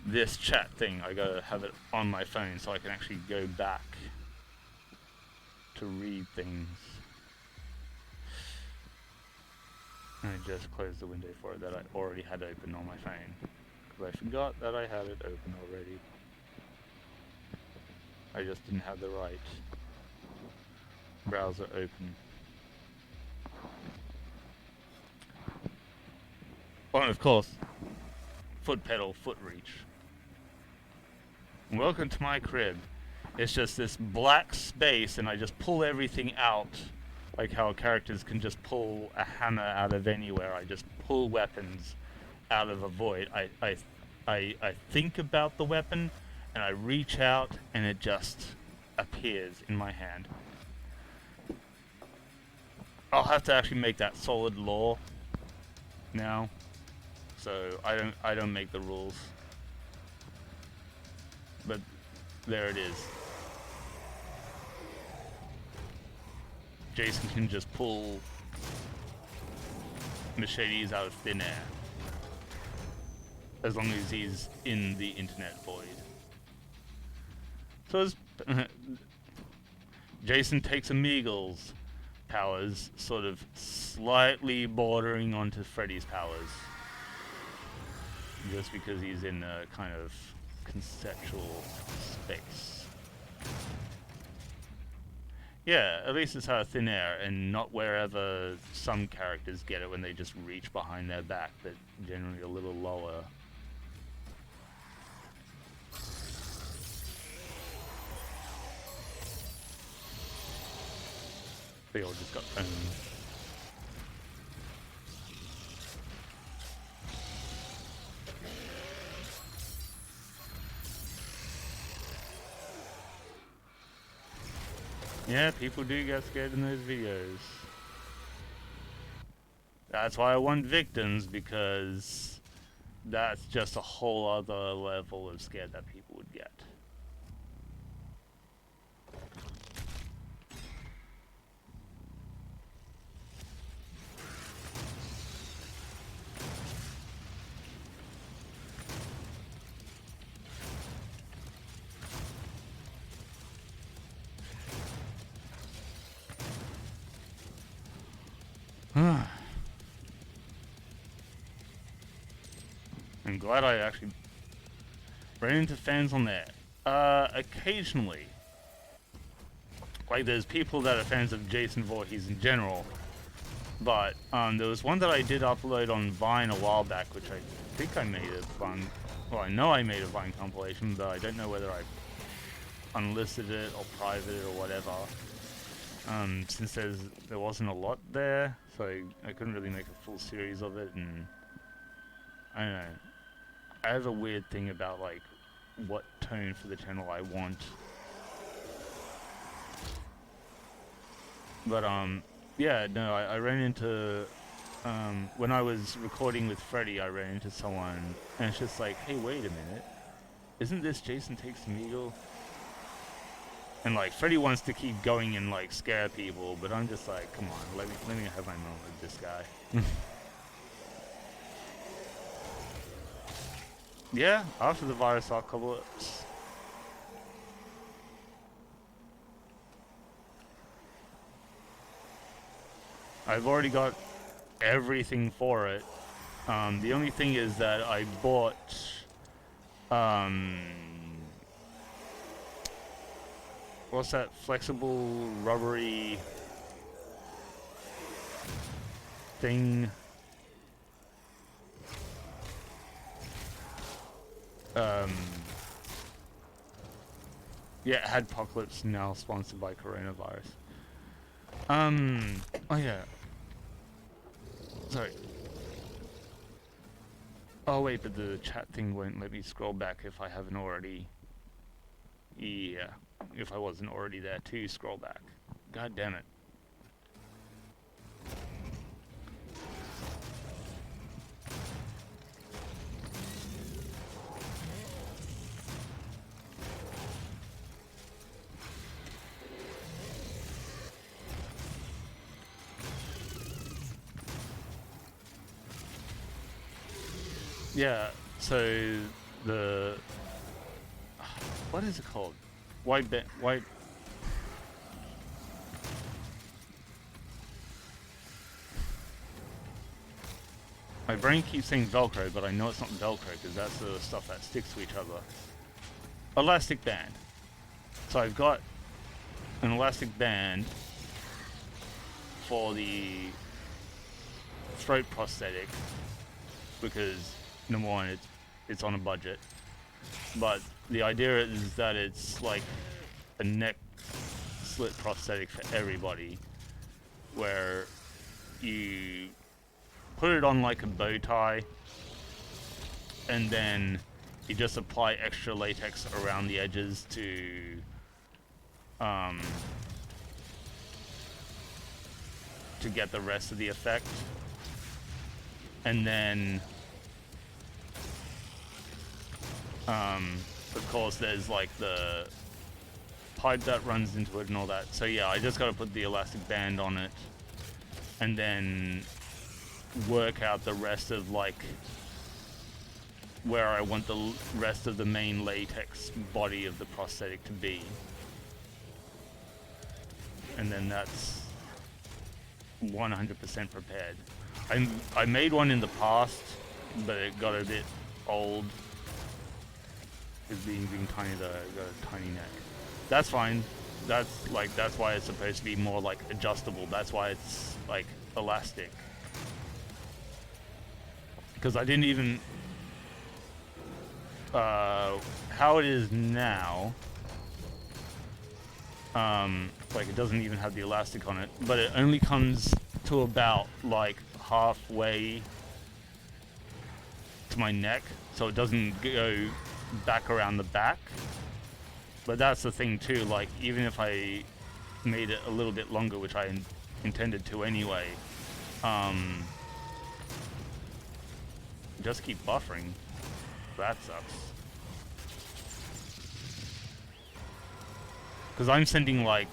this chat thing. I gotta have it on my phone so I can actually go back to read things. I just closed the window for it that I already had open on my phone, because I forgot that I had it open already. I just didn't have the right browser open. Oh, and of course, foot pedal, foot reach. Welcome to my crib. It's just this black space, and I just pull everything out, like how characters can just pull a hammer out of anywhere. I just pull weapons out of a void. I think about the weapon, and I reach out, and it just appears in my hand. I'll have to actually make that solid law now, so I don't make the rules. But there it is. Jason can just pull machetes out of thin air, as long as he's in the internet void. So Jason takes Omegle's powers, sort of slightly bordering onto Freddy's powers. Just because he's in a kind of conceptual space. Yeah, at least it's out of thin air and not wherever some characters get it when they just reach behind their back, but generally a little lower. They all just got owned. Yeah, people do get scared in those videos. That's why I want victims, because that's just a whole other level of scared that people would get. I'm glad I actually ran into fans on there. Occasionally. Like, there's people that are fans of Jason Voorhees in general. But, there was one that I did upload on Vine a while back, which I think I made a Vine... Well, I know I made a Vine compilation, but I don't know whether I unlisted it or private it or whatever. Since there wasn't a lot there, so I couldn't really make a full series of it, and... I don't know. I have a weird thing about, like, what tone for the channel I want. But, yeah, no, I ran into, when I was recording with Freddy, I ran into someone, and it's just like, hey, wait a minute. Isn't this Jason Takes Omegle? And, like, Freddy wants to keep going and, like, scare people, but I'm just like, come on, let me have my moment with this guy. Yeah, after the virus apocalypse. I've already got everything for it. The only thing is that I bought what's that flexible rubbery thing? Yeah, Adpocalypse, now sponsored by coronavirus. Oh yeah. Sorry. Oh wait, but the chat thing won't let me scroll back if I haven't already... Yeah, if I wasn't already there to scroll back. God damn it. Yeah, so the... What is it called? White... My brain keeps saying Velcro, but I know it's not Velcro, because that's the stuff that sticks to each other. Elastic band. So I've got an elastic band for the throat prosthetic, because number one, it's on a budget, but the idea is that it's like a neck slit prosthetic for everybody, where you put it on like a bow tie, and then you just apply extra latex around the edges to get the rest of the effect. And then of course there's like the pipe that runs into it and all that. So yeah, I just gotta put the elastic band on it and then work out the rest of like where I want the rest of the main latex body of the prosthetic to be. and then that's 100% prepared. I made one in the past, but it got a bit old. It's being tiny though, it got a tiny neck. That's fine. That's why it's supposed to be more like adjustable. That's why it's like elastic. Because I didn't even how it is now. Like it doesn't even have the elastic on it, but it only comes to about like halfway to my neck, so it doesn't go back around the back. But that's the thing too, like even if I made it a little bit longer, which I intended to anyway, just keep buffering. That sucks. Because I'm sending like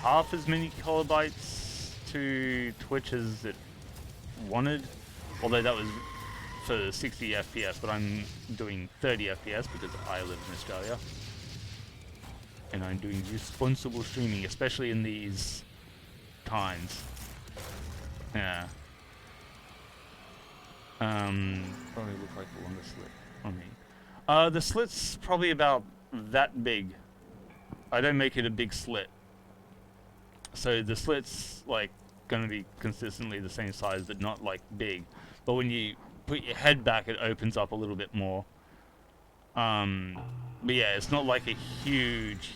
half as many kilobytes to Twitch as it wanted, although that was for 60 FPS, but I'm doing 30 FPS because I live in Australia. And I'm doing responsible streaming, especially in these times. Yeah. Probably look like the longest slit on me. The slit's probably about that big. I don't make it a big slit. So the slit's like gonna be consistently the same size, but not like big. But when you put your head back, it opens up a little bit more. But yeah, it's not like a huge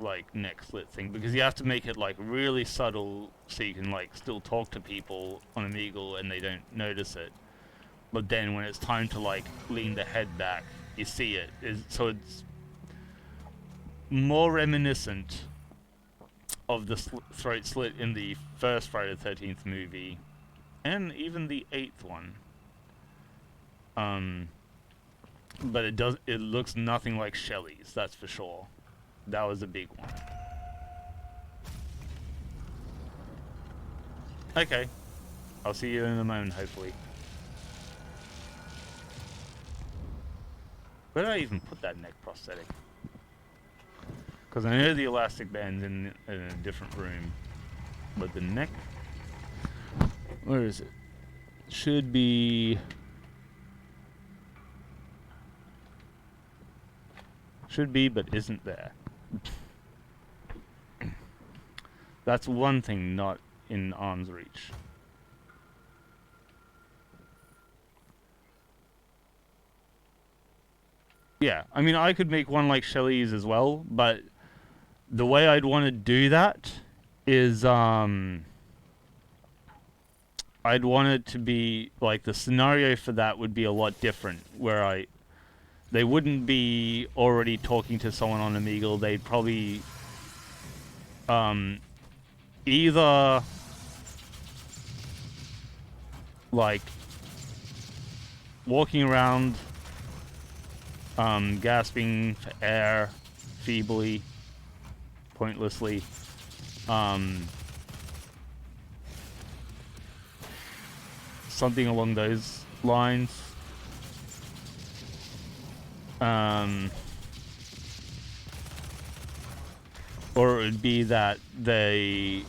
like neck slit thing, because you have to make it like really subtle so you can like still talk to people on Omegle and they don't notice it. But then when it's time to like lean the head back, you see it. So it's more reminiscent of the throat slit in the first Friday the 13th movie, and even the 8th one. But it looks nothing like Shelly's, that's for sure. That was a big one. Okay. I'll see you in a moment, hopefully. Where did I even put that neck prosthetic? Because I know the elastic band's in a different room. But the neck... Where is it? Should be... Should be, but isn't there. That's one thing not in arm's reach. Yeah, I mean, I could make one like Shelly's as well, but the way I'd want to do that is, I'd want it to be, like, the scenario for that would be a lot different, where they wouldn't be already talking to someone on Omegle. They'd probably either like walking around gasping for air feebly, pointlessly, something along those lines. Or it would be that they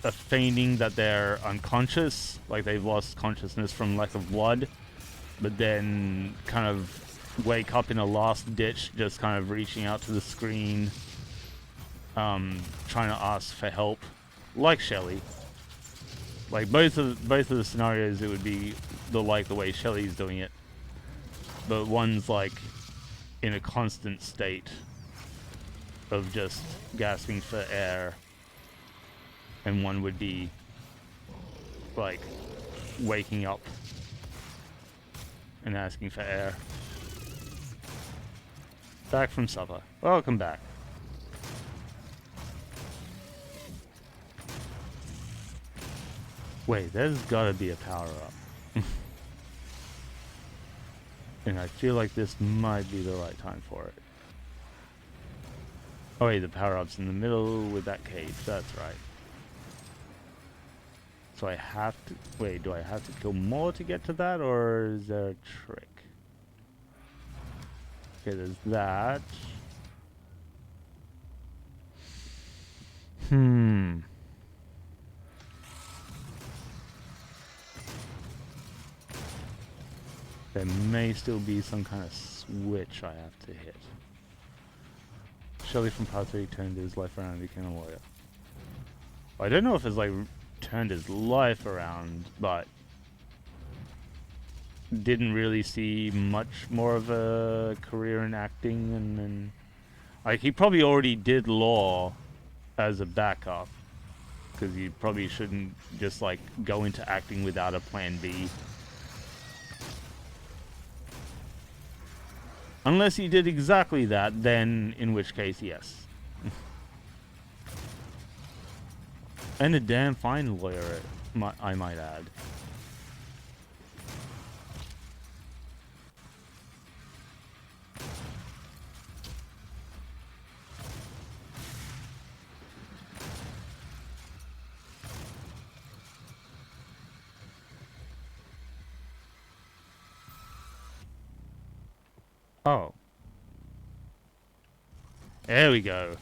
are feigning that they're unconscious, like they've lost consciousness from lack of blood, but then kind of wake up in a last ditch, just kind of reaching out to the screen, trying to ask for help, like Shelly. Like both of the scenarios, it would be the way Shelly's doing it. But one's like in a constant state of just gasping for air, and one would be like waking up and asking for air. Back from supper. Welcome back. Wait, there's gotta be a power-up. And I feel like this might be the right time for it. Oh wait, the power-up's in the middle with that cage, that's right. So I have to... Wait, do I have to kill more to get to that, or is there a trick? Okay, there's that. There may still be some kind of switch I have to hit. Shelley from Part 3 turned his life around and became a lawyer. I don't know if it's like turned his life around, but didn't really see much more of a career in acting, and then like he probably already did law as a backup, because you probably shouldn't just like go into acting without a plan B. Unless he did exactly that, then in which case, yes. And a damn fine lawyer, I might add. Oh. There we go.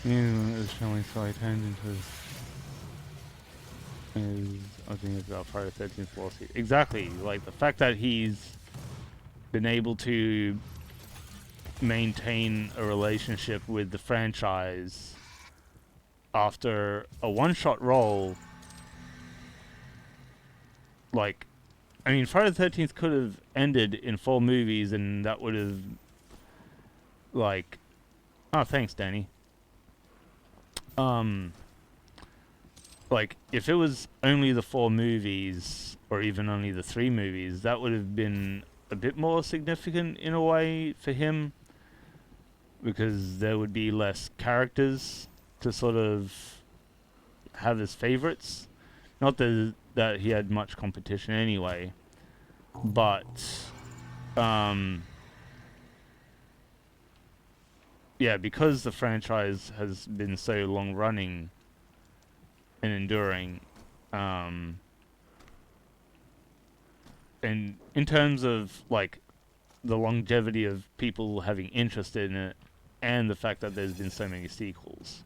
Is showing, so I turned into I think it's about Friday the 13th lawsuit. Exactly, like the fact that he's been able to maintain a relationship with the franchise after a one-shot role. Like, I mean, Friday the 13th could have ended in 4 movies, and that would have, like, oh, thanks, Danny. Like, if it was only the 4 movies, or even only the 3 movies, that would have been a bit more significant in a way for him, because there would be less characters to sort of have as favorites. Not that he had much competition anyway, but yeah, because the franchise has been so long running and enduring, and in terms of like the longevity of people having interest in it, and the fact that there's been so many sequels,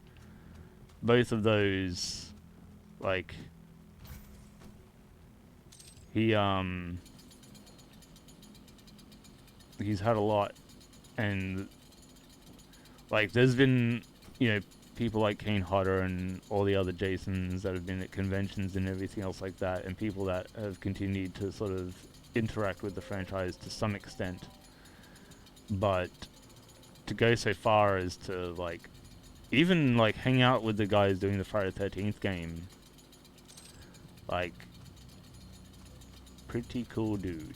both of those, like, he's had a lot, and like there's been, you know, people like Kane Hodder and all the other Jasons that have been at conventions and everything else like that, and people that have continued to sort of interact with the franchise to some extent. But to go so far as to like even like hang out with the guys doing the Friday the 13th game, like, pretty cool dude.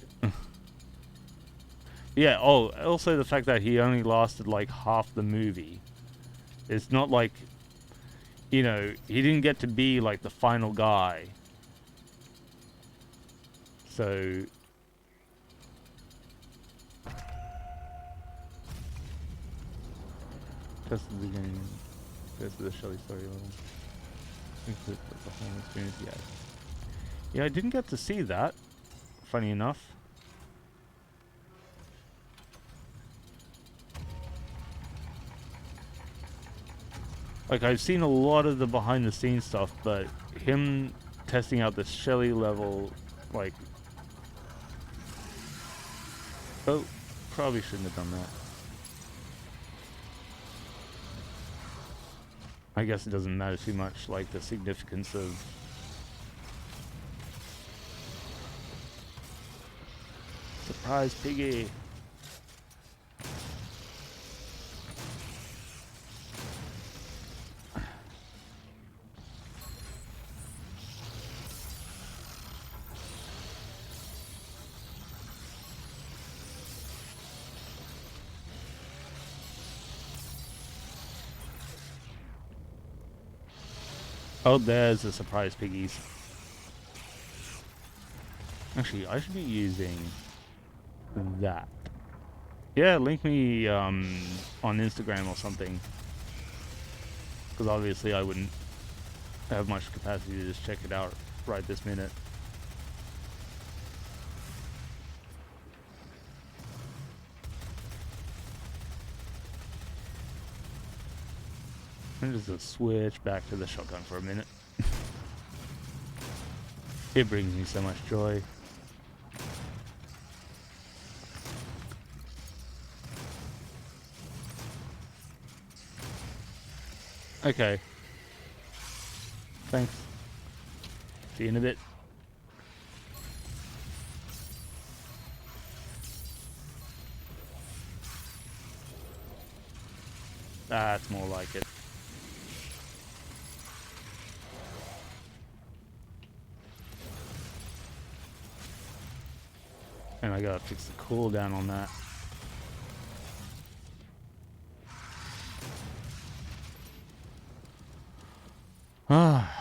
Yeah, oh, also the fact that he only lasted like half the movie. It's not like, you know, he didn't get to be like the final guy. So just the beginning. This is the Shelley story level. Include the whole experience, yeah. Yeah, I didn't get to see that, funny enough. Like, I've seen a lot of the behind the scenes stuff, but him testing out the Shelley level, like, oh, probably shouldn't have done that. I guess it doesn't matter too much, like the significance of surprise piggy. Oh, there's the surprise piggies. Actually, I should be using that. Yeah, link me on Instagram or something. Because obviously I wouldn't have much capacity to just check it out right this minute. I'm just gonna switch back to the shotgun for a minute. It brings me so much joy. Okay. Thanks. See you in a bit. That's more like it. And I gotta fix the cooldown on that. Ah.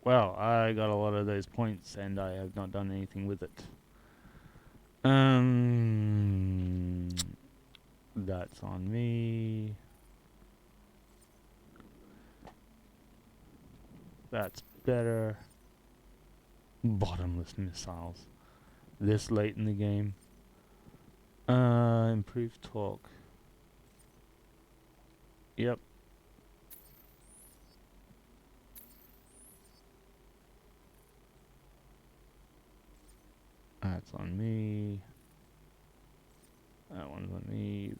Well, I got a lot of those points and I have not done anything with it. That's on me. That's better. Bottomless missiles. This late in the game. Improved torque. Yep. That's on me. That one's on me.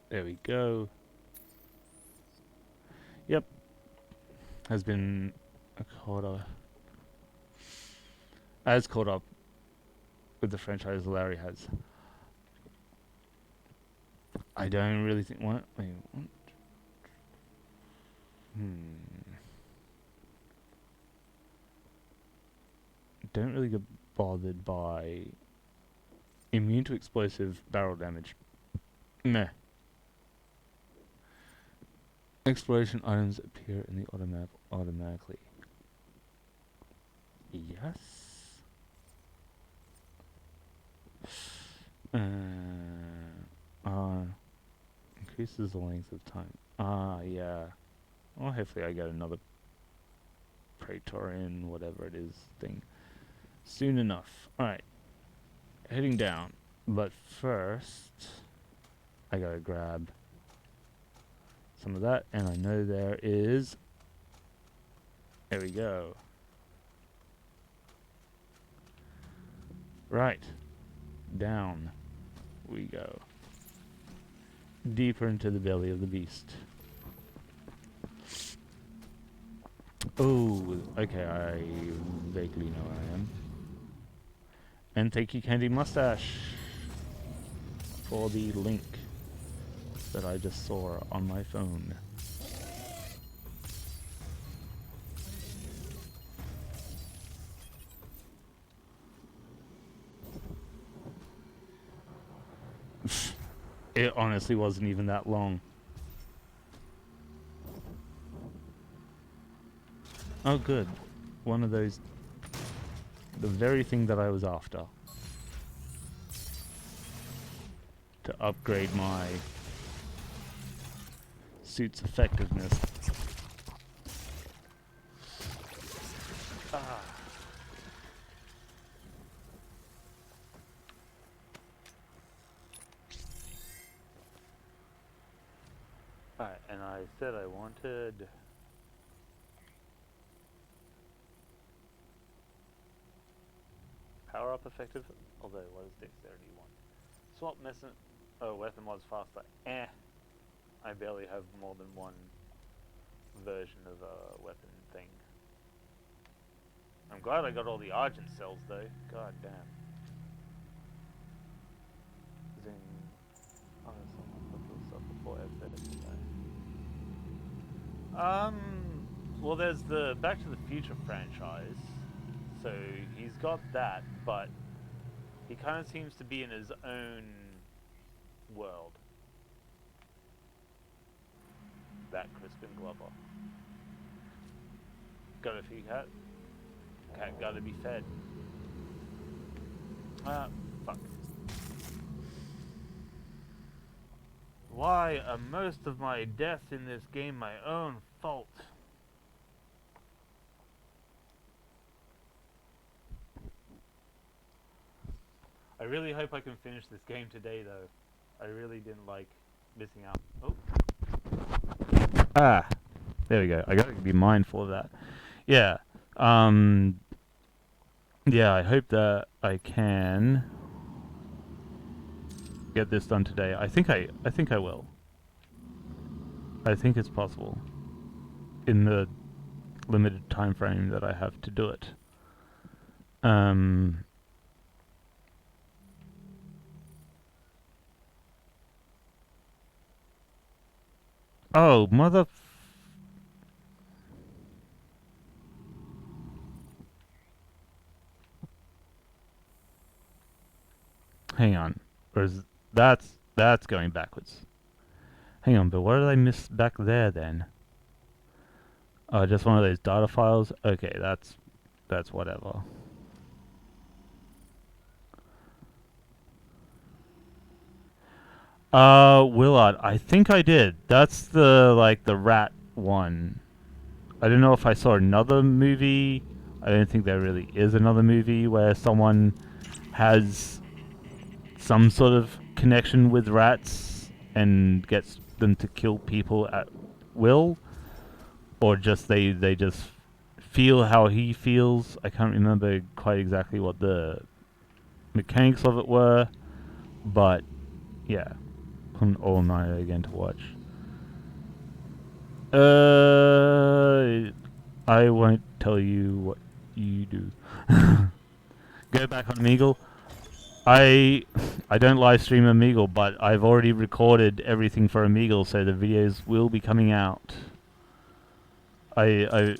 There we go. Yep. Has been caught up. As caught up with the franchise Larry has. I don't really think. What? Wait, what? Don't really get bothered by immune to explosive barrel damage. Meh. Exploration items appear in the automatically. Yes. Increases the length of time. Yeah. Well, hopefully I get another Praetorian, whatever it is, thing soon enough. Alright. Heading down. But first, I gotta grab some of that, and I know there is. There we go. Right. Down we go. Deeper into the belly of the beast. Oh, okay, I vaguely know where I am. And thank you, Candy Mustache, for the link that I just saw on my phone. It honestly wasn't even that long. Oh good. One of those... The very thing that I was after. To upgrade my suit's effectiveness. Alright, and I said I wanted... Power up effective, although what is dexterity 1? Swap weapon mods faster. I barely have more than one version of a weapon thing. I'm glad I got all the Argent cells though. God damn. Zing. Oh, there's some little stuff before I better do that. Well, there's the Back to the Future franchise. So he's got that, but he kind of seems to be in his own world. That Crispin Glover. Gotta feed cat. Cat gotta be fed. Ah, fuck. Why are most of my deaths in this game my own fault? I really hope I can finish this game today, though. I really didn't like missing out. Oh. Ah, there we go. I gotta be mindful of that. Yeah. Yeah, I hope that I can get this done today. I think I will. I think it's possible in the limited time frame that I have to do it. Oh, mother... Hang on. Or is that's going backwards. Hang on, but what did I miss back there then? Oh, just one of those data files? Okay, that's whatever. Willard, I think I did. That's the, like, the rat one. I don't know if I saw another movie. I don't think there really is another movie where someone has some sort of connection with rats and gets them to kill people at will. Or just they just feel how he feels. I can't remember quite exactly what the mechanics of it were. But, yeah. An all-nighter again to watch. I won't tell you what you do. Go back on Omegle. I don't live stream Omegle, but I've already recorded everything for Omegle, so the videos will be coming out. I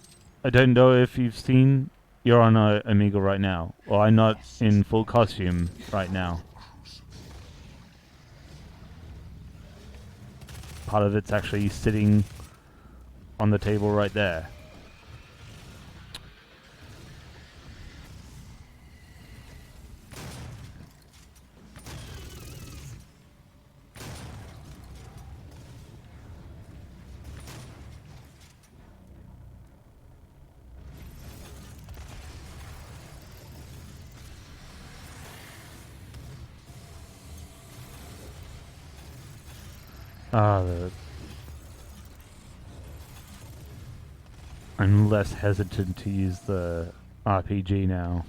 don't know if you've seen. You're on Omegle right now, or I'm not in full costume right now. Part of it's actually sitting on the table right there. I'm less hesitant to use the RPG now.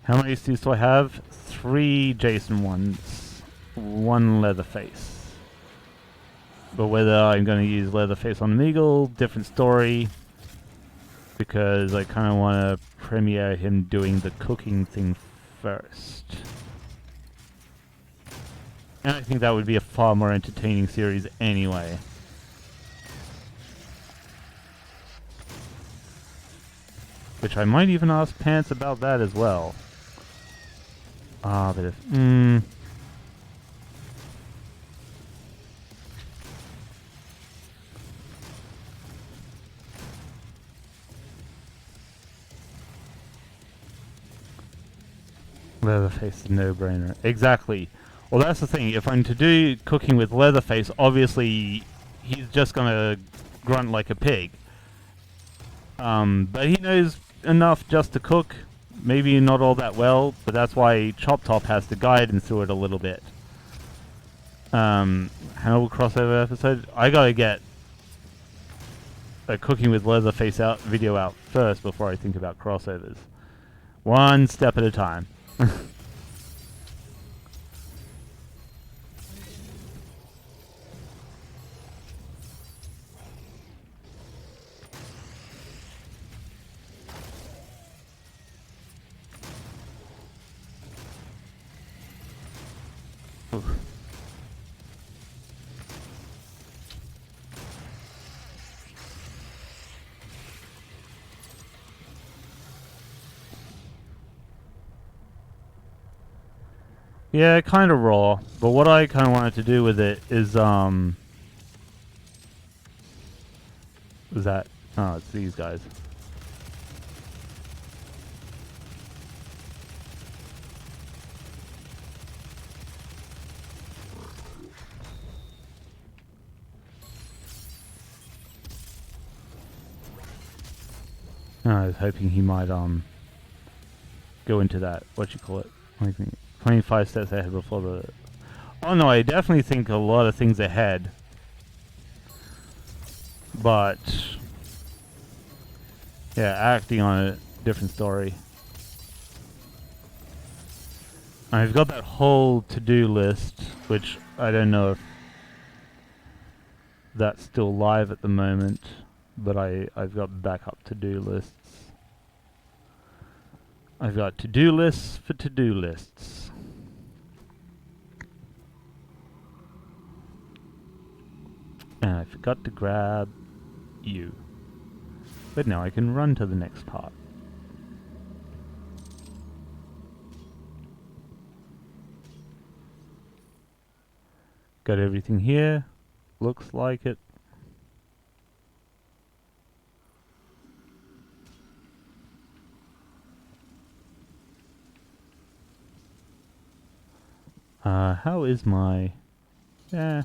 How many suits do I have? 3 Jason ones, 1 Leatherface. But whether I'm going to use Leatherface on Omegle, different story. Because I kind of want to premiere him doing the cooking thing first. And I think that would be a far more entertaining series anyway. Which I might even ask Pants about that as well. Ah, but if... Leatherface is a no-brainer. Exactly. Well, that's the thing. If I'm to do cooking with Leatherface, obviously he's just gonna grunt like a pig. But he knows enough just to cook. Maybe not all that well, but that's why Chop Top has to guide him through it a little bit. Hannibal crossover episode. I gotta get a cooking with Leatherface video out first before I think about crossovers. One step at a time. Yeah, kind of raw. But what I kind of wanted to do with it is, was that? Oh, it's these guys. I was hoping he might, go into that, what you call it, like 25 steps ahead before the... Oh no, I definitely think a lot of things ahead. But... yeah, acting on a different story. I've got that whole to-do list, which I don't know if that's still live at the moment, but I've got backup to-do lists. I've got to-do lists for to-do lists. And I forgot to grab you. But now I can run to the next part. Got everything here. Looks like it. How is my... yeah.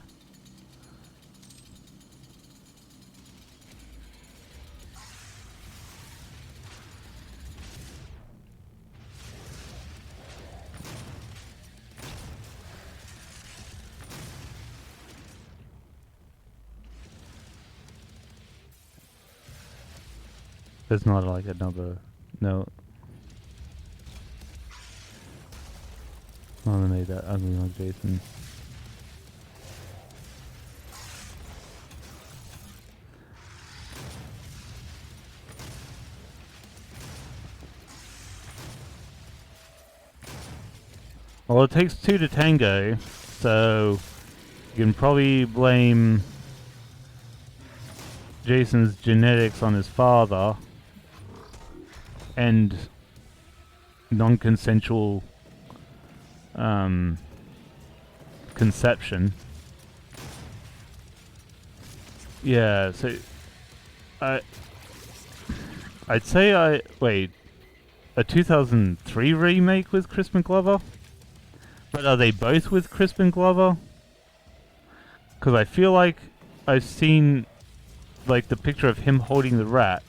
There's not like another... no. Oh, they made that ugly like Jason. Well, it takes two to tango, so you can probably blame Jason's genetics on his father and non-consensual conception. Yeah, so I'd say wait, a 2003 remake with Crispin Glover? But are they both with Crispin Glover? Because I feel like I've seen like the picture of him holding the rat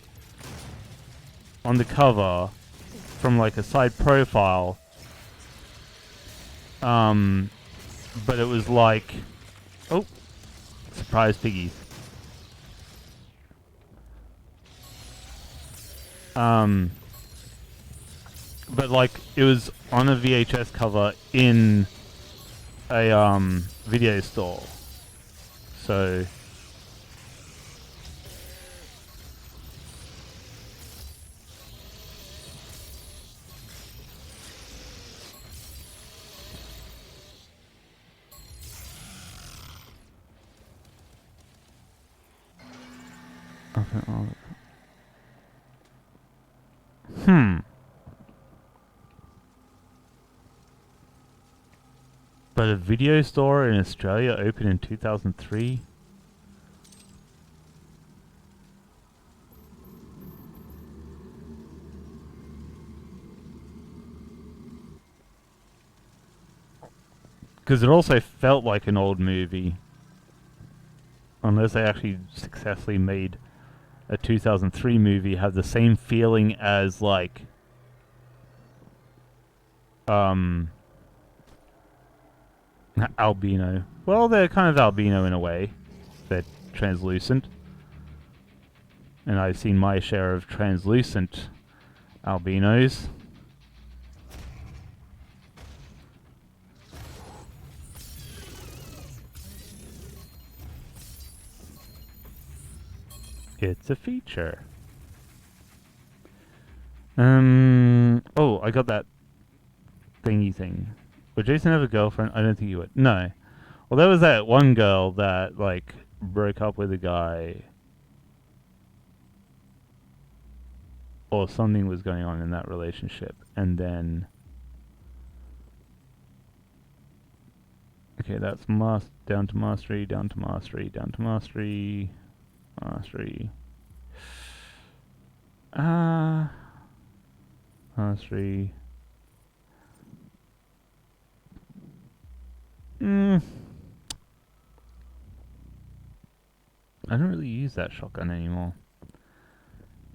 on the cover from like a side profile. But it was like, oh, surprise piggies. But like it was on a VHS cover in a video store. So But a video store in Australia opened in 2003? Because it also felt like an old movie. Unless they actually successfully made a 2003 movie have the same feeling as like albino. Well, they're kind of albino in a way. They're translucent. And I've seen my share of translucent albinos. It's a feature. Oh, I got that thingy thing. Would Jason have a girlfriend? I don't think he would. No. Well, there was that one girl that, like, broke up with a guy. Or something was going on in that relationship. And then Okay, that's down to mastery, down to mastery, down to mastery, mastery. Mastery. I don't really use that shotgun anymore.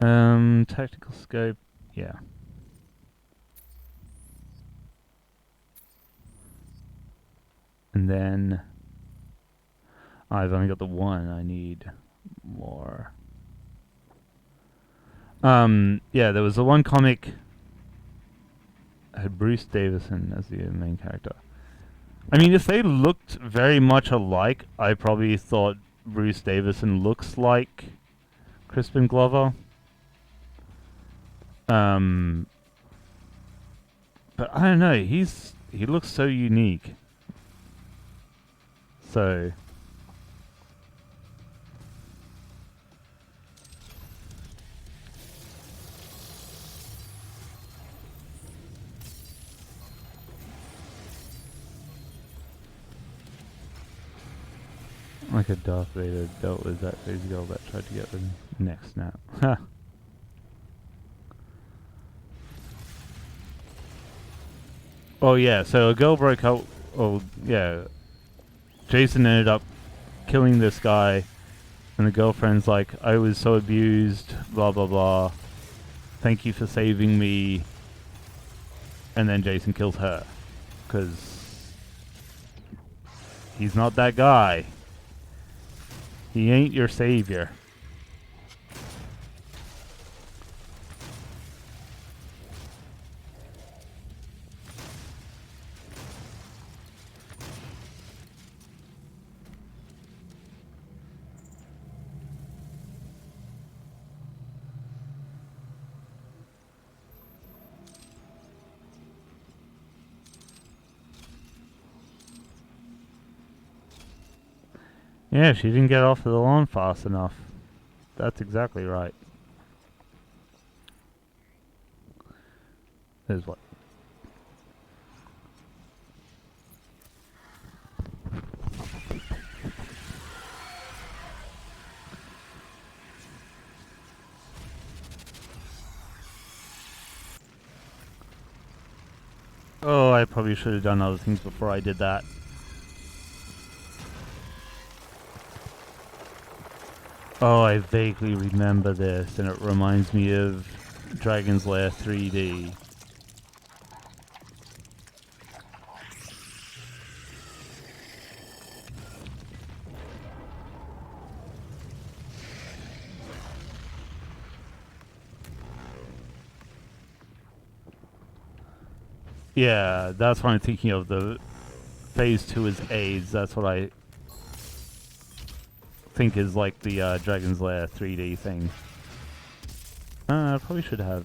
Tactical scope, yeah. And then I've only got the one. I need more. Yeah, there was the one comic had Bruce Davison as the main character. I mean, if they looked very much alike, I probably thought Bruce Davison looks like Crispin Glover. But I don't know. He looks so unique. So like a Darth Vader dealt with that crazy girl that tried to get the neck snap. Ha. Oh yeah, so a girl broke up. Oh yeah, Jason ended up killing this guy, and the girlfriend's like, "I was so abused, blah blah blah. Thank you for saving me." And then Jason kills her, because he's not that guy. He ain't your savior. Yeah, she didn't get off the lawn fast enough. That's exactly right. There's what? Oh, I probably should have done other things before I did that. Oh, I vaguely remember this, and it reminds me of Dragon's Lair 3D. Yeah, that's what I'm thinking of. The phase 2 is AIDS. That's what I think is like the Dragon's Lair 3D thing. I probably should have.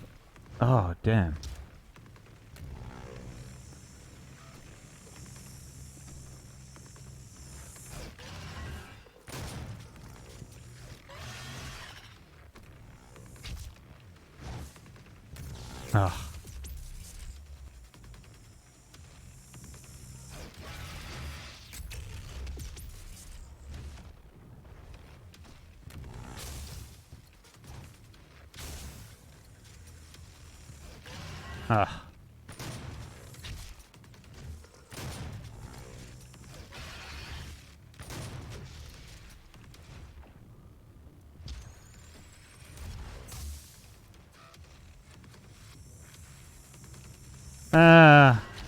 Oh, damn. Ah. Ah.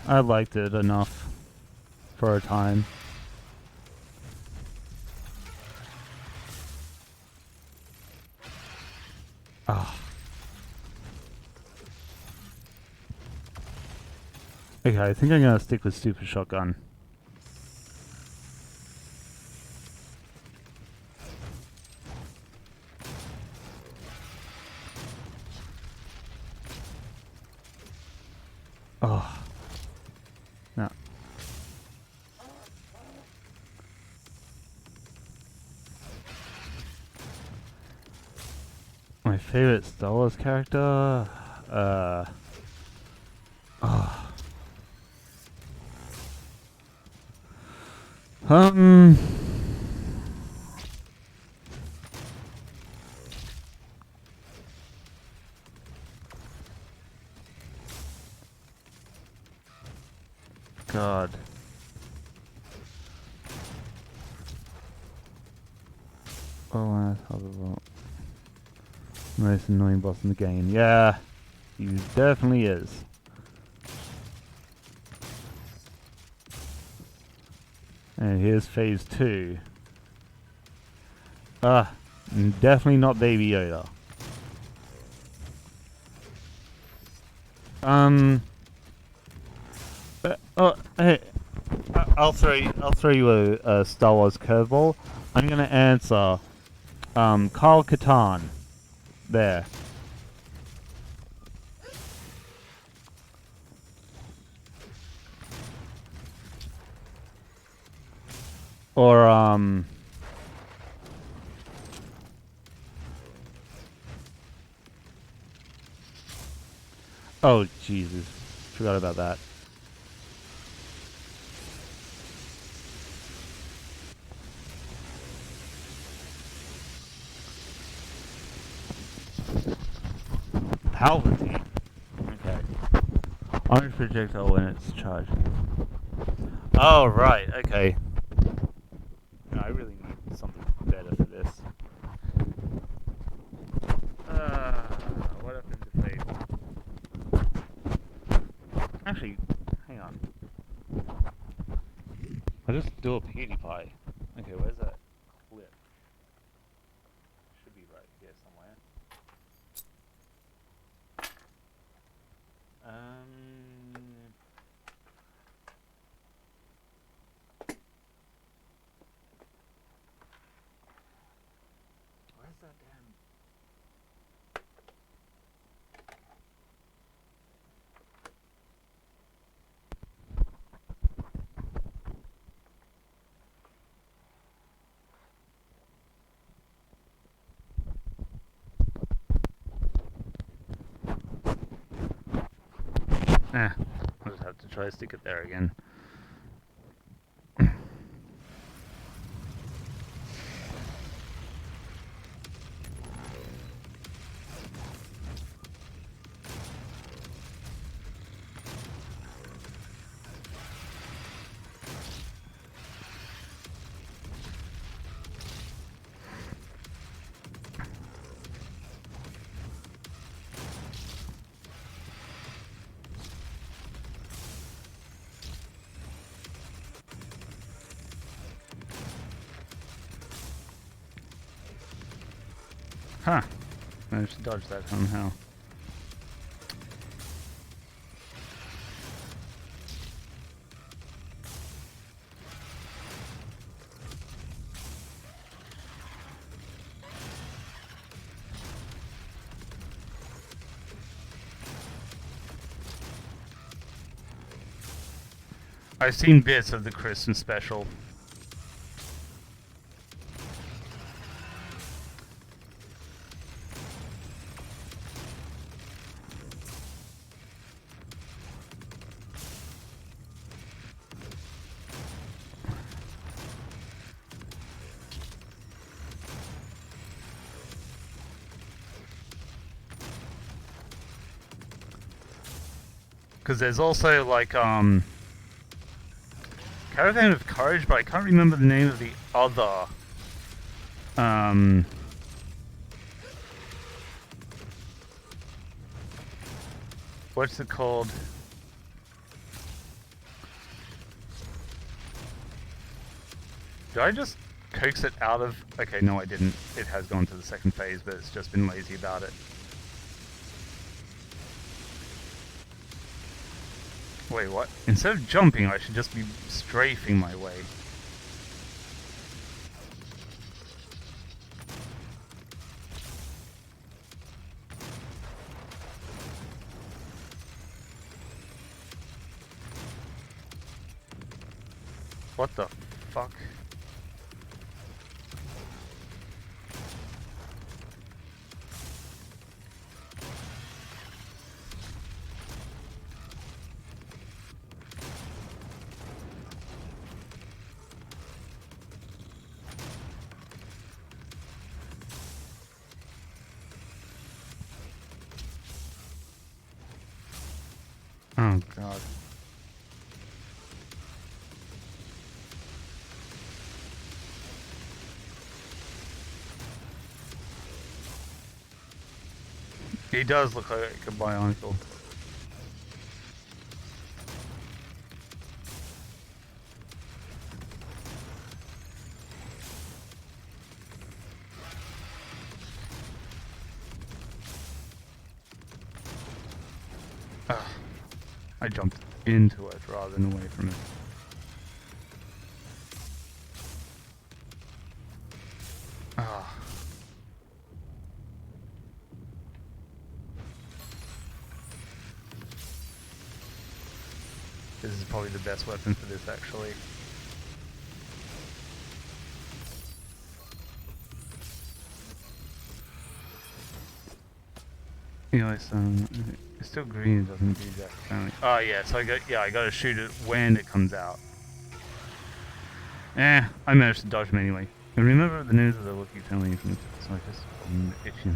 I liked it enough for a time. Ah. Okay, I think I'm gonna stick with Super Shotgun. Oh. No. My favorite Star Wars character? Oh. Um. God. Oh, that's most annoying boss in the game. Yeah, he definitely is. And here's phase 2. Ah, definitely not Baby Yoda. Hey, I'll throw you a Star Wars curveball. I'm gonna answer, Carl Katan. There. Or, oh, Jesus. Forgot about that. Palpatine. Okay. Orange projectile when it's charged. Oh, right. Okay. No, I really need something better for this. What happened to Fable? Actually, hang on. I'll just do a PewDiePie. Okay, where's that clip? Should be right here somewhere. Where's that damn... I'll just have to try to stick it there again. Huh. Managed to dodge that somehow. I've seen bits of the Christmas special. Because there's also, like, Caravan of Courage, but I can't remember the name of the other, what's it called? Did I just coax it out of... Okay, no I didn't. It has gone to the second phase, but it's just been lazy about it. Wait, what? Instead of jumping, I should just be strafing my way. What the fuck? Oh god. He does look like a bionicle. I jumped into it rather than away from it. Ah. This is probably the best weapon for this, actually. Anyway, so it's still green. It doesn't do that apparently. Oh yeah, so I gotta shoot it when it comes out. I managed to dodge them anyway. And remember the names of the Wookiee family from so I just itchiness,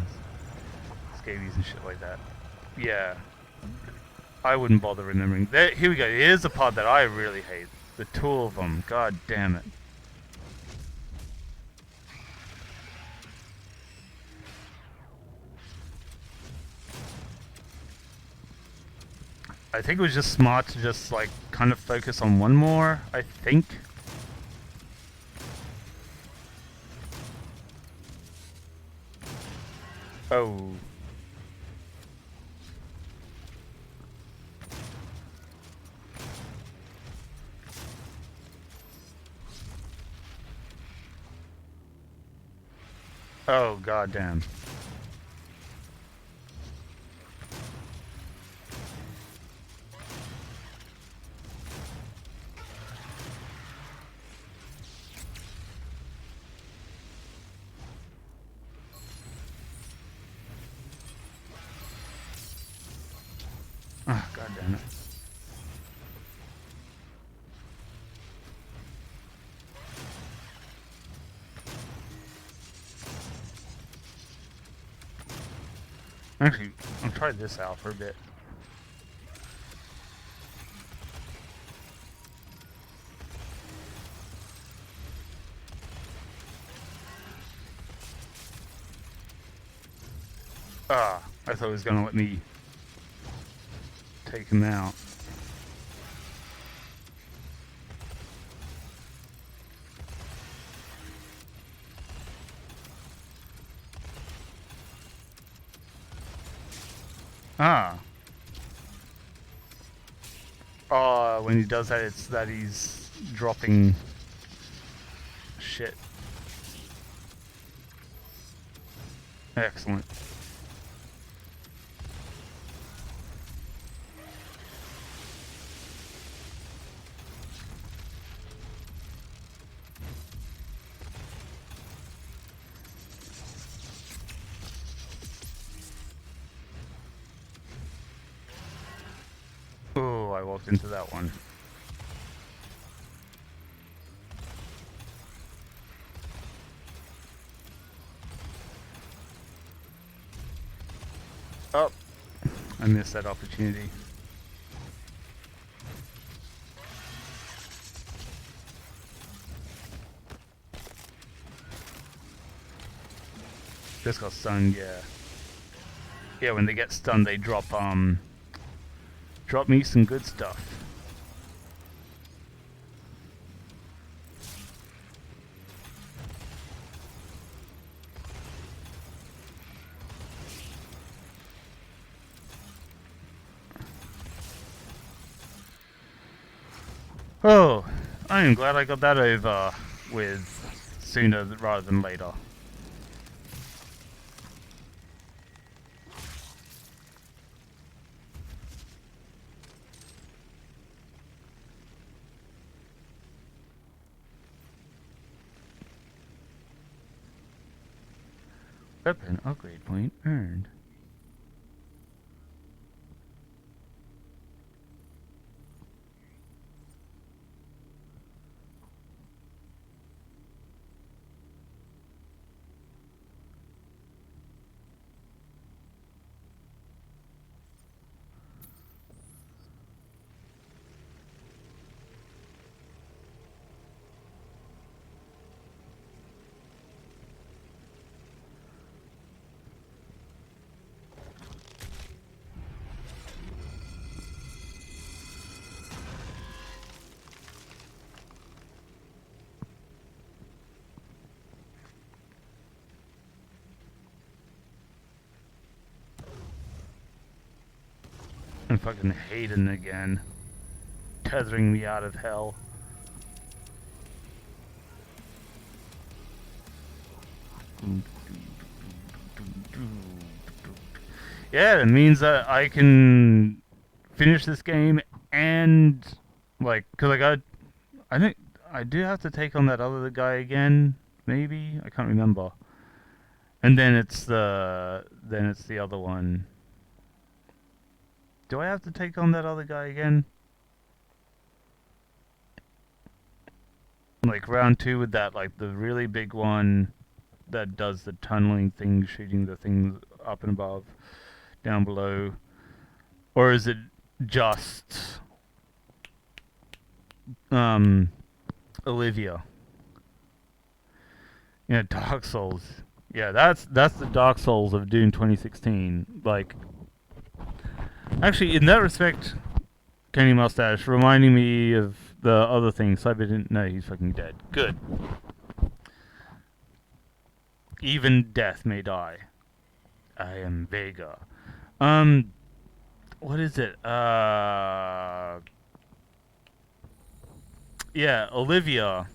scabies and shit like that. Yeah, I wouldn't bother remembering. Here we go. Here's the part that I really hate. The two of them. God damn it. I think it was just smart to just like kind of focus on one more, I think. Oh. Oh, goddamn. Ah, God damn it. Actually, I'll try this out for a bit. Ah, I thought it was gonna let me take him out. Ah. Oh, when he does that, it's that he's dropping shit. Excellent. Oh, I walked into that one. Oh, I missed that opportunity. Just got stunned, yeah. Yeah, when they get stunned, they drop me some good stuff. Oh, I am glad I got that over with sooner rather than later. Weapon upgrade point earned. And fucking Hayden again. Tethering me out of hell. Yeah, it means that I can finish this game and, like, because I think I do have to take on that other guy again, maybe? I can't remember. And then it's the other one. Do I have to take on that other guy again? Like round 2 with that, like the really big one that does the tunneling thing, shooting the things up and above, down below. Or is it just Olivia? Yeah, Dark Souls. Yeah, that's the Dark Souls of Doom 2016. Like, actually, in that respect, Kenny Mustache reminding me of the other thing. Cyber didn't know he's fucking dead. Good. Even death may die. I am Vega. What is it? Yeah, Olivia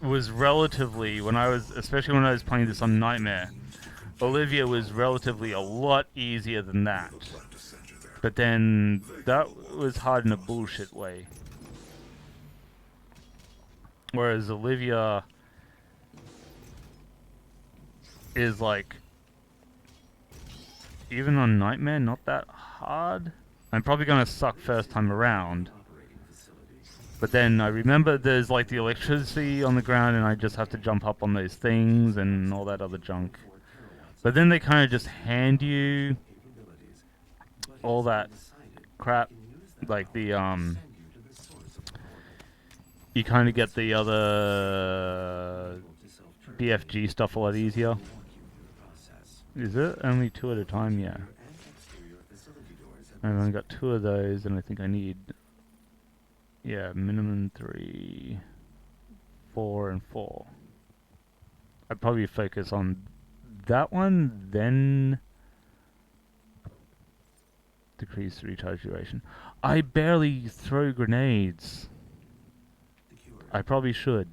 was relatively, especially when I was playing this on Nightmare, Olivia was relatively a lot easier than that. But then that was hard in a bullshit way. Whereas Olivia is like, even on Nightmare, not that hard. I'm probably gonna suck first time around. But then I remember there's like the electricity on the ground and I just have to jump up on those things and all that other junk. But then they kind of just hand you all that crap, like the you kind of get the other BFG stuff a lot easier. Is it only 2 at a time? Yeah. I've only got 2 of those, and I think I need, yeah, minimum 3, 4, and 4. I'd probably focus on that one, then decrease recharge duration. I barely throw grenades. I probably should.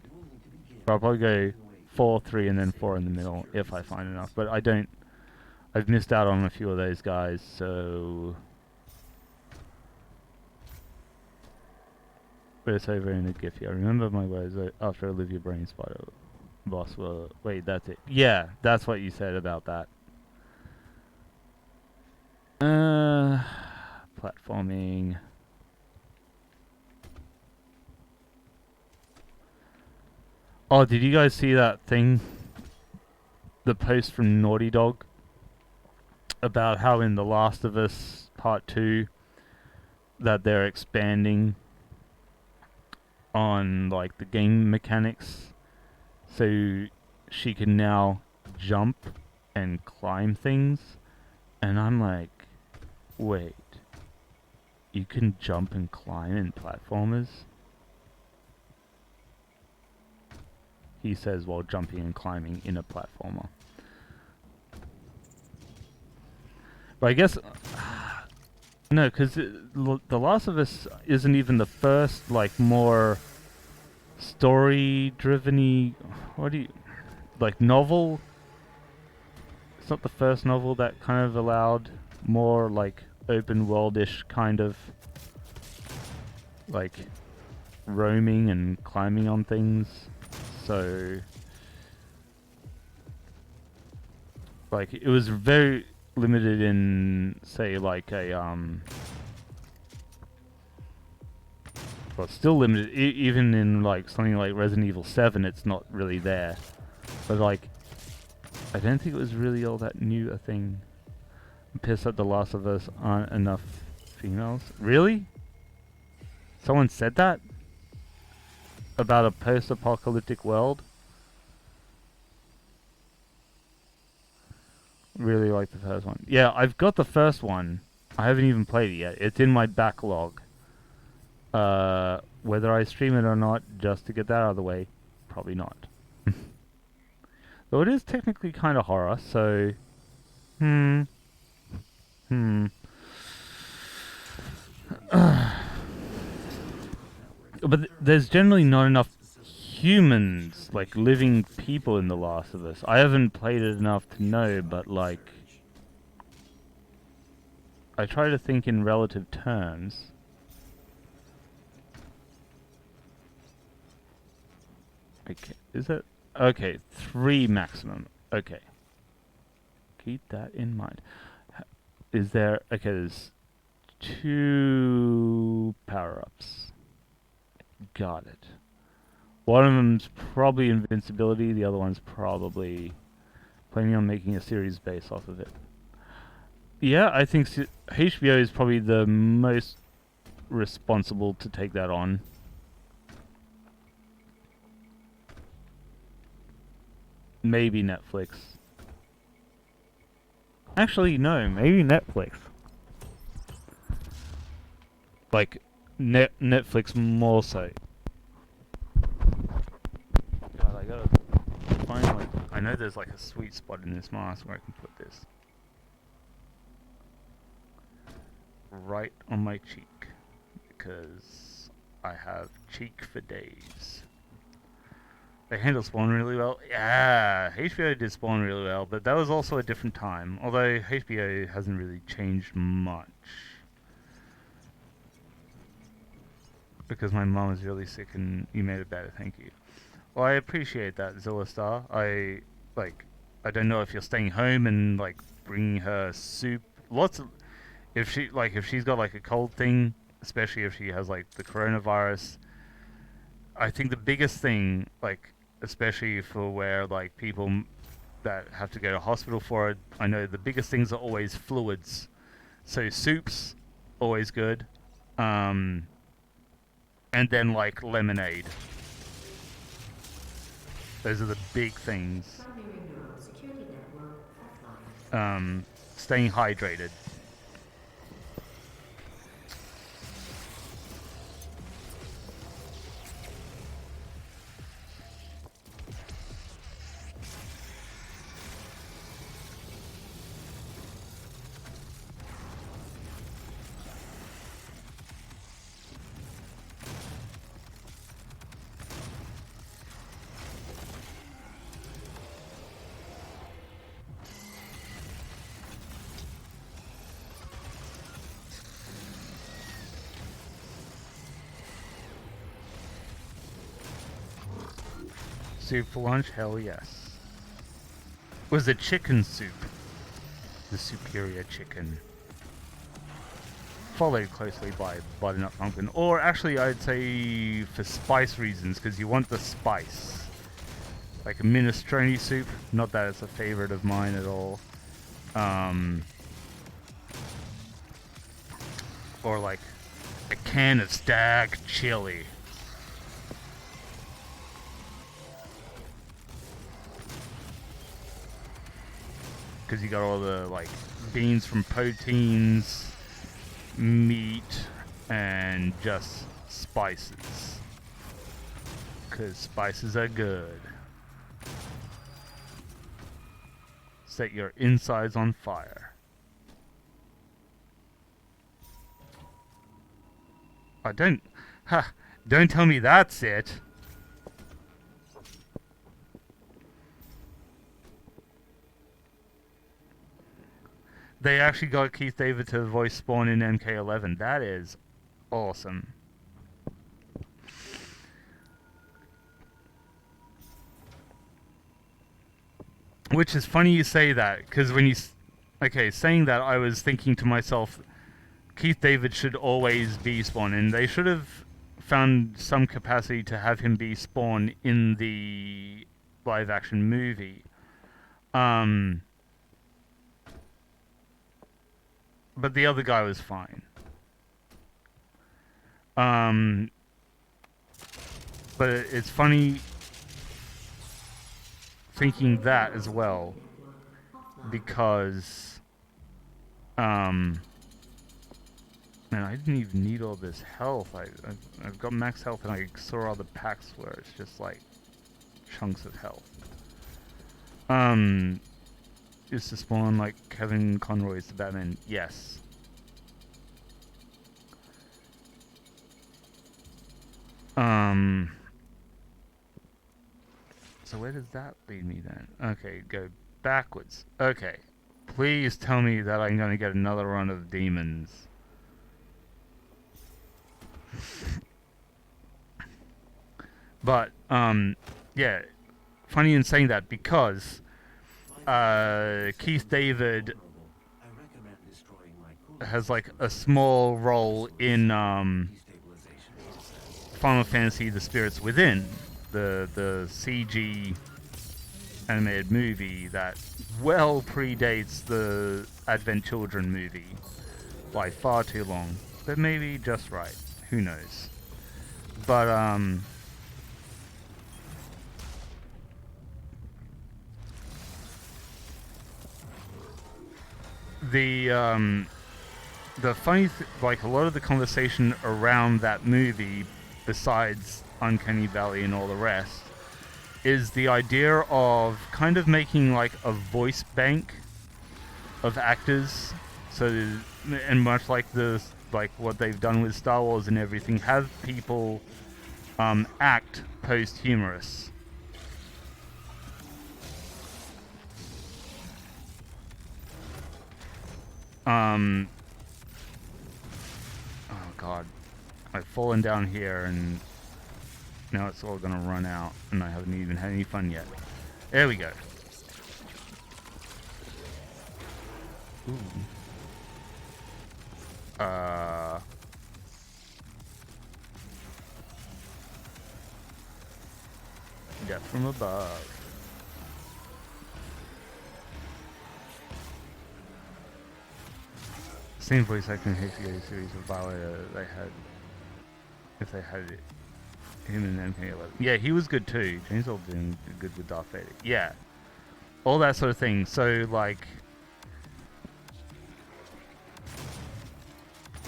But I'll probably go 4, 3, and then 4 in the middle if I find enough. But I don't. I've missed out on a few of those guys, so. But it's over in the Giphy. I remember my words after Olivia Brain Spider boss were. Wait, that's it. Yeah, that's what you said about that. Platforming. Oh, did you guys see that thing? The post from Naughty Dog about how in The Last of Us Part 2 that they're expanding on like the game mechanics, so she can now jump and climb things, and I'm like, wait, you can jump and climb in platformers? He says while jumping and climbing in a platformer. But I guess no, because The Last of Us isn't even the first like more story-driven-y, like novel. It's not the first novel that kind of allowed more like open world-ish kind of like roaming and climbing on things. So like it was very limited in, say, like a well, it's still limited even in like something like Resident Evil 7. It's not really there, but like I don't think it was really all that new a thing. I'm pissed that The Last of Us aren't enough females. Really? Someone said that about a post-apocalyptic world? Really like the first one. Yeah, I've got the first one. I haven't even played it yet. It's in my backlog. Whether I stream it or not, just to get that out of the way, probably not. Though it is technically kind of horror, so... But there's generally not enough humans, like living people in The Last of Us. I haven't played it enough to know, but like, I try to think in relative terms. Okay, is it? Okay, 3 maximum. Okay. Keep that in mind. Is there... Okay, there's 2 power-ups. Got it. One of them's probably invincibility, the other one's probably planning on making a series based off of it. Yeah, I think HBO is probably the most responsible to take that on. Maybe Netflix. Actually, no, maybe Netflix. Like, Netflix more so. God, I gotta find, like, I know there's like a sweet spot in this mask where I can put this. Right on my cheek. Because I have cheek for days. They handle Spawn really well. Yeah, HBO did Spawn really well, but that was also a different time. Although HBO hasn't really changed much. Because my mom is really sick and you made it better, thank you. Well, I appreciate that, Zilla Star. I don't know if you're staying home and, like, bringing her soup. Lots of... If she's got, like, a cold thing, especially if she has, like, the coronavirus, I think the biggest thing, like, especially for where, like, people that have to go to hospital for it, I know the biggest things are always fluids. So soups, always good. And then, like, lemonade. Those are the big things. Staying hydrated. Soup for lunch? Hell yes. Was it chicken soup? The superior chicken. Followed closely by butternut pumpkin. Or actually I'd say for spice reasons, because you want the spice. Like a minestrone soup. Not that it's a favorite of mine at all. Or like a can of stag chili. Because you got all the, like, beans from proteins, meat, and just spices. Because spices are good. Set your insides on fire. Don't tell me that's it. They actually got Keith David to voice Spawn in MK11. That is awesome. Which is funny you say that, because when you... Okay, saying that, I was thinking to myself, Keith David should always be Spawn, and they should have found some capacity to have him be Spawn in the live-action movie. But the other guy was fine. But it's funny thinking that as well, because man, I didn't even need all this health. I've got max health, and I saw all the packs where it's just like chunks of health. Is to Spawn like Kevin Conroy's the Batman? Yes. So where does that lead me then? Okay, go backwards. Okay. Please tell me that I'm going to get another run of demons. But, yeah. Funny in saying that because Keith David has like a small role in Final Fantasy The Spirits Within, the CG animated movie that well predates the Advent Children movie by far too long, but maybe just right. Who knows? But the funny like a lot of the conversation around that movie, besides Uncanny Valley and all the rest, is the idea of kind of making like a voice bank of actors. So, and much like what they've done with Star Wars and everything, have people act posthumous. Oh god, I've fallen down here and now it's all gonna run out and I haven't even had any fun yet. There we go. Ooh. Death from above. Same voice acting in HBO series of Violator they had, if they had it, him in MK11. Yeah, he was good too. James Earl doing good with Darth Vader. Yeah, all that sort of thing. So like,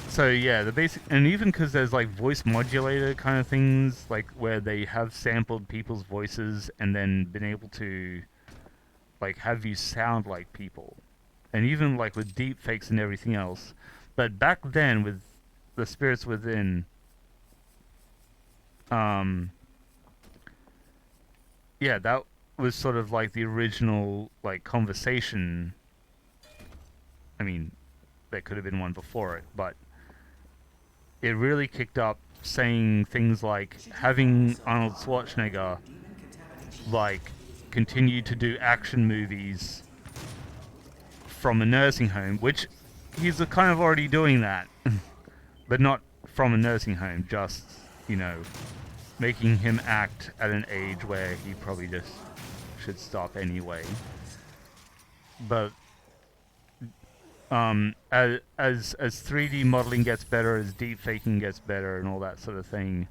so yeah, the basic, and even because there's like voice modulator kind of things, like where they have sampled people's voices and then been able to like have you sound like people. And even like with deep fakes and everything else. But back then with The Spirits Within, yeah, that was sort of like the original like conversation. I mean, there could have been one before it, but it really kicked up saying things like having Arnold Schwarzenegger like continue to do action movies from a nursing home, which he's kind of already doing that, but not from a nursing home, just, you know, making him act at an age where he probably just should stop anyway. But as 3D modeling gets better, as deep faking gets better and all that sort of thing,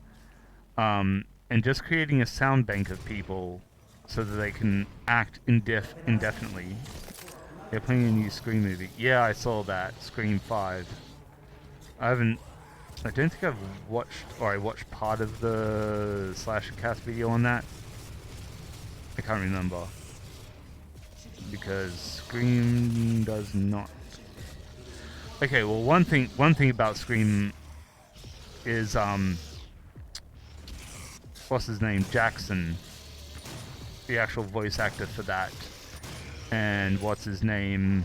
and just creating a sound bank of people so that they can act indefinitely. They're playing a new Scream movie. Yeah, I saw that. Scream 5. I don't think I've watched, or I watched part of the Slasher Cast video on that. I can't remember. Because Scream does not. Okay, well one thing about Scream is, what's his name? Jackson. The actual voice actor for that. And what's his name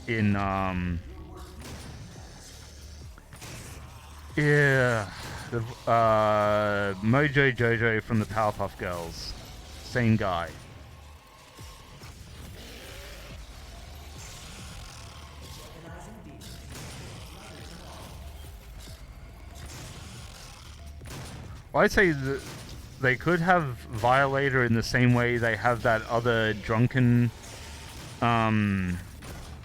in yeah, the Mojo Jojo from the Powerpuff Girls, same guy. Well, I'd say that they could have Violator in the same way they have that other drunken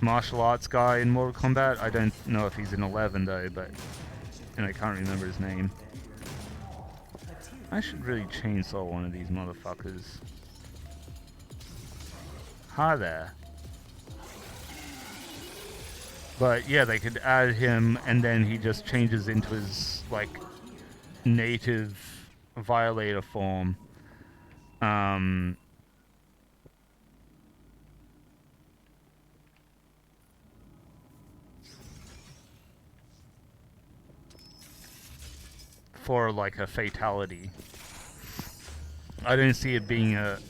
martial arts guy in Mortal Kombat. I don't know if he's in 11 though, but and I can't remember his name. I should really chainsaw one of these motherfuckers. Hi there. But yeah, they could add him and then he just changes into his like native Violator form. for like a fatality. I don't see it being a,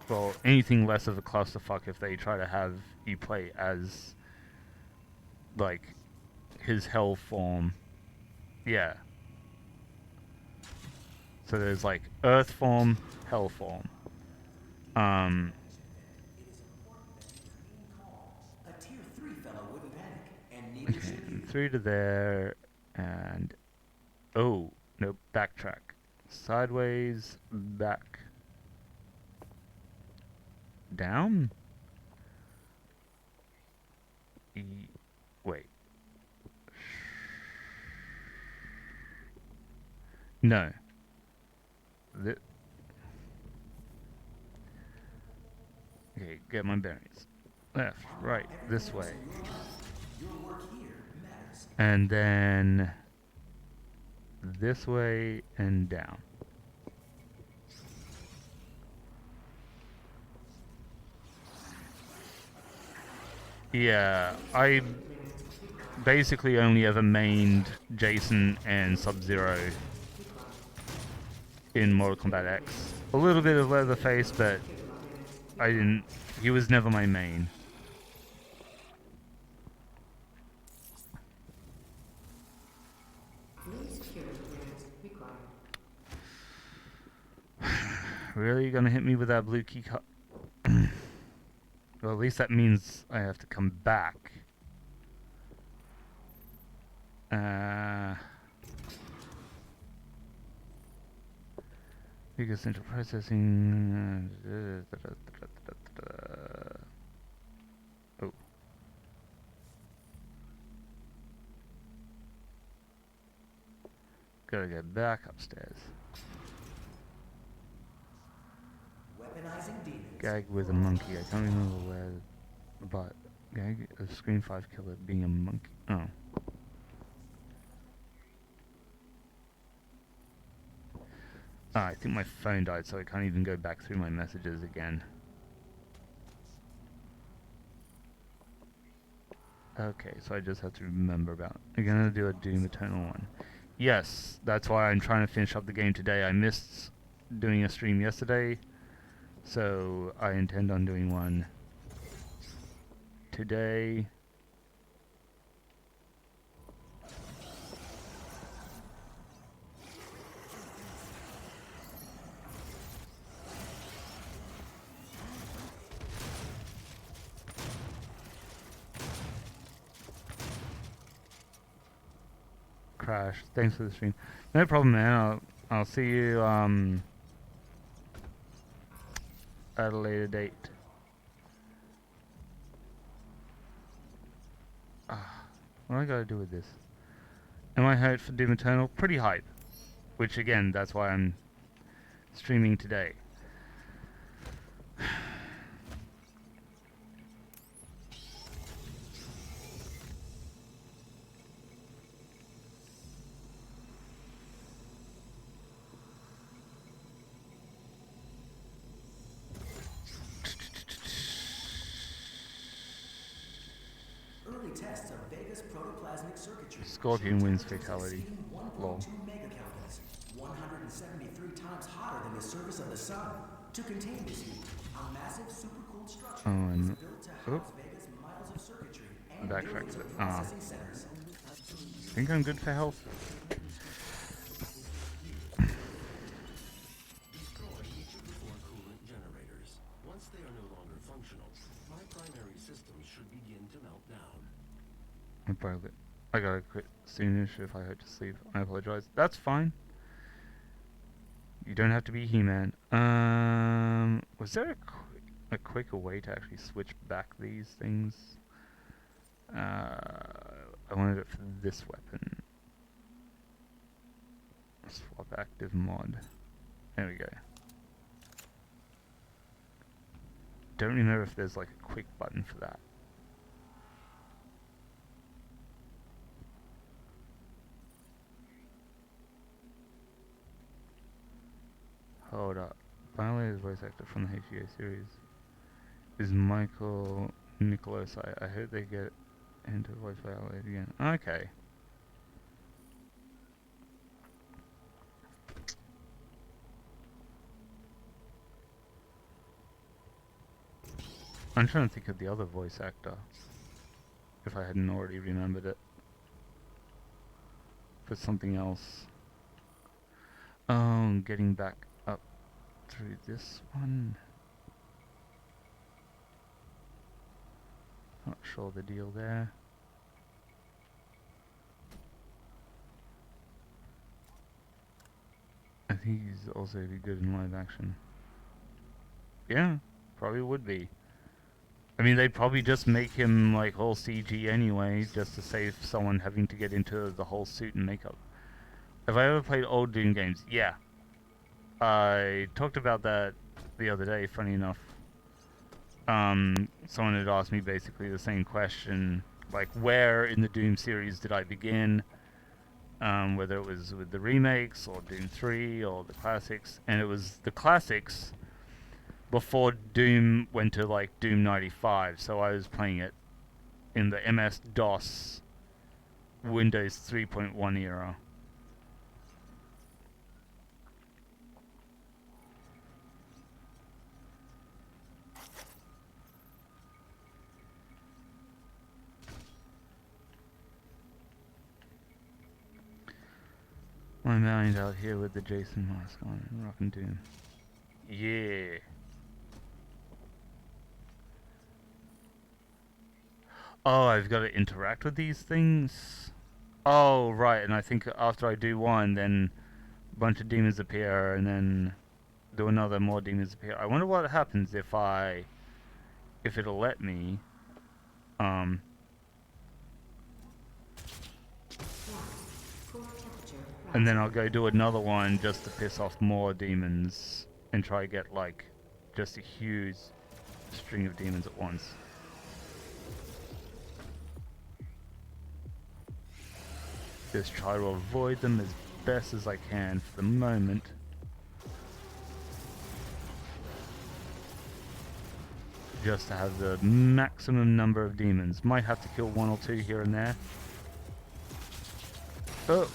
well, anything less of a clusterfuck if they try to have you play as like his hell form. Yeah. So there's like earth form, hell form. Okay, and 3 to there, and oh, nope, backtrack. Sideways, back. Down? Wait. No. Okay, get my bearings. Left, right, this way. And then this way and down. Yeah, I basically only ever mained Jason and Sub-Zero in Mortal Kombat X. A little bit of Leatherface, but he was never my main. Really? You gonna hit me with that blue key card? Well, at least that means I have to come back. Because central processing. Oh. Gotta get back upstairs. Gag with a monkey. I can't remember where, but gag a Screen 5 killer being a monkey. Oh. Ah, I think my phone died, so I can't even go back through my messages again. Okay, so I just have to remember about. I'm gonna do a Doom Eternal one. Yes, that's why I'm trying to finish up the game today. I missed doing a stream yesterday, so I intend on doing one today. Crash. Thanks for the stream. No problem, man. I'll see you at a later date. What do I gotta do with this? Am I hyped for Doom Eternal? Pretty hype. Which again, that's why I'm streaming today. Scorpion wins fatality. Lol. 173 times hotter than the surface of the sun. To contain this heat, a massive supercooled structure is built to house Vega's miles of circuitry and billions of processing centers. I think I'm good for health. Destroy each of the 4 coolant generators. Once they are no longer functional, my primary systems should begin to melt down. I gotta quit soonish if I had to sleep. I apologize. That's fine. You don't have to be He-Man. Was there a quicker way to actually switch back these things? I wanted it for this weapon. Swap active mod. There we go. Don't remember if there's like a quick button for that. Hold up. Violator's voice actor from the HBO series is Michael Nicolosi. I hope they get into voice Violator again. Okay. I'm trying to think of the other voice actor. If I hadn't already remembered it. For something else. Oh, getting back up through this one. Not sure the deal there. I think he's also be good in live action. Yeah, probably would be. I mean, they'd probably just make him like all CG anyway, just to save someone having to get into the whole suit and makeup. Have I ever played old Doom games? Yeah. I talked about that the other day, funny enough. Someone had asked me basically the same question, like where in the Doom series did I begin? Whether it was with the remakes or Doom 3 or the classics, and it was the classics before Doom went to like Doom 95, so I was playing it in the MS-DOS Windows 3.1 era. My mind out here with the Jason mask on and rockin' Doom. Yeah. Oh, I've got to interact with these things? Oh, right, and I think after I do one, then a bunch of demons appear, and then do another, more demons appear. I wonder what happens if it'll let me, and then I'll go do another one just to piss off more demons, and try to get, like, just a huge string of demons at once. Just try to avoid them as best as I can for the moment. Just to have the maximum number of demons. Might have to kill one or two here and there. Oh!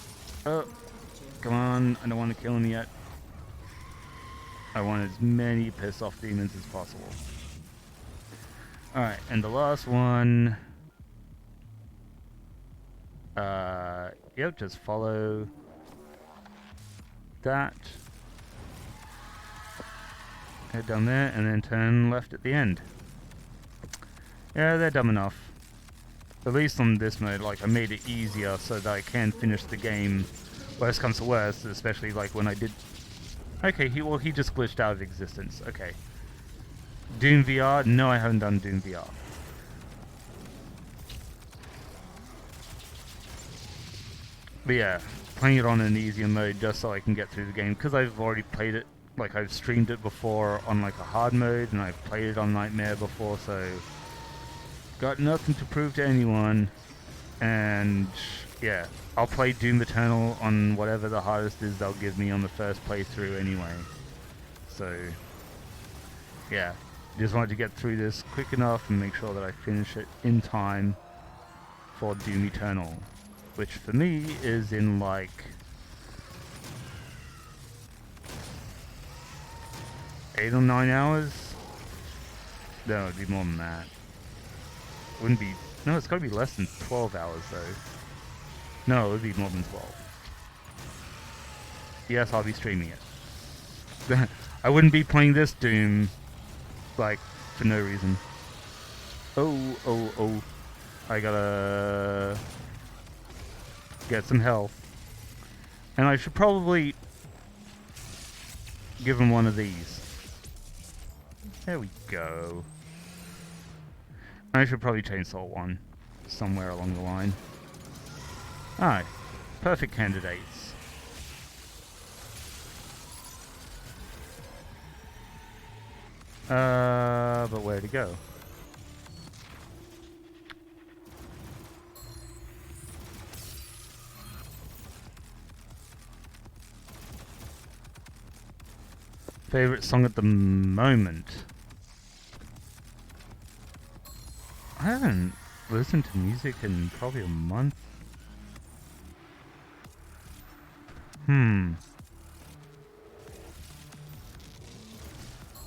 Come on, I don't want to kill him yet. I want as many piss off demons as possible. Alright, and the last one... yep, just follow that. Head down there and then turn left at the end. Yeah, they're dumb enough. At least on this mode, like, I made it easier so that I can finish the game. Worst comes to worst, especially like when I did... Okay, he just glitched out of existence. Okay. Doom VR? No, I haven't done Doom VR. But yeah, playing it on an easier mode just so I can get through the game, because I've already played it, like I've streamed it before on like a hard mode, and I've played it on Nightmare before, so got nothing to prove to anyone. And yeah, I'll play Doom Eternal on whatever the hardest is they'll give me on the first playthrough anyway. So yeah, just wanted to get through this quick enough and make sure that I finish it in time for Doom Eternal, which for me is in like 8 or 9 hours. No, it'd be more than that. Wouldn't be. No, it's gotta be less than 12 hours though. No, it would be more than 12. Yes, I'll be streaming it. I wouldn't be playing this Doom like for no reason. Oh. I gotta get some health. And I should probably give him one of these. There we go. I should probably chainsaw one somewhere along the line. Alright, perfect candidates. But where to go? Favorite song at the moment? I haven't listened to music in probably a month.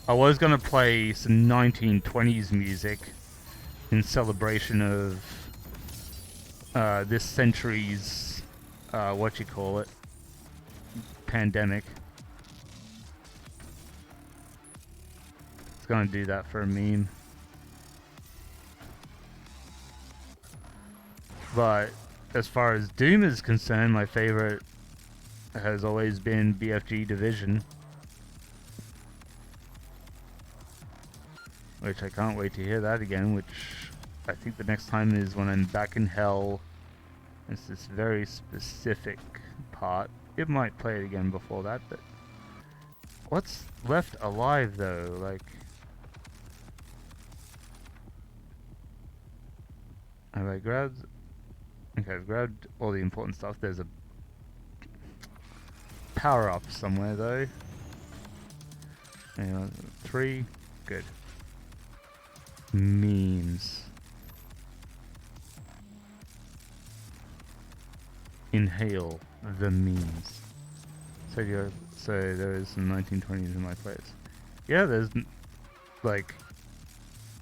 I was gonna play some 1920s music in celebration of this century's pandemic. It's gonna do that for a meme. But as far as Doom is concerned, my favorite has always been BFG Division, which I can't wait to hear that again, which I think the next time is when I'm back in hell. It's this very specific part. It might play it again before that, but what's left alive though? Like, have I grabbed? Okay, I've grabbed all the important stuff. There's a power up somewhere though. Hang on, 3, good. Memes. Inhale the memes. So there is some 1920s in my place. Yeah, there's like,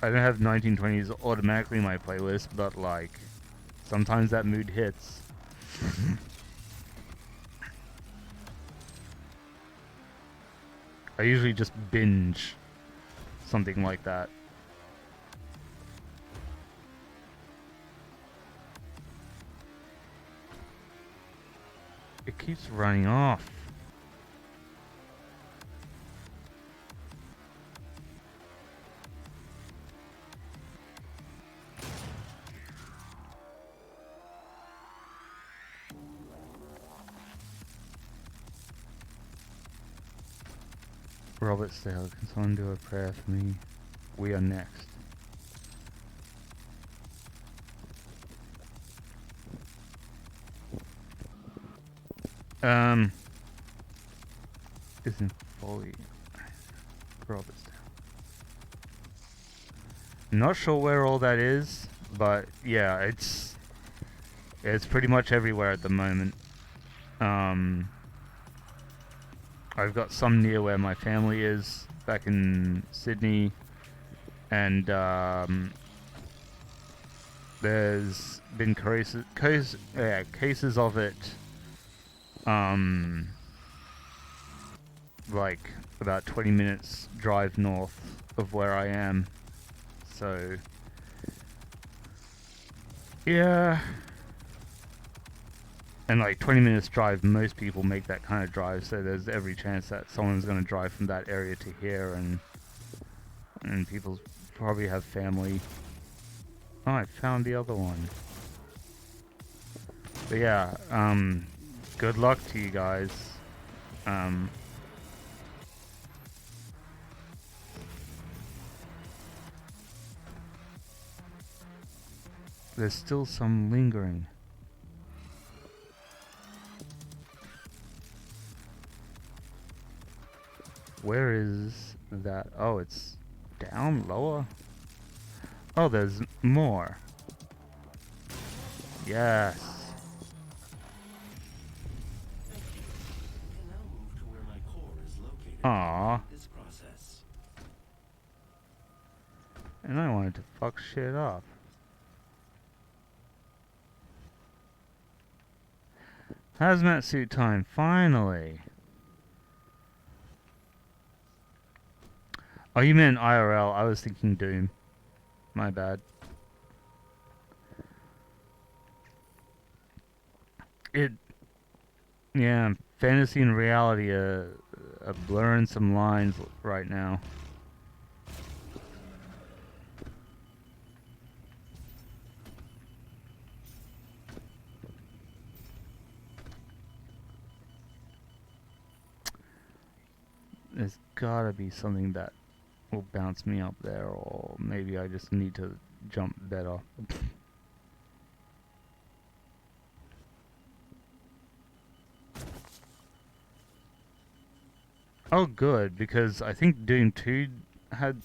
I don't have 1920s automatically in my playlist, but like sometimes that mood hits. I usually just binge something like that. It keeps running off. Robert Stale, can someone do a prayer for me? We are next. Isn't fully Robert Stale. Not sure where all that is, but yeah, it's pretty much everywhere at the moment. I've got some near where my family is, back in Sydney, and there's been cases of it, like about 20 minutes drive north of where I am, so yeah. And like 20 minutes drive, most people make that kind of drive, so there's every chance that someone's going to drive from that area to here, and people probably have family. Oh, I found the other one. But yeah, good luck to you guys. There's still some lingering. Where is that? Oh, it's down lower? Oh, there's more. Yes. Aww. And I wanted to fuck shit up. Hazmat suit time, finally. Oh, you meant IRL. I was thinking Doom. My bad. Yeah, fantasy and reality are blurring some lines right now. There's gotta be something that will bounce me up there, or maybe I just need to jump better. Oh good, because I think Doom 2 has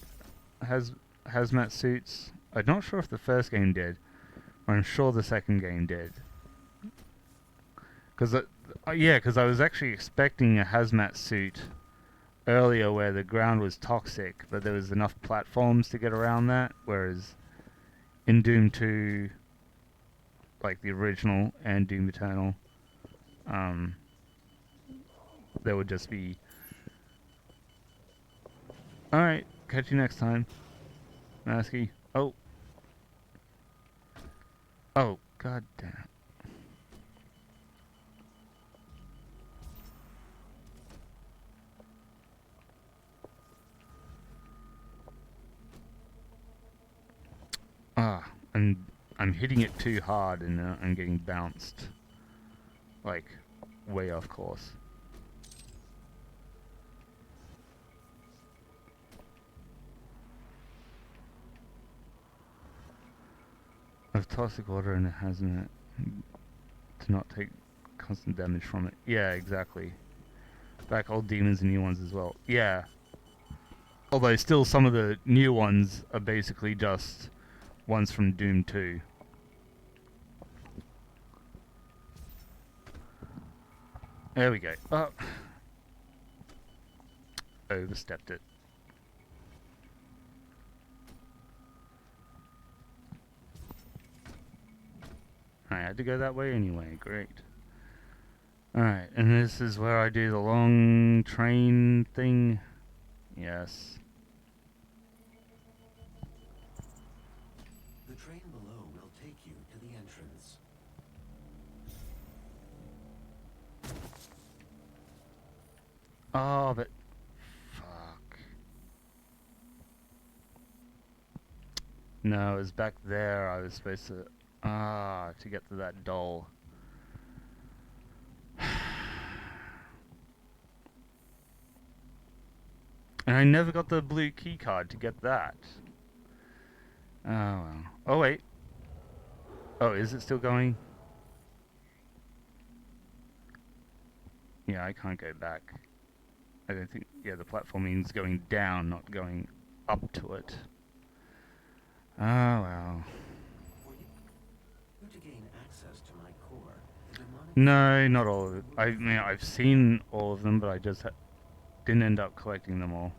hazmat suits. I'm not sure if the first game did, but I'm sure the second game did. Because I was actually expecting a hazmat suit earlier where the ground was toxic, but there was enough platforms to get around that, whereas in Doom 2, like the original and Doom Eternal, there would just be... Alright, catch you next time, Masky. Oh. Oh, god damn. Ah, and I'm hitting it too hard and I'm getting bounced. Like, way off course. Of toxic water and it hasn't to not take constant damage from it. Yeah, exactly. Back old demons and new ones as well. Yeah. Although still some of the new ones are basically just ones from Doom 2. There we go. Oh. Overstepped it. I had to go that way anyway, great. Alright, and this is where I do the long train thing. Yes. The train below will take you to the entrance. Oh, but... Fuck. No, it was back there I was supposed to... to get to that doll. And I never got the blue key card to get that. Oh well. Oh wait. Oh, is it still going? Yeah, I can't go back. I don't think... Yeah, the platforming's going down, not going up to it. Oh well. To gain access to my core, the demonic... No, not all of it. I mean, I've seen all of them, but I just didn't end up collecting them all.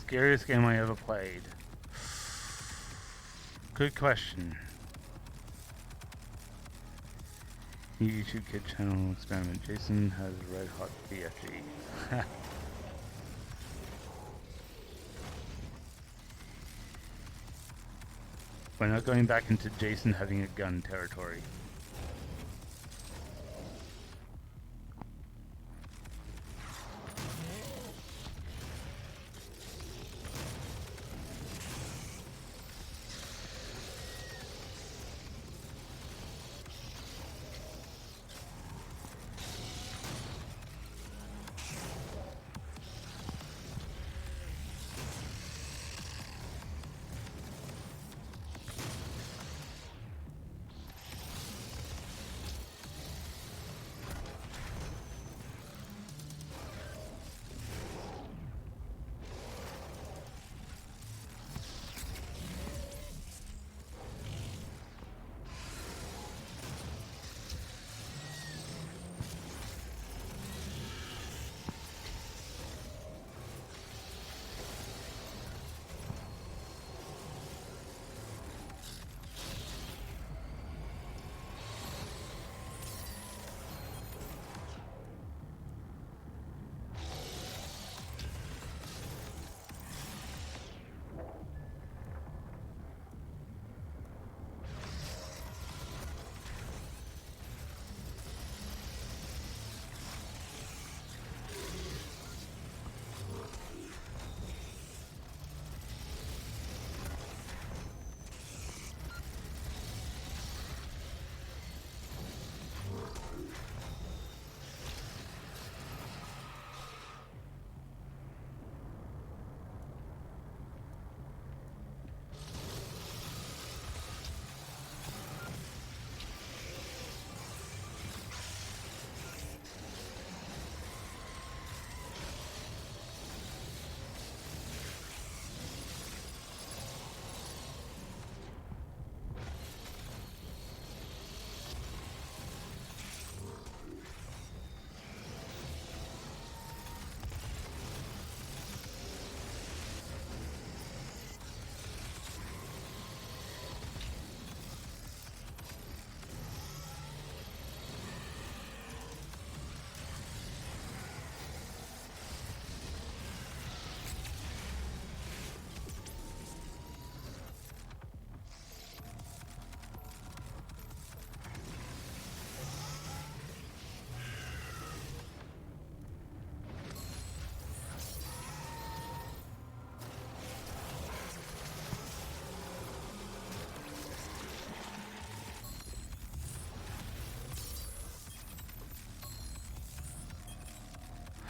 Scariest game I ever played. Good question. YouTube kid channel experiment. Jason has red hot BFG. We're not going back into Jason having a gun territory.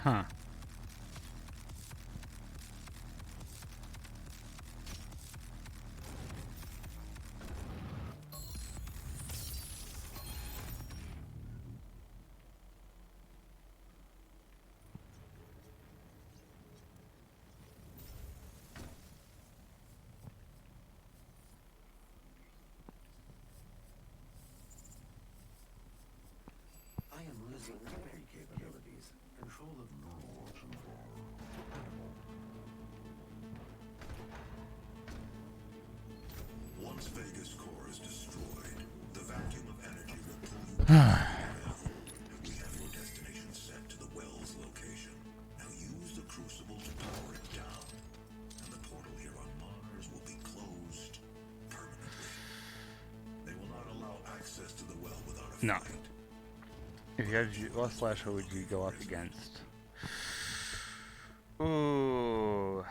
Huh. I am losing very capabilities. Control of Once Vegas core is destroyed, the vacuum of energy will pull you back to hell. We have your destination set to the well's location. Now use the crucible to power it down, and the portal here on Mars will be closed permanently. They will not allow access to the well without a No. fight. If you had what slasher would you go up against? Ooh.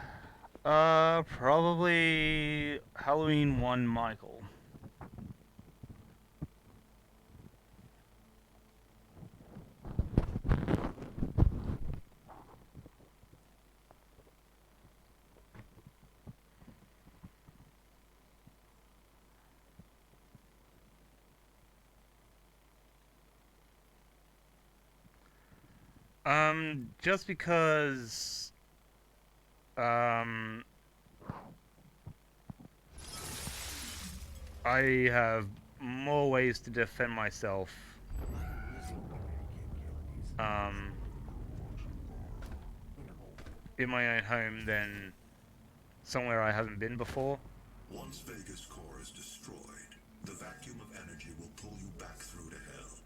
Probably Halloween 1 Michael. Just because, I have more ways to defend myself, in my own home than somewhere I haven't been before. Once Vegas core is destroyed, the vacuum of energy will pull you back through to hell.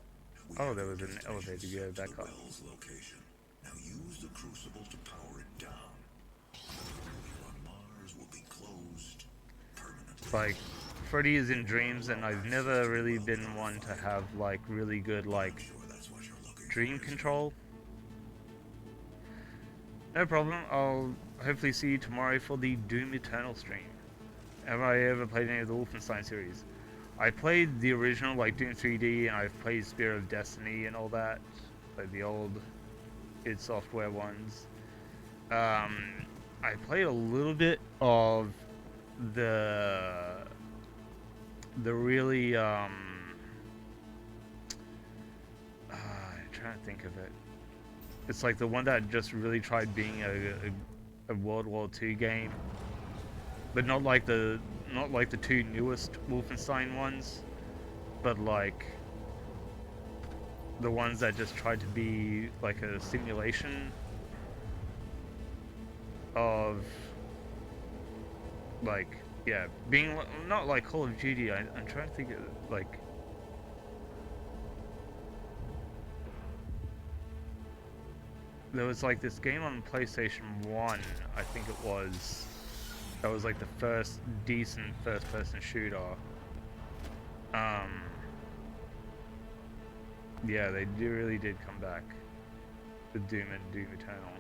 We Oh, have there your was an destination elevator to set go to back the up. well's location. Now use the crucible to power it down. The portal here on Mars will be closed permanently. Like, Freddy is in dreams, and I've never really been one to have, like, really good, like, Sure, that's what you're looking dream for. control. No problem, I'll hopefully see you tomorrow for the Doom Eternal stream. Have I ever played any of the Wolfenstein series? I played the original, like Doom 3D, and I've played Spear of Destiny and all that. Played the old id Software ones. I played a little bit of the really, I'm trying to think of it. It's like the one that just really tried being a World War II game, but not like the two newest Wolfenstein ones, but like the ones that just tried to be like a simulation of, like, yeah, being not like Call of Duty. I'm trying to think of, like, there was like this game on PlayStation 1, I think it was, that was like the first decent first-person shooter. Yeah, they really did come back with Doom and Doom Eternal.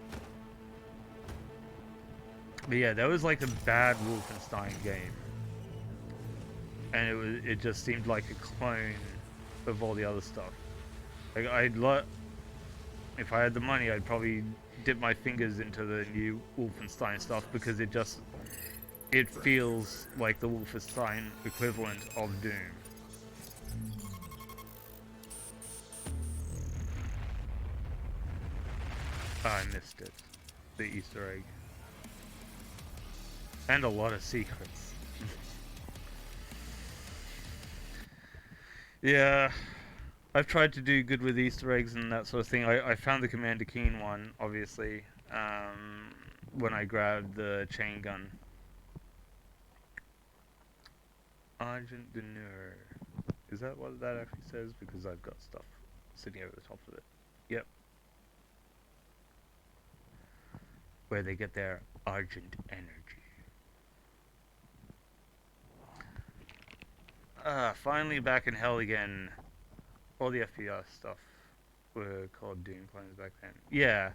But yeah, that was like a bad Wolfenstein game, and it just seemed like a clone of all the other stuff. Like, if I had the money, I'd probably dip my fingers into the new Wolfenstein stuff, because it feels like the Wolfenstein equivalent of Doom. I missed it. The Easter egg. And a lot of secrets. Yeah, I've tried to do good with Easter eggs and that sort of thing. I found the Commander Keen one, obviously, when I grabbed the chain gun. Argent Deneur. Is that what that actually says? Because I've got stuff sitting over the top of it. Yep. Where they get their Argent energy. Finally back in hell again. All the FPS stuff were called Doom clones back then. Yeah.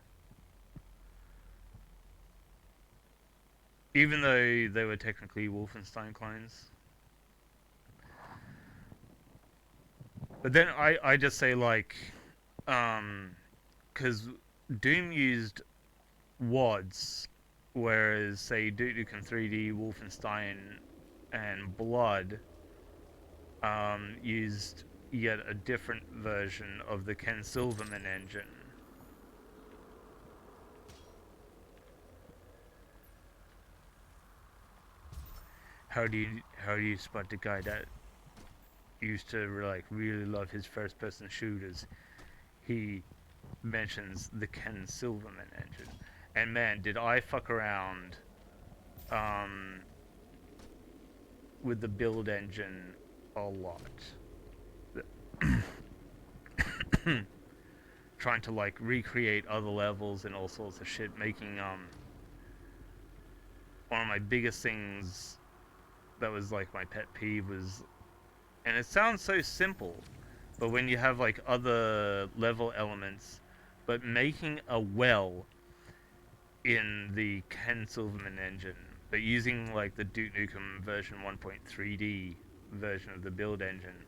Even though they were technically Wolfenstein clones. But then I just say, like, because Doom used WADs, whereas say Duke Nukem 3D, Wolfenstein, and Blood used yet a different version of the Ken Silverman engine. How do you spot the guy that used to like really love his first person shooters? He mentions the Ken Silverman engine. And man, did I fuck around with the build engine a lot. Trying to like recreate other levels and all sorts of shit, making one of my biggest things that was like my pet peeve was, and it sounds so simple, but when you have like other level elements, but making a well in the Ken Silverman engine, but using like the Duke Nukem version 1.3D version of the build engine,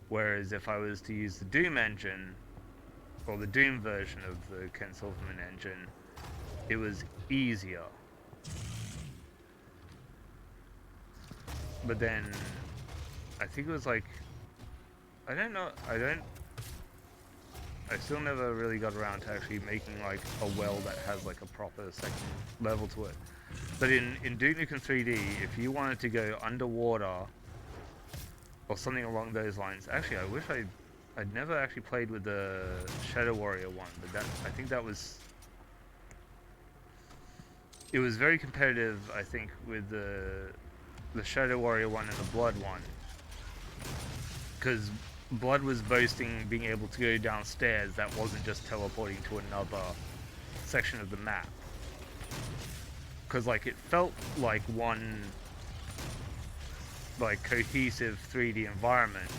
whereas if I was to use the Doom engine, or the Doom version of the Ken Silverman engine, it was easier. But then, I think it was like, I still never really got around to actually making like a well that has like a proper second level to it. But in Duke Nukem 3D, if you wanted to go underwater, or something along those lines, actually I wish I'd never actually played with the Shadow Warrior one, but that, I think that was, it was very competitive, I think, with the Shadow Warrior one and the Blood one, because Blood was boasting being able to go downstairs that wasn't just teleporting to another section of the map, because like it felt like one like cohesive 3D environment,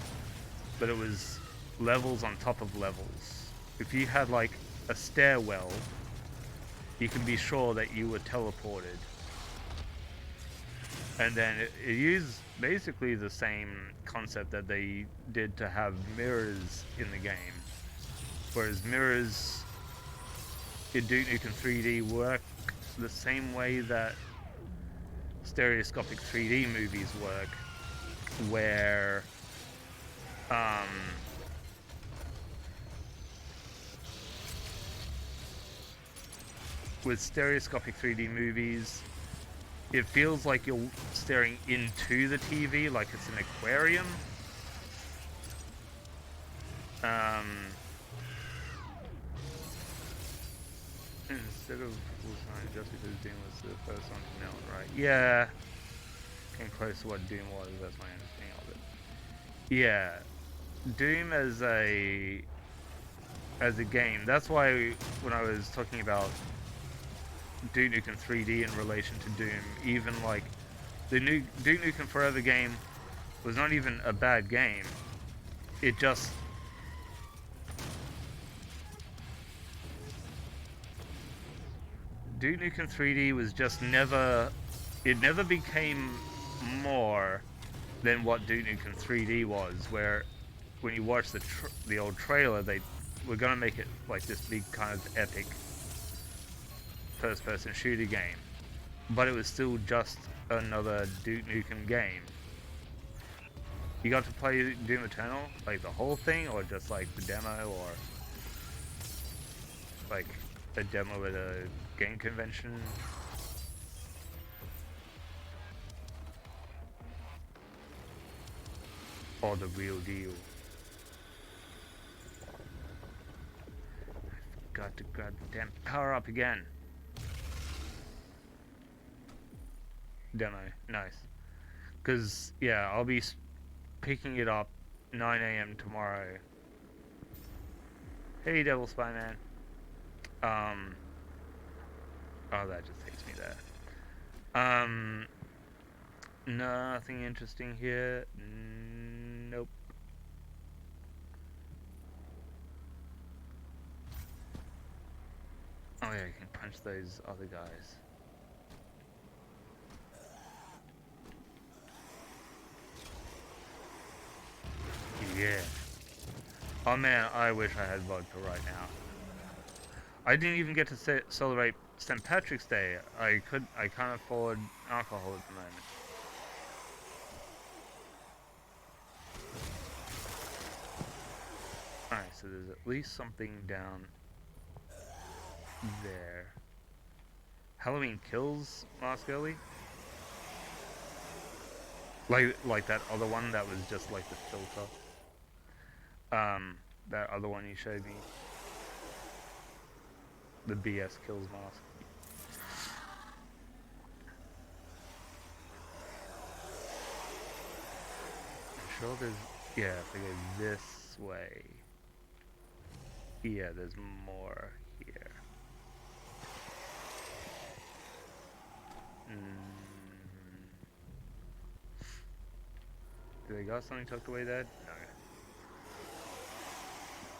but it was levels on top of levels. If you had like a stairwell, you can be sure that you were teleported. And then it used basically the same concept that they did to have mirrors in the game. Whereas mirrors in Duke Nukem 3D work the same way that stereoscopic 3D movies work, where with stereoscopic 3D movies, it feels like you're staring into the TV, like it's an aquarium. Instead of Wolfenstein, just because Doom was the first one to melt, right? Yeah, came close to what Doom was. That's my understanding of it. Yeah, Doom as a game. That's why when I was talking about Duke Nukem 3D in relation to Doom, even like the new Duke Nukem Forever game was not even a bad game. It just Duke Nukem 3D was just never, it never became more than what Duke Nukem 3D was, where when you watch the old trailer, they were gonna make it like this big kind of epic first-person shooter game, but it was still just another Duke Nukem game. You got to play Doom Eternal, like the whole thing, or just like the demo, or like a demo at a game convention? Or the real deal? I forgot to grab the damn power up again. Demo, nice. Cause yeah, I'll be picking it up 9 AM tomorrow. Hey, Devil Spy Man. Oh, that just takes me there. Nothing interesting here. Nope. Oh yeah, you can punch those other guys. Yeah. Oh man, I wish I had vodka right now. I didn't even get to celebrate St. Patrick's Day. I can't afford alcohol at the moment. Alright, so there's at least something down there. Halloween Kills mask early? Like that other one that was just like the filter. That other one you showed me. The BS Kills mask. I'm sure there's... Yeah, if I go this way... Yeah, there's more here. Do they got something tucked away there? No.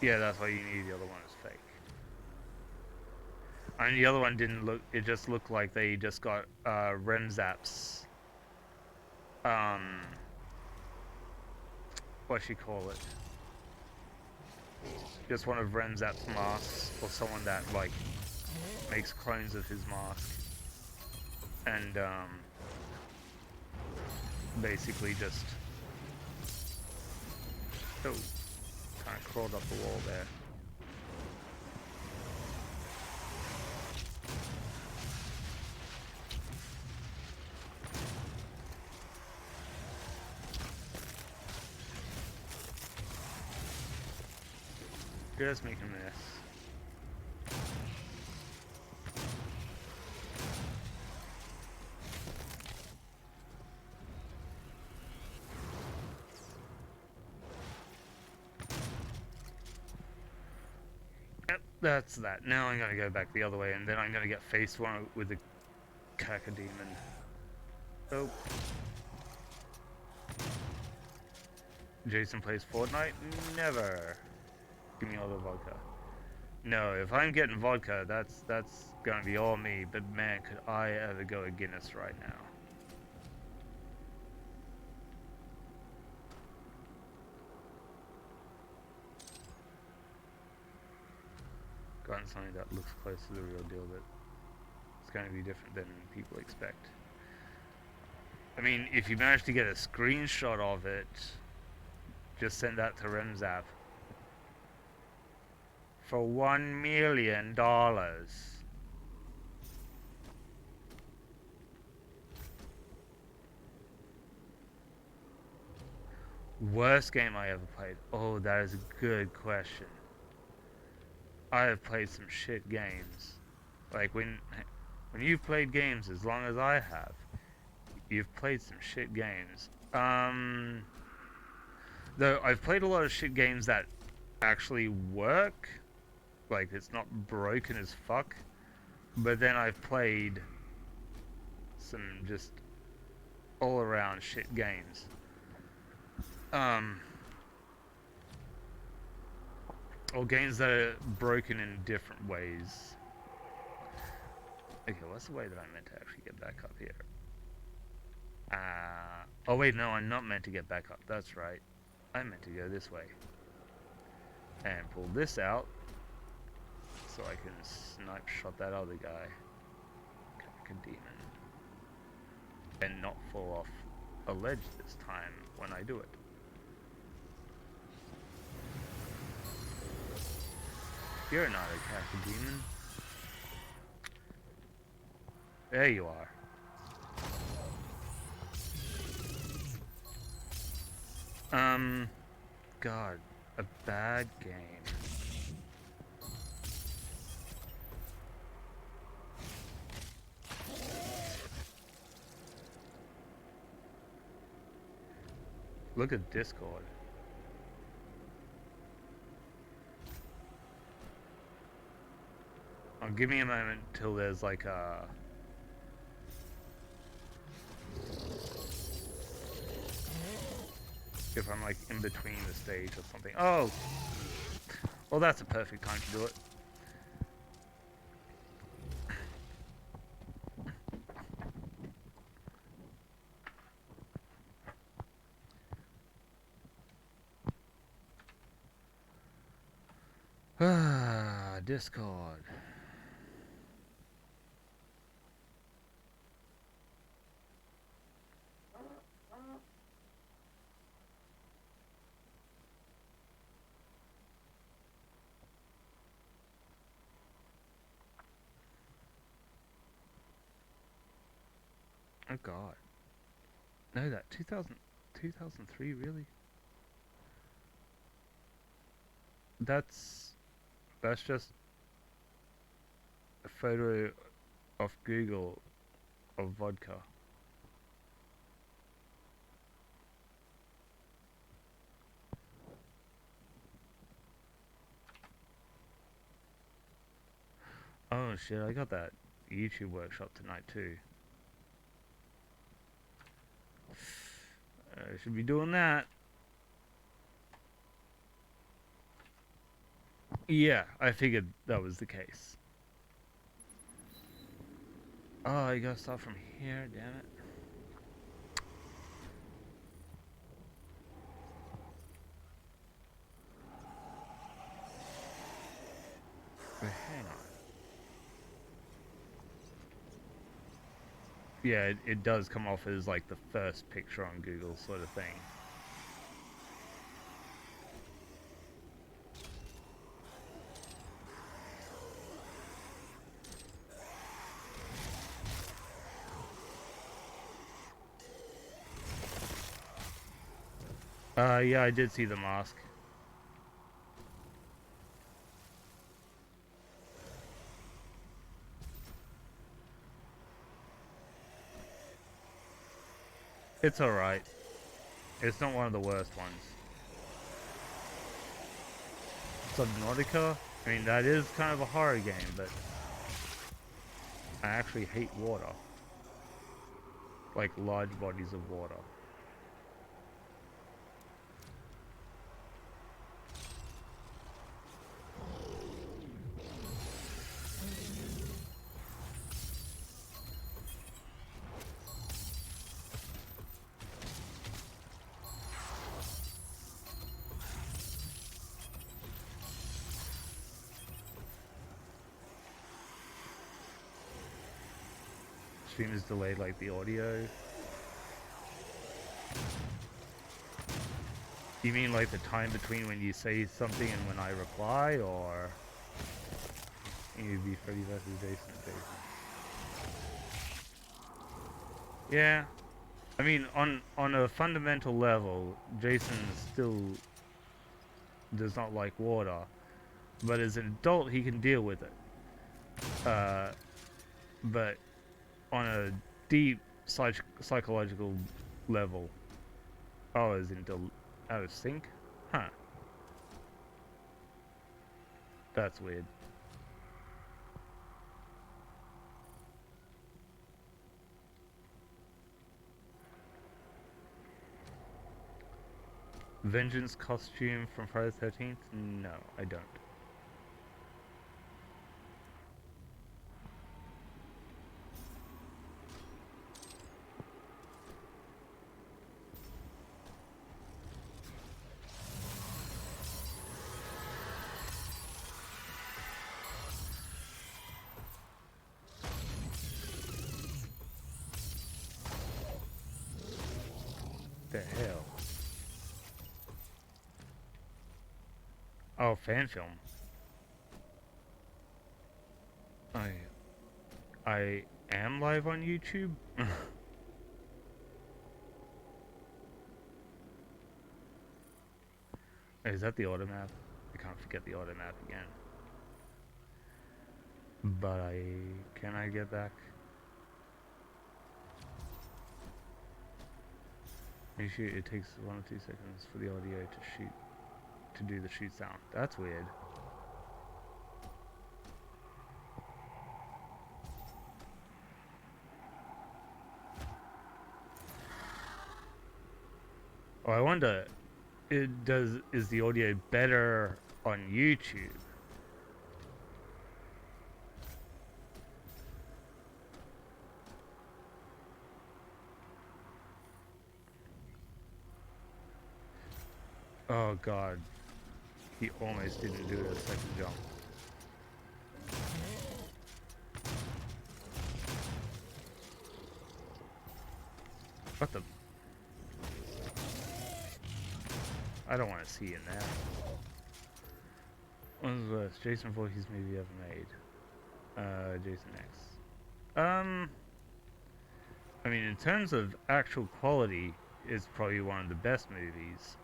Yeah, that's why you need the other one is fake. I mean, the other one didn't look, it just looked like they just got Remzaps. What you call it? Just one of Remzap's masks, or someone that like makes clones of his mask. And basically just kind of crawled up the wall there. Just making a mess. Yep, that's that. Now I'm gonna go back the other way, and then I'm gonna get faced one with the cacodemon. Oh. Jason plays Fortnite? Never. Give me all the vodka. No, if I'm getting vodka, that's gonna be all me. But man, could I ever go a Guinness right now? Gotten something that looks close to the real deal, but it's going to be different than people expect. I mean, if you manage to get a screenshot of it, just send that to Remzap. For $1 million. Worst game I ever played? Oh, that is a good question. I have played some shit games. Like when you've played games as long as I have, you've played some shit games. Though I've played a lot of shit games that actually work. Like it's not broken as fuck. But then I've played some just all around shit games. Or games that are broken in different ways. Okay, what's the way that I'm meant to actually get back up here? Oh wait, no, I'm not meant to get back up. That's right. I'm meant to go this way. And pull this out. So I can snipe shot that other guy. Demon. And not fall off a ledge this time when I do it. You're not a cacodemon. There you are. God, a bad game. Look at Discord. Oh, give me a moment till there's like a... If I'm like in between the stage or something. Oh! Well, that's a perfect time to do it. Discord. Oh god. No, that 2003, really? That's just a photo of Google of vodka. Oh shit, I got that YouTube workshop tonight too. I should be doing that. Yeah, I figured that was the case. Oh, I gotta start from here, damn it. Wait, hang on. Yeah, it does come off as like the first picture on Google sort of thing. Yeah, I did see the mask. It's alright. It's not one of the worst ones. Subnautica? I mean, that is kind of a horror game, but I actually hate water. Like large bodies of water. Stream is delayed like the audio. You mean like the time between when you say something and when I reply, or you'd be Freddy versus Jason? Yeah, I mean on a fundamental level, Jason still does not like water, but as an adult he can deal with it. But on a deep psychological level, oh, as in out of sync? Huh. That's weird. Vengeance costume from Friday the 13th? No, I don't. The hell? Oh, fan film. I am live on YouTube? Is that the auto map? I can't forget the auto map again. But can I get back? Make sure it takes 1 or 2 seconds for the audio to do the shoot sound. That's weird. Oh, I wonder, is the audio better on YouTube? Oh god, he almost didn't do a second jump. What the? I don't want to see in that. What was the worst Jason Voorhees movie ever made? Jason X. I mean, in terms of actual quality, it's probably one of the best movies.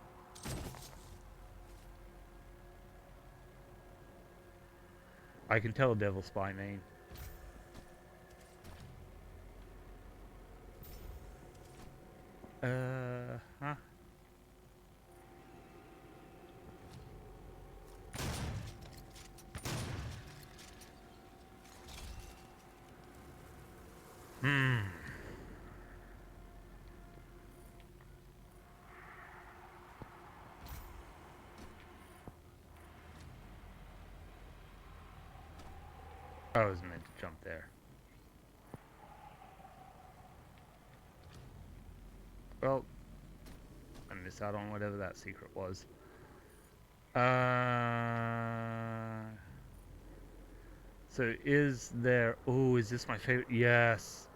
I can tell Devil Spy Main. Huh? I was meant to jump there. Well, I missed out on whatever that secret was. So is there... Oh, is this my favorite? Yes.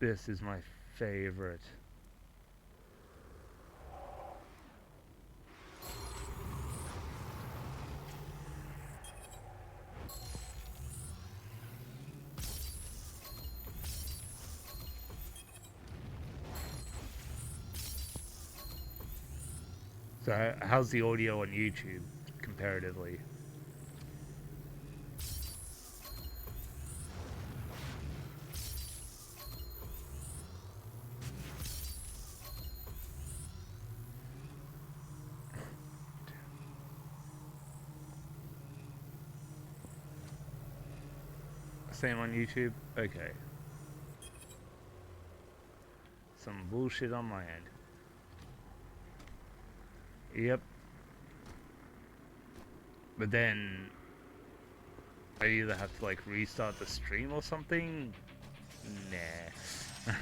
This is my favorite. So how's the audio on YouTube comparatively? Same on YouTube? Okay. Some bullshit on my end. Yep. But then I either have to like restart the stream or something? Nah.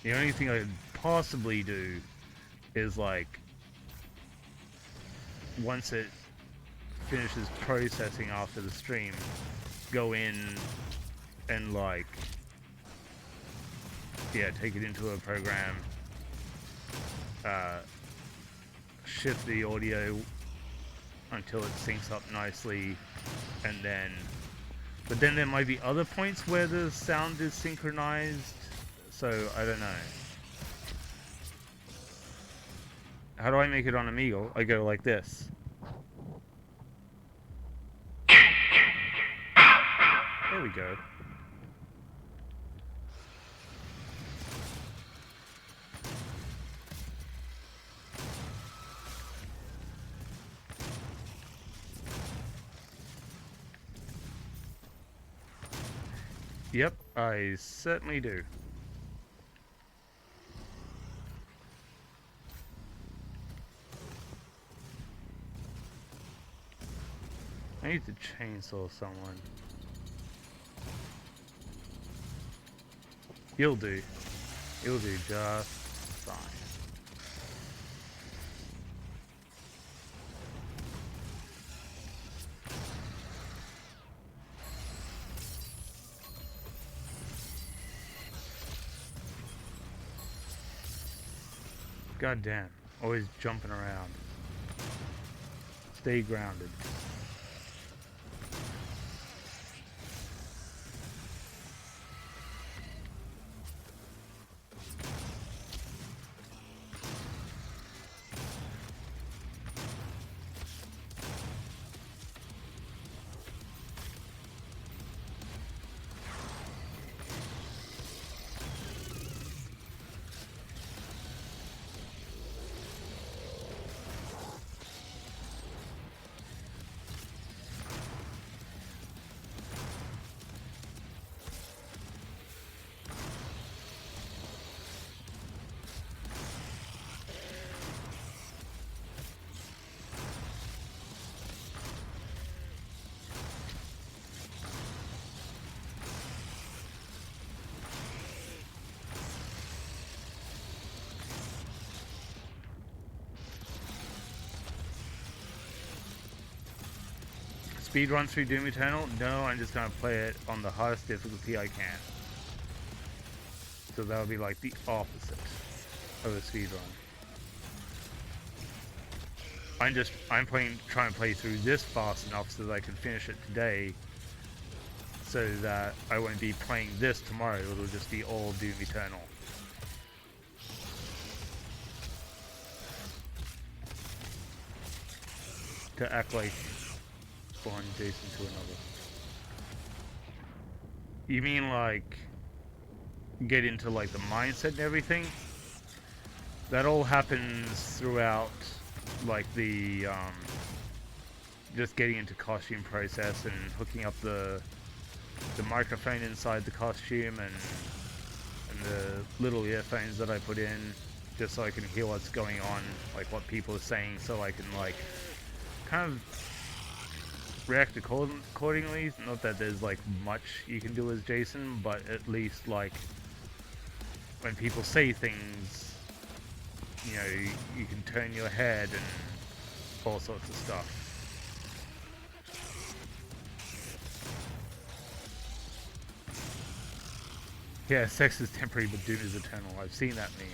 The only thing I could possibly do is like once it finishes processing after the stream, go in and like take it into a program, shift the audio until it syncs up nicely, and then but then there might be other points where the sound is synchronized, so I don't know. How do I make it on Omegle? I go like this. There we go. Yep, I certainly do. I need to chainsaw someone. You'll do. You'll do just fine. God damn, always jumping around. Stay grounded. Speed run through Doom Eternal? No, I'm just gonna play it on the highest difficulty I can. So that'll be like the opposite of a speed run. I'm trying to play through this fast enough so that I can finish it today, so that I won't be playing this tomorrow. It'll just be all Doom Eternal. To act like one Jason to another. You mean like get into like the mindset and everything? That all happens throughout like the just getting into costume process and hooking up the microphone inside the costume and the little earphones that I put in just so I can hear what's going on, like what people are saying, so I can like kind of react accordingly. Not that there's like much you can do as Jason, but at least like when people say things, you know, you can turn your head and all sorts of stuff. Yeah, sex is temporary, but Doom is eternal. I've seen that meme.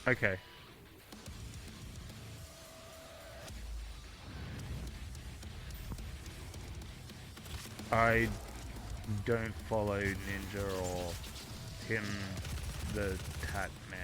Okay. I don't follow Ninja or Tim the Tat Man.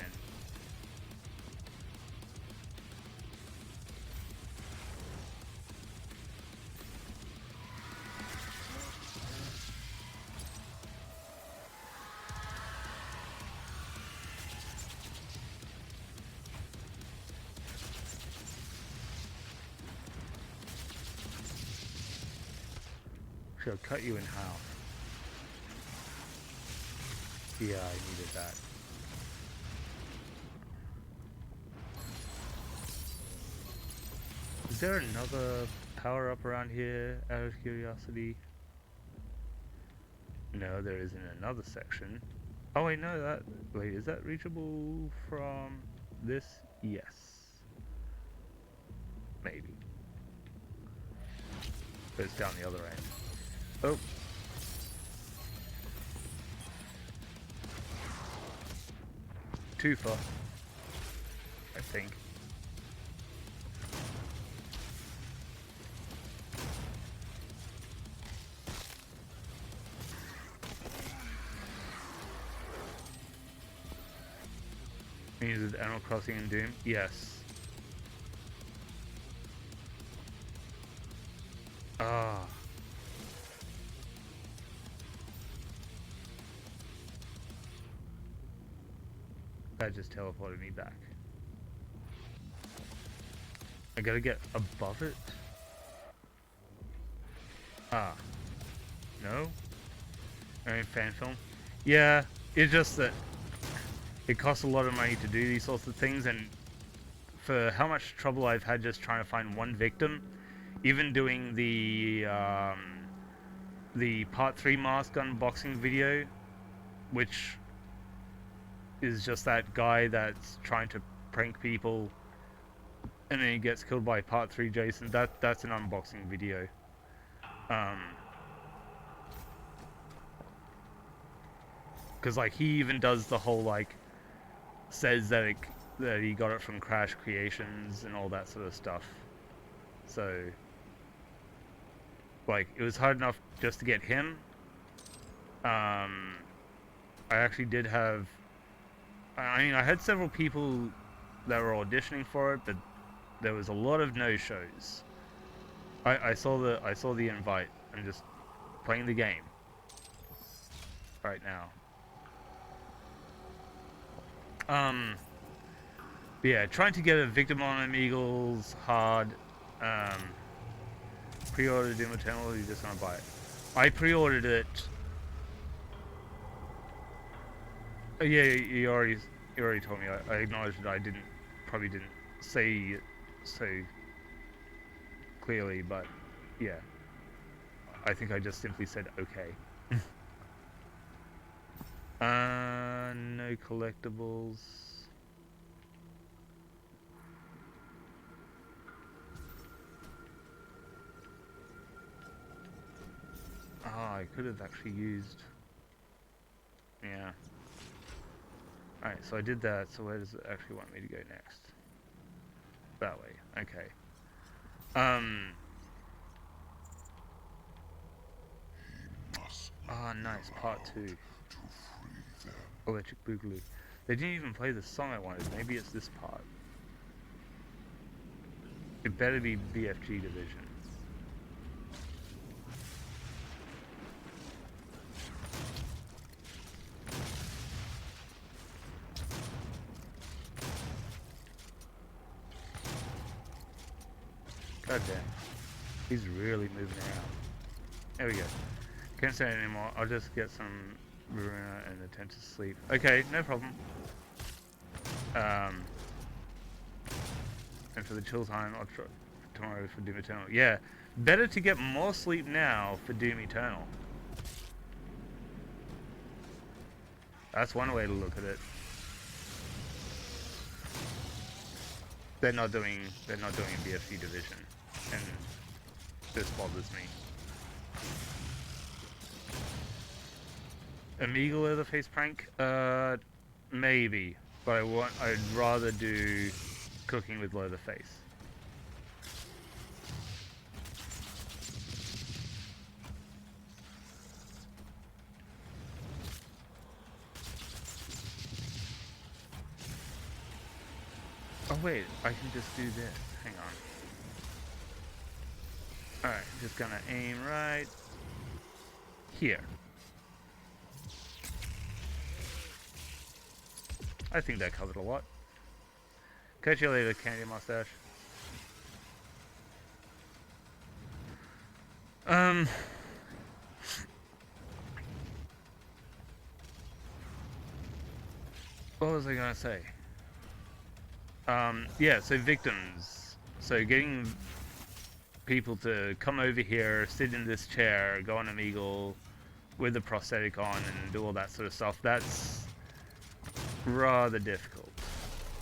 She'll cut you in half. Yeah, I needed that. Is there another power up around here, out of curiosity? No, there is in another section. Oh wait, no, that... Wait, is that reachable from this? Yes. Maybe. But it's down the other end. Oh. Too far. I think. Is it Animal Crossing and Doom? Yes. Ah. That just teleported me back. I gotta get above it? Ah. No? I mean, fan film? Yeah, it's just that it costs a lot of money to do these sorts of things, and for how much trouble I've had just trying to find one victim, even doing the Part 3 mask unboxing video, which is just that guy that's trying to prank people and then he gets killed by Part 3 Jason. That's an unboxing video. Because like he even does the whole like says that he got it from Crash Creations and all that sort of stuff. So like it was hard enough just to get him. I actually did have, I mean, I had several people that were auditioning for it, but there was a lot of no-shows. I saw the invite. I'm just playing the game right now. Yeah, trying to get a victim on Omegle's hard. Pre-order Doom Eternal, or you just gonna buy it? I pre-ordered it. Yeah, you already told me. I acknowledged that I probably didn't say it so clearly, but yeah. I think I just simply said okay. No collectibles. Ah, I could have actually used Yeah. Alright, so I did that, so where does it actually want me to go next? That way, okay. Ah, nice, part 2. Electric Boogaloo. They didn't even play the song I wanted, maybe it's this part. It better be BFG Division. God damn. He's really moving around. There we go. Can't say it anymore. I'll just get some Runa and attempt to sleep. Okay, no problem. And for the chill time, I'll try tomorrow for Doom Eternal. Yeah, better to get more sleep now for Doom Eternal. That's one way to look at it. They're not doing BFC Division, and this bothers me. Omegle Leatherface prank? Maybe, but I'd rather do cooking with Leatherface. Oh wait, I can just do this. Hang on. Alright, just gonna aim right here. I think that covered a lot. Catch you later, Candy Mustache. What was I gonna say? Yeah, so victims. So getting people to come over here, sit in this chair, go on Omegle with a prosthetic on and do all that sort of stuff, that's rather difficult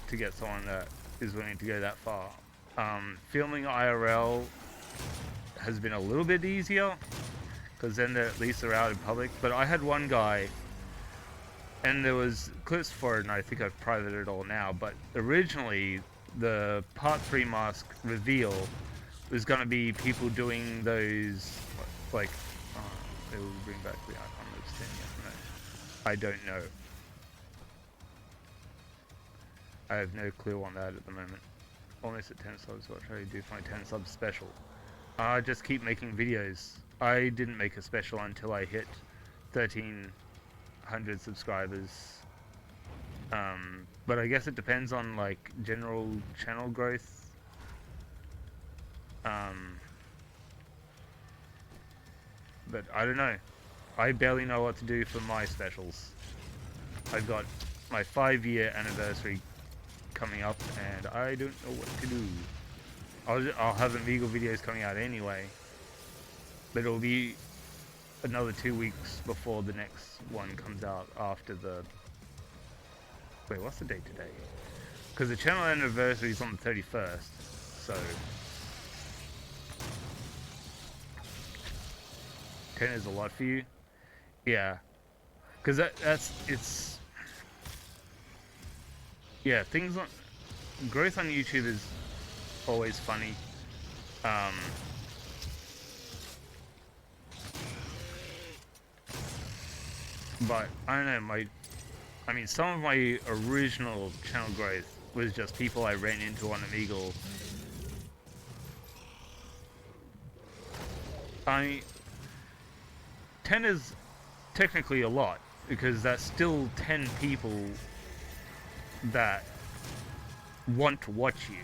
to get someone that is willing to go that far. Filming IRL has been a little bit easier, because then at least they're out in public, but I had one guy, and there was clips for it, and I think I've privated it all now, but originally the part 3 mask reveal was going to be people doing those, like, they will bring back the icon that's 10 years. I don't know. I have no clue on that at the moment. Almost at 10 subs, what should I do for my 10 subs special? Just keep making videos. I didn't make a special until I hit 1,300 subscribers. But I guess it depends on like general channel growth. But I don't know. I barely know what to do for my specials. I've got my 5-year anniversary coming up, and I don't know what to do. I'll have Omegle videos coming out anyway, but it'll be another 2 weeks before the next one comes out after the... Wait, what's the date today? Because the channel anniversary is on the 31st, so... 10 is a lot for you? Yeah. Because it's... Yeah, things on... Growth on YouTube is always funny. But, I don't know, I mean, some of my original channel growth was just people I ran into on Omegle. I mean, 10 is technically a lot, because that's still 10 people that want to watch you.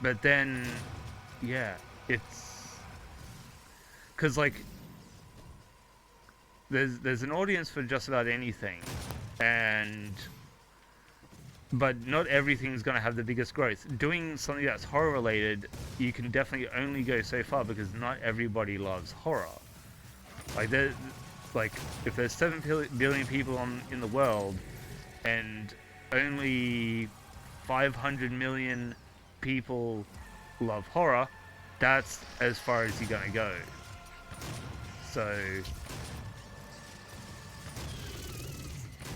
But then, yeah, it's... Because, like, there's an audience for just about anything, but not everything's going to have the biggest growth. Doing something that's horror related, you can definitely only go so far, because not everybody loves horror. Like, if there's 7 billion people in the world, and only 500 million people love horror, that's as far as you're gonna go. So,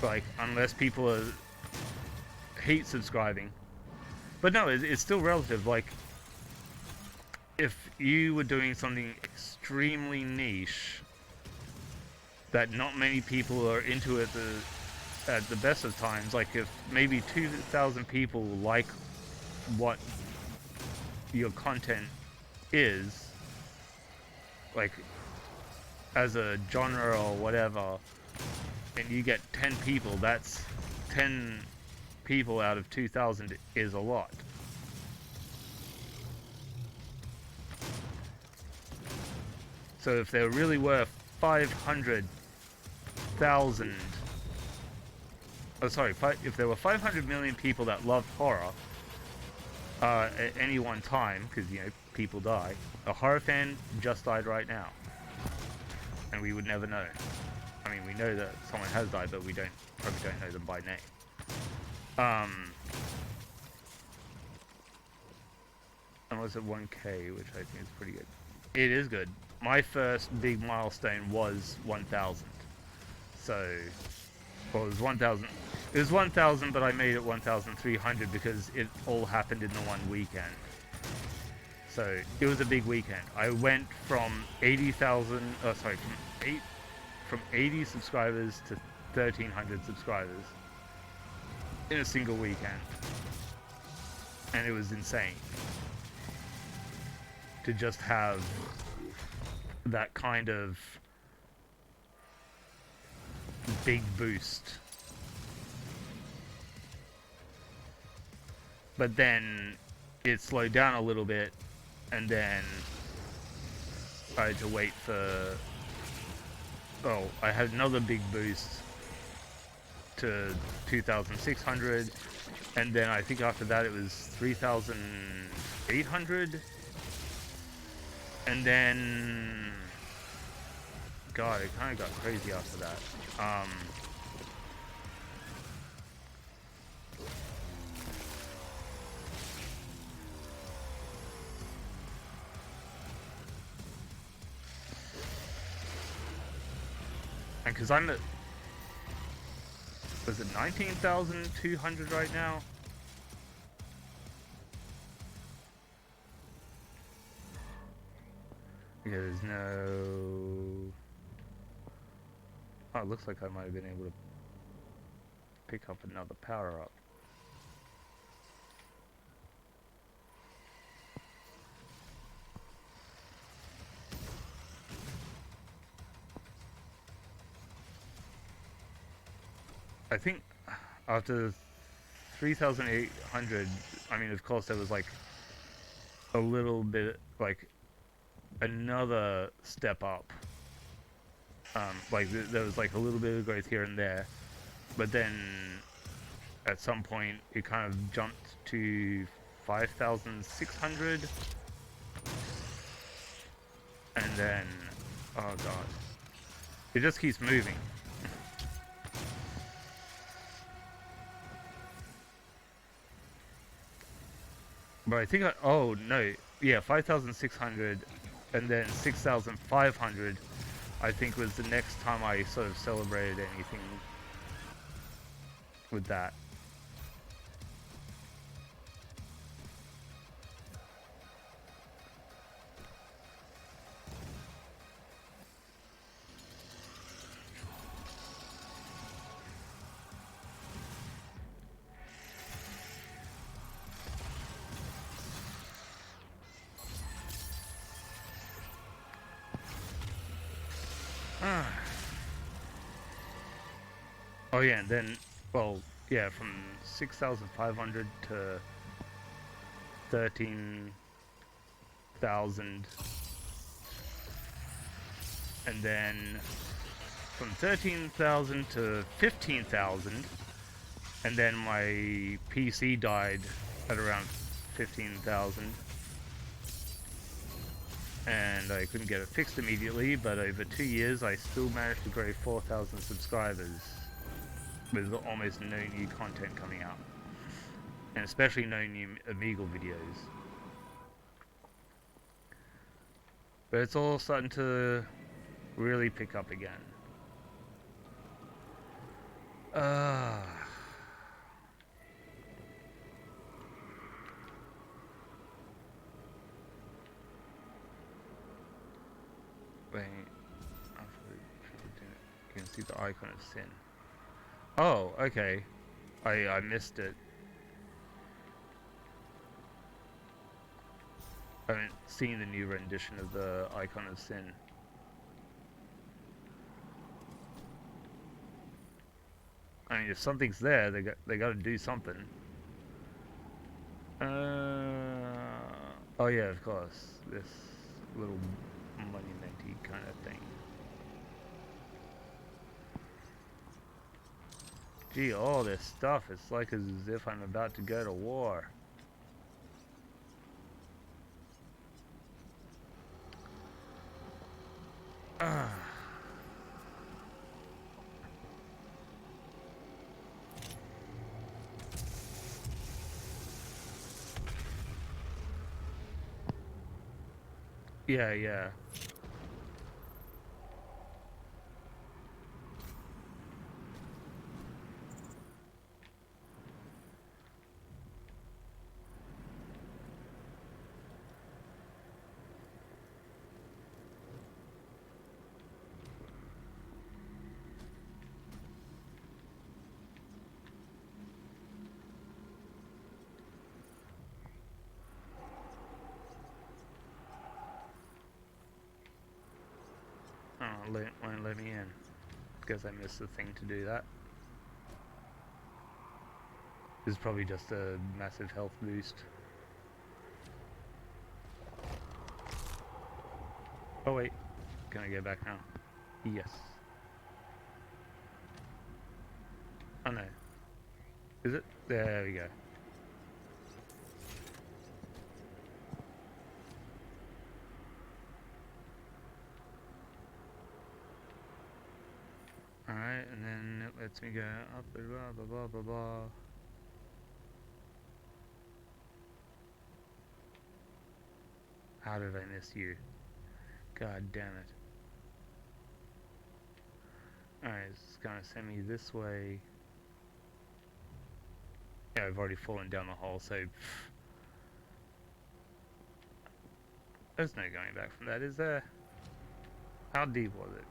like, unless people hate subscribing, but no, it's still relative. Like, if you were doing something extremely niche that not many people are into at the best of times, like if maybe 2,000 people like what your content is, like as a genre or whatever, and you get 10 people, that's 10 people out of 2,000 is a lot. So if there really were 500,000, oh sorry, if there were 500 million people that loved horror at any one time, because you know people die, a horror fan just died right now, and we would never know. I mean, we know that someone has died, but we probably don't know them by name. And was it 1K, which I think is pretty good. It is good. My first big milestone was 1,000. So, well, it was 1,000. It was 1,000, but I made it 1,300 because it all happened in the one weekend. So it was a big weekend. I went from 80,000. Oh, sorry, from 80 subscribers to 1,300 subscribers in a single weekend, and it was insane to just have that kind of big boost. But then it slowed down a little bit, and then I had to wait for, oh, I had another big boost to 2,600, and then I think after that it was 3,800, and then, God, it kind of got crazy after that. And because I'm at, was it 19,200 right now? Yeah, there's no... Oh, it looks like I might have been able to pick up another power-up. I think after 3,800, I mean, of course, there was like a little bit, like another step up. Like there was like a little bit of growth here and there, but then at some point it kind of jumped to 5,600, and then, oh God, it just keeps moving. But I think oh no, yeah, 5,600, and then 6,500, I think was the next time I sort of celebrated anything with that. Oh yeah, and then, well, yeah, from 6,500 to 13,000, and then from 13,000 to 15,000, and then my PC died at around 15,000. And I couldn't get it fixed immediately, but over 2 years I still managed to grow 4,000 subscribers with almost no new content coming out, and especially no new Omegle videos. But it's all starting to really pick up again. Wait. You can see the icon of sin. Oh, okay. I missed it. I haven't seen the new rendition of the icon of sin. I mean, if something's there, they got to do something. Oh yeah, of course. This little monumenty kind of thing. Gee, all this stuff, it's like as if I'm about to go to war. Yeah, yeah. Oh, won't let me in. Guess I missed the thing to do that. This is probably just a massive health boost. Oh wait, can I get back now? Yes. Oh no. Is it? There we go. Alright, and then it lets me go up, blah blah blah blah blah. How did I miss you? God damn it. Alright, it's gonna send me this way. Yeah, I've already fallen down the hole, so... There's no going back from that, is there? How deep was it?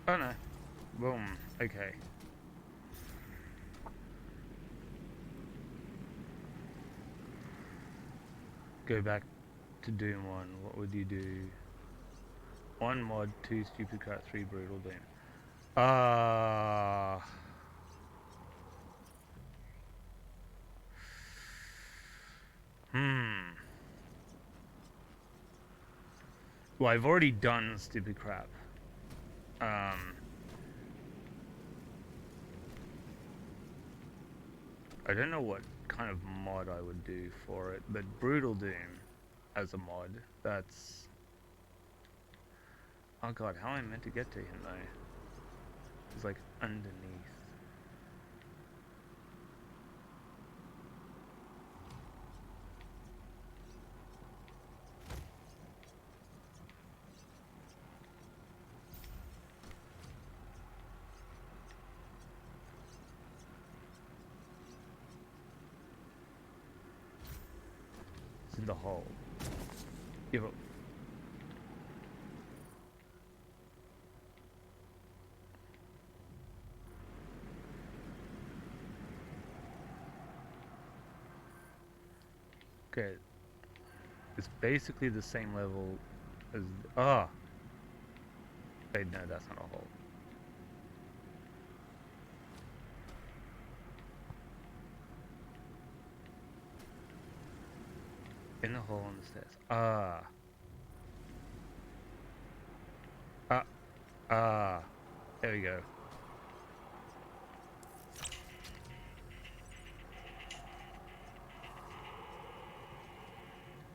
Oh no. Boom. Okay. Go back to Doom 1. What would you do? 1 mod, 2 stupid crap, 3 brutal Doom. Well, I've already done stupid crap. I don't know what kind of mod I would do for it, but Brutal Doom as a mod, that's... Oh god, how am I meant to get to him though? He's like underneath. It's in the hole. Yeah, but okay. It's basically the same level as... Ah! Wait, no, that's not a hole. In the hole on the stairs. Ah. There we go.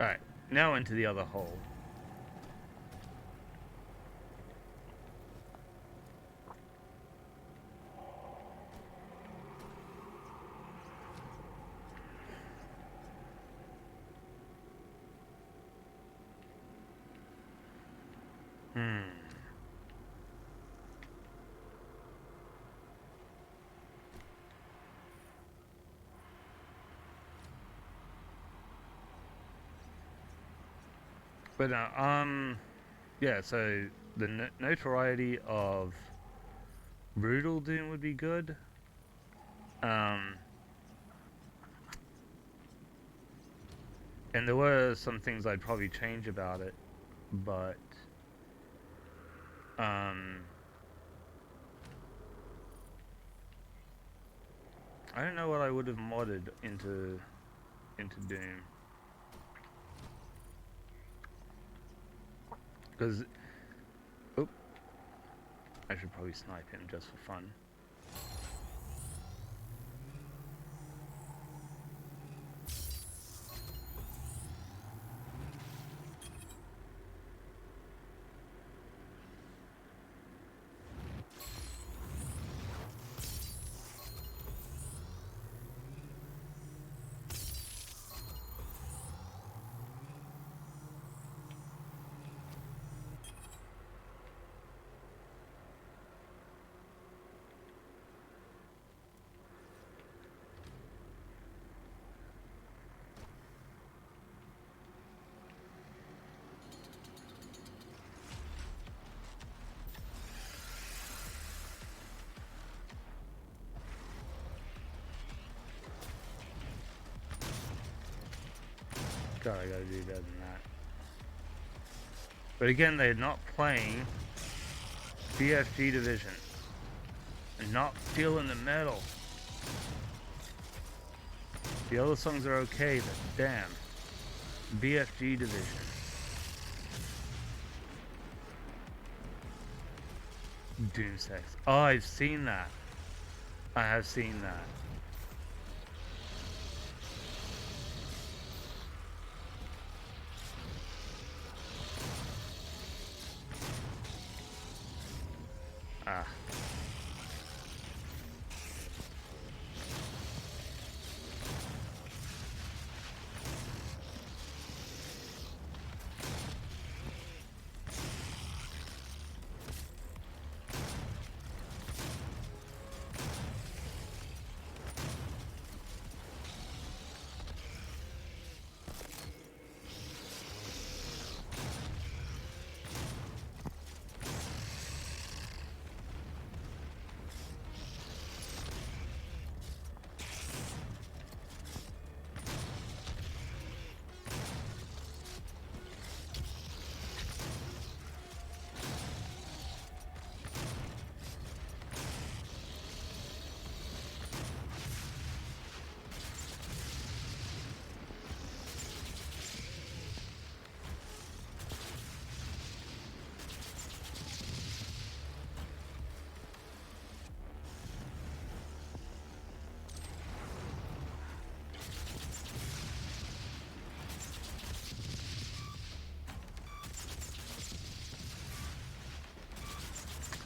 Alright, now into the other hole. But yeah, so the notoriety of Brutal Doom would be good. And there were some things I'd probably change about it, but I don't know what I would have modded into Doom. Because, oh, I should probably snipe him just for fun. God, I gotta do better than that. But again, they're not playing BFG Division. And not feeling the metal. The other songs are okay, but damn. BFG Division. Doomsex. Oh, I've seen that. I have seen that. Ah.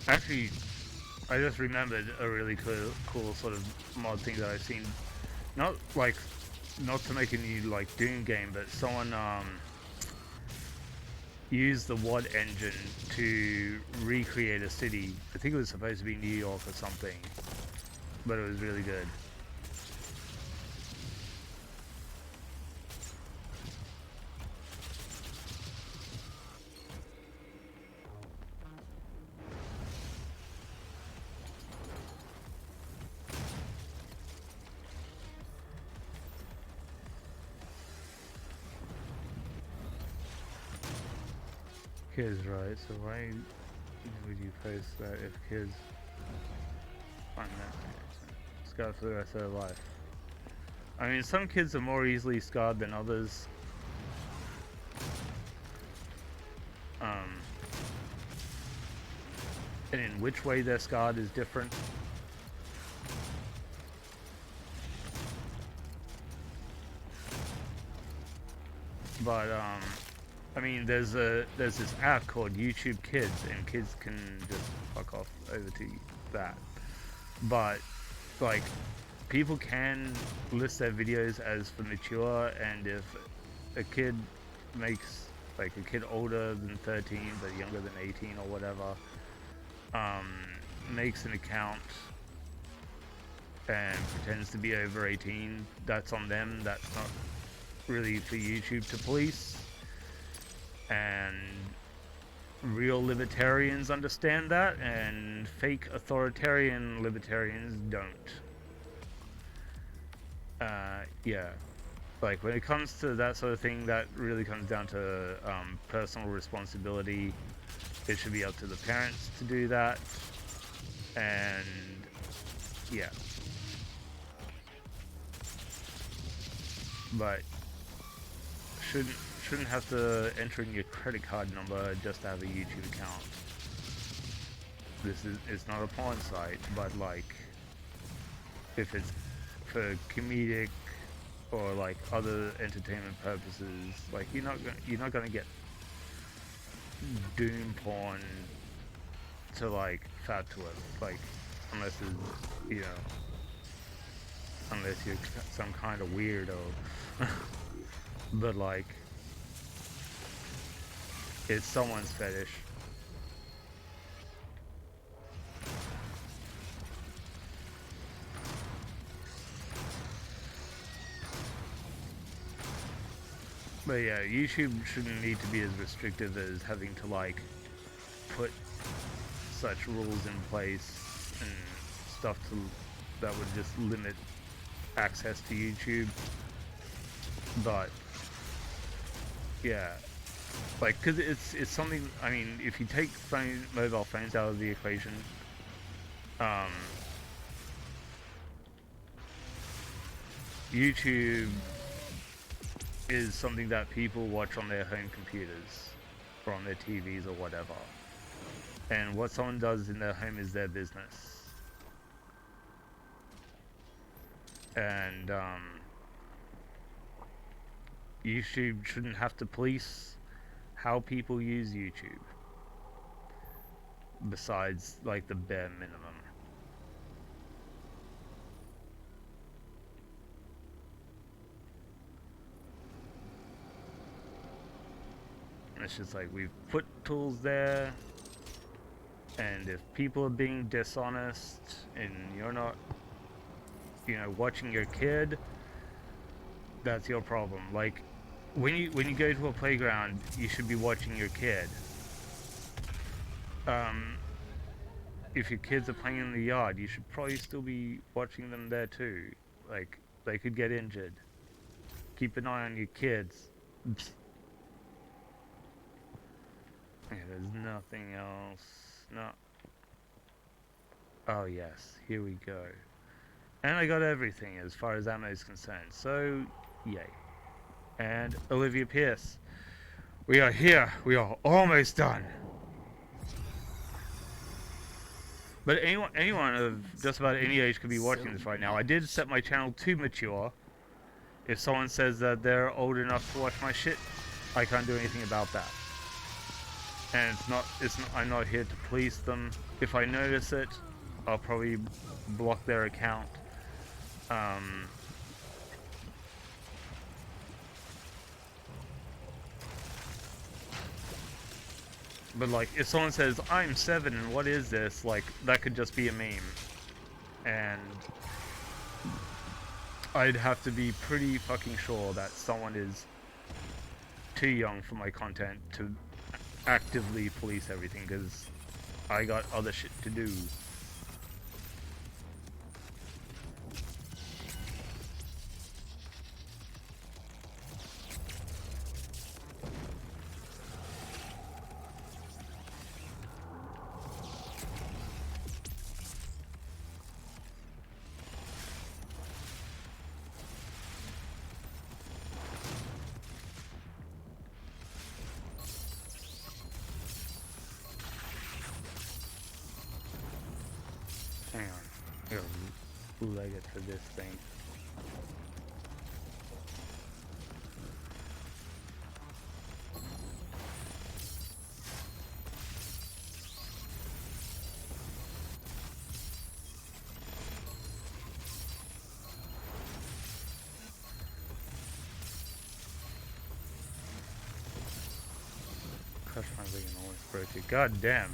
Actually, I just remembered a really cool sort of mod thing that I've seen. Not to make a new like Doom game, but someone used the WAD engine to recreate a city. I think it was supposed to be New York or something, but it was really good. Kids, right? So why would you post that if kids find that scarred for the rest of their life? I mean, some kids are more easily scarred than others. And in which way they're scarred is different. But I mean, there's this app called YouTube Kids, and kids can just fuck off over to that. But like, people can list their videos as for mature, and if a kid makes, like, a kid older than 13 but younger than 18 or whatever, makes an account and pretends to be over 18, that's on them. That's not really for YouTube to police. And real libertarians understand that, and fake authoritarian libertarians don't. Yeah. Like, when it comes to that sort of thing, that really comes down to personal responsibility. It should be up to the parents to do that. And yeah. But shouldn't have to enter in your credit card number just to have a YouTube account. It's not a porn site, but like, if it's for comedic or like other entertainment purposes, like, you're not gonna get doom porn to like fat to it, like, unless it's, you know, unless you're some kind of weirdo. But like, it's someone's fetish. But yeah, YouTube shouldn't need to be as restrictive as having to like put such rules in place and stuff that would just limit access to YouTube. But yeah, like, cause it's something. I mean, if you take mobile phones out of the equation, YouTube is something that people watch on their home computers or on their TVs or whatever. And what someone does in their home is their business. And YouTube shouldn't have to police how people use YouTube, besides like the bare minimum. It's just like, we've put tools there, and if people are being dishonest and you're not, you know, watching your kid, that's your problem. Like, when you go to a playground, you should be watching your kid. If your kids are playing in the yard, you should probably still be watching them there too. Like, they could get injured. Keep an eye on your kids. Yeah, there's nothing else. No. Oh yes, here we go. And I got everything as far as ammo is concerned, so yay. And Olivia Pierce, we are here. We are almost done. But anyone of just about any age could be watching this right now. I did set my channel to mature. If someone says that they're old enough to watch my shit, I can't do anything about that. And I'm not here to police them. If I notice it, I'll probably block their account. But like, if someone says, I'm 7 and what is this? Like, that could just be a meme. And I'd have to be pretty fucking sure that someone is too young for my content to actively police everything, because I got other shit to do. Hang on, I gotta bootleg it for this thing. translating all this approach. God damn.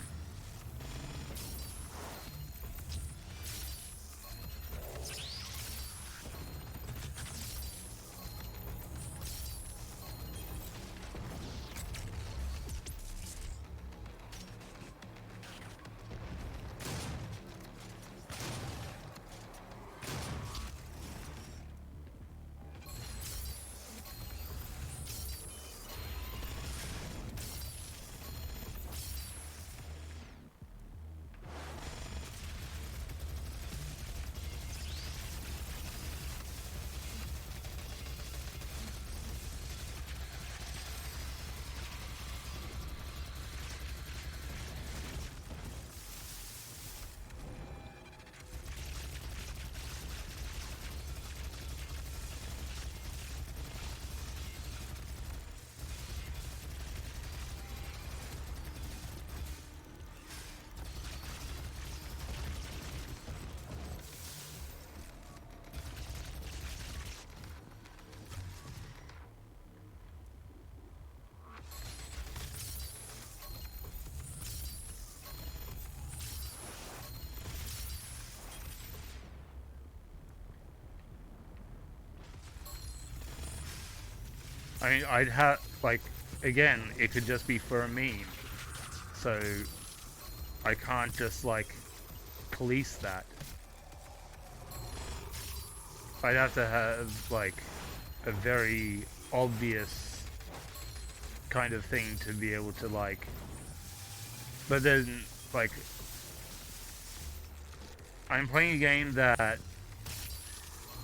I mean, I'd have, like, again, it could just be for a meme. So, I can't just, like, police that. I'd have to have, like, a very obvious kind of thing to be able to, like... But then, like... I'm playing a game that...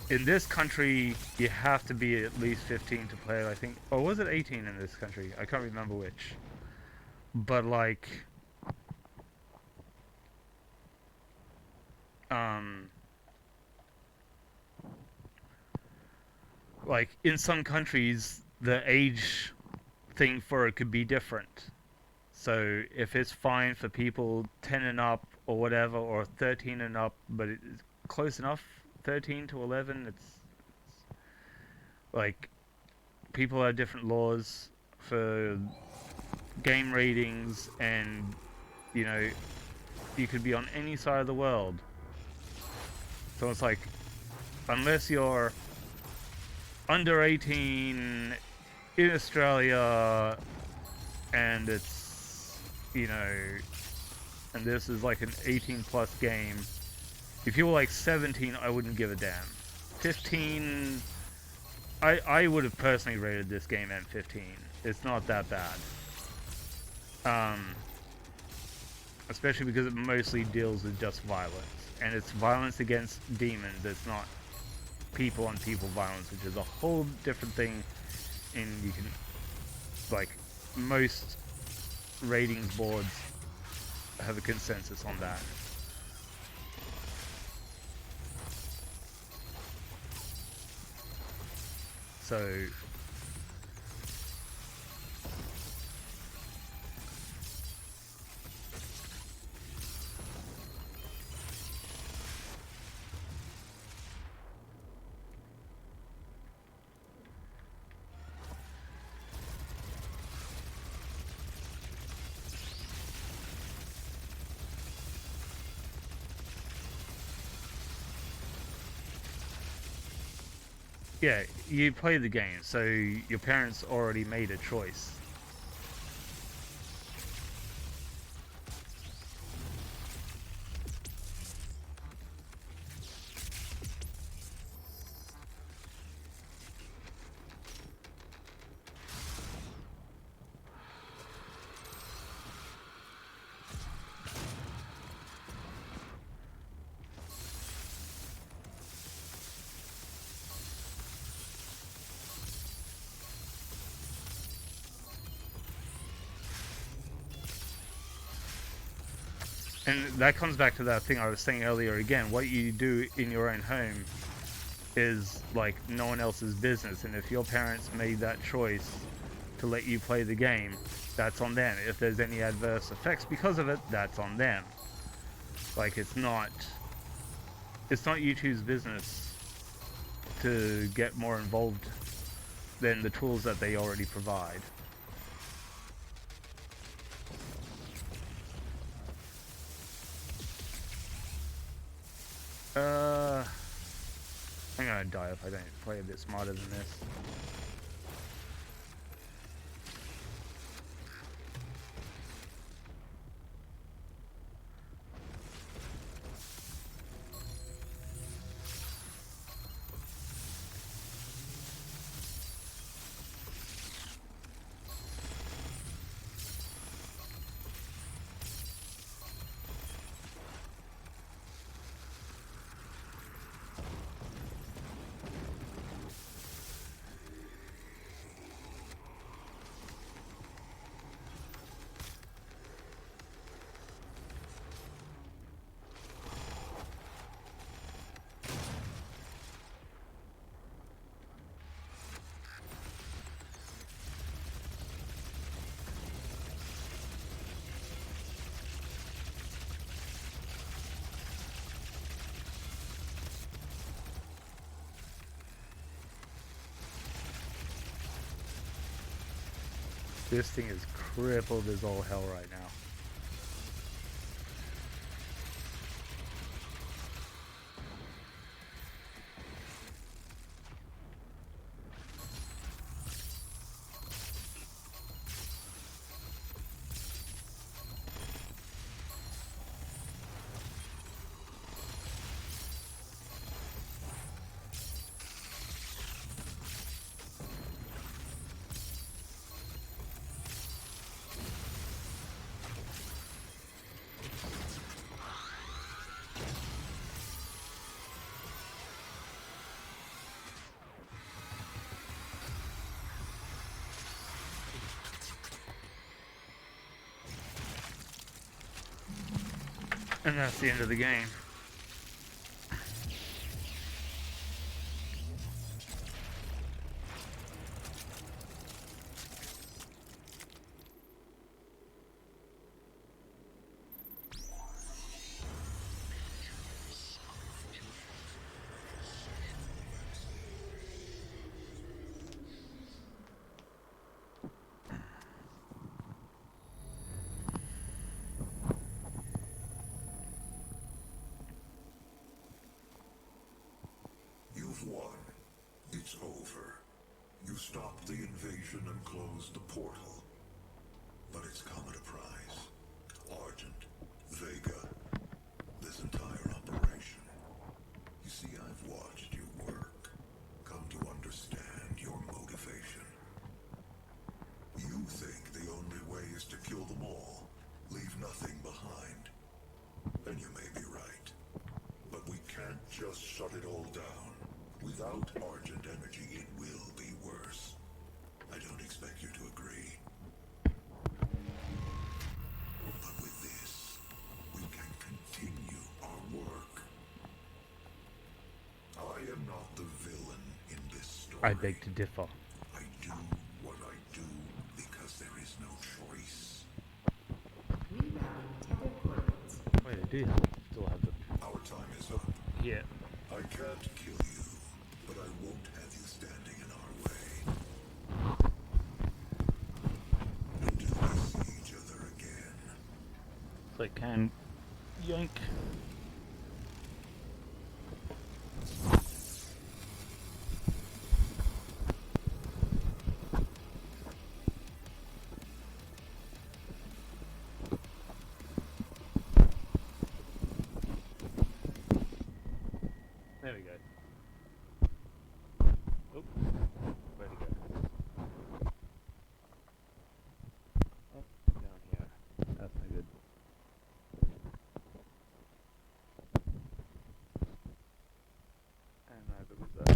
In this country, you have to be at least 15 to play, I think. Or was it 18 in this country? I can't remember which. But, like... Like, in some countries, the age thing for it could be different. So, if it's fine for people 10 and up, or whatever, or 13 and up, but it's close enough, 13 to 11, it's like, people have different laws for game ratings, and, you know, you could be on any side of the world. So it's like, unless you're under 18 in Australia, and it's, you know, and this is like an 18 plus game. If you were like 17, I wouldn't give a damn. 15, I would have personally rated this game at 15. It's not that bad. Especially because it mostly deals with just violence. And it's violence against demons, it's not people on people violence, which is a whole different thing. And you can, like, most ratings boards have a consensus on that. So yeah, you play the game, so your parents already made a choice. And that comes back to that thing I was saying earlier again. What you do in your own home is like no one else's business. And if your parents made that choice to let you play the game, that's on them. If there's any adverse effects because of it, that's on them. Like, it's not YouTube's business to get more involved than the tools that they already provide. I'm gonna die if I don't play a bit smarter than this. This thing is crippled as all hell right now. And that's the end of the game. You've won. It's over. You stopped the invasion and closed the portal. But it's come at a price. Argent, Vega, this entire operation. You see, I've watched you work, come to understand your motivation. You think the only way is to kill them all, leave nothing behind. And you may be right. But we can't just shut it all down. Without Argent energy, it will be worse. I don't expect you to agree. But with this, we can continue our work. I am not the villain in this story. I beg to differ. I do what I do because there is no choice. Wait, I do still have the... Our time is up. Yeah. I can't kill you, but I won't have you standing in our way. Until we see each other again. So I can yank. There we go. Oh, where'd it go? Oh, down here. That's no good. And neither was that.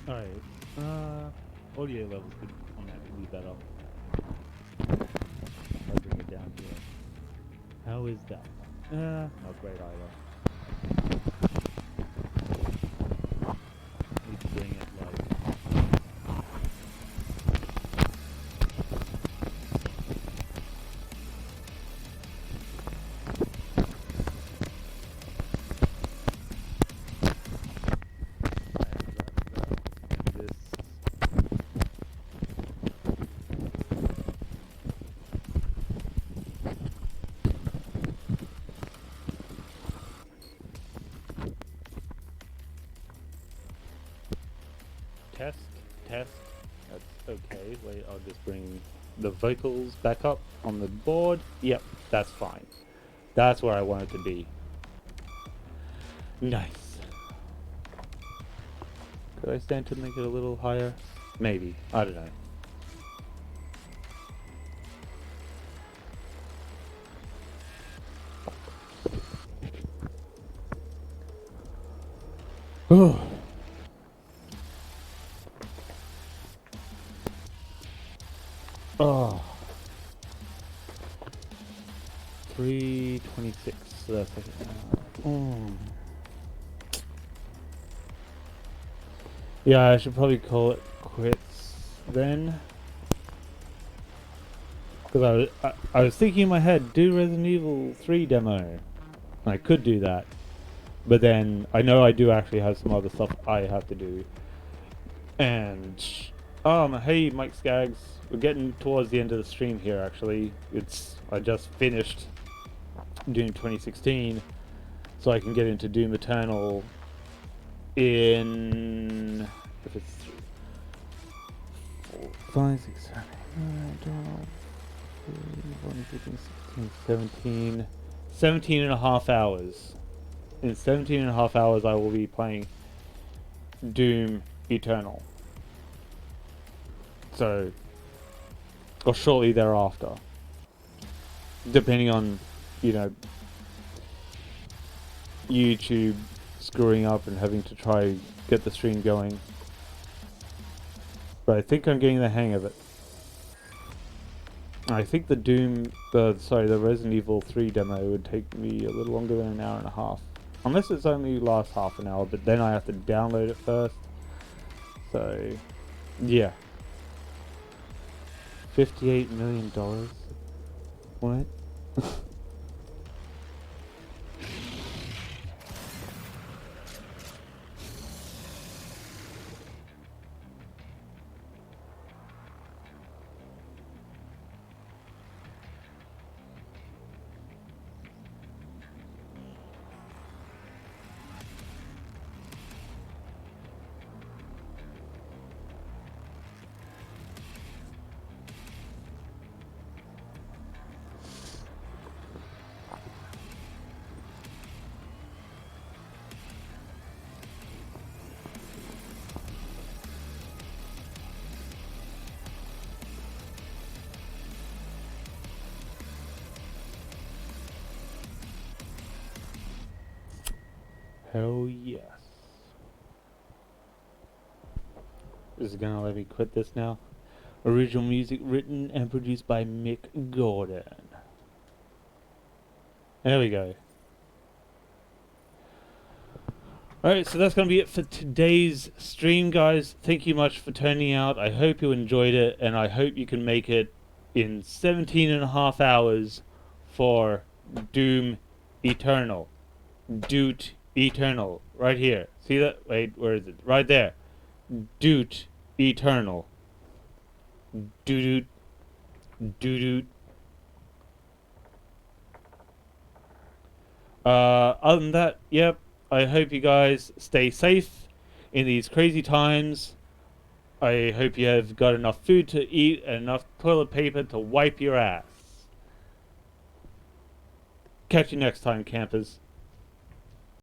Alright, audio levels could on that could be better. I'll bring it down here. How is that? Not great either. Need to bring it like... Wait, I'll just bring the vocals back up on the board. Yep, that's fine. That's where I want it to be. Nice. Could I stand to make it a little higher? Maybe. I don't know. Oh. Oh. 3:26. So that's like yeah, I should probably call it quits then. Because I was thinking in my head, do Resident Evil 3 demo. I could do that. But then I know I do actually have some other stuff I have to do. And hey Mike Skaggs, we're getting towards the end of the stream here actually. I just finished Doom 2016, so I can get into Doom Eternal in 5, 6, 7, 8, 9, 12, 15, 16, 17, 17 and a half hours. In 17 and a half hours I will be playing Doom Eternal. So, or shortly thereafter. Depending on, you know, YouTube screwing up and having to try get the stream going. But I think I'm getting the hang of it. I think the the Resident Evil 3 demo would take me a little longer than an hour and a half. Unless it's only lasts half an hour, but then I have to download it first. So, yeah. $58 million? What? Hell yes. Is it gonna let me quit this now? Original music written and produced by Mick Gordon. There we go. Alright, so that's gonna be it for today's stream, guys. Thank you much for turning out. I hope you enjoyed it, and I hope you can make it in 17 and a half hours for Doom Eternal. Doot Eternal. Right here. See that? Wait, where is it? Right there. Doot Eternal. Doot. Doot. Other than that, yep. I hope you guys stay safe in these crazy times. I hope you have got enough food to eat and enough toilet paper to wipe your ass. Catch you next time, campers.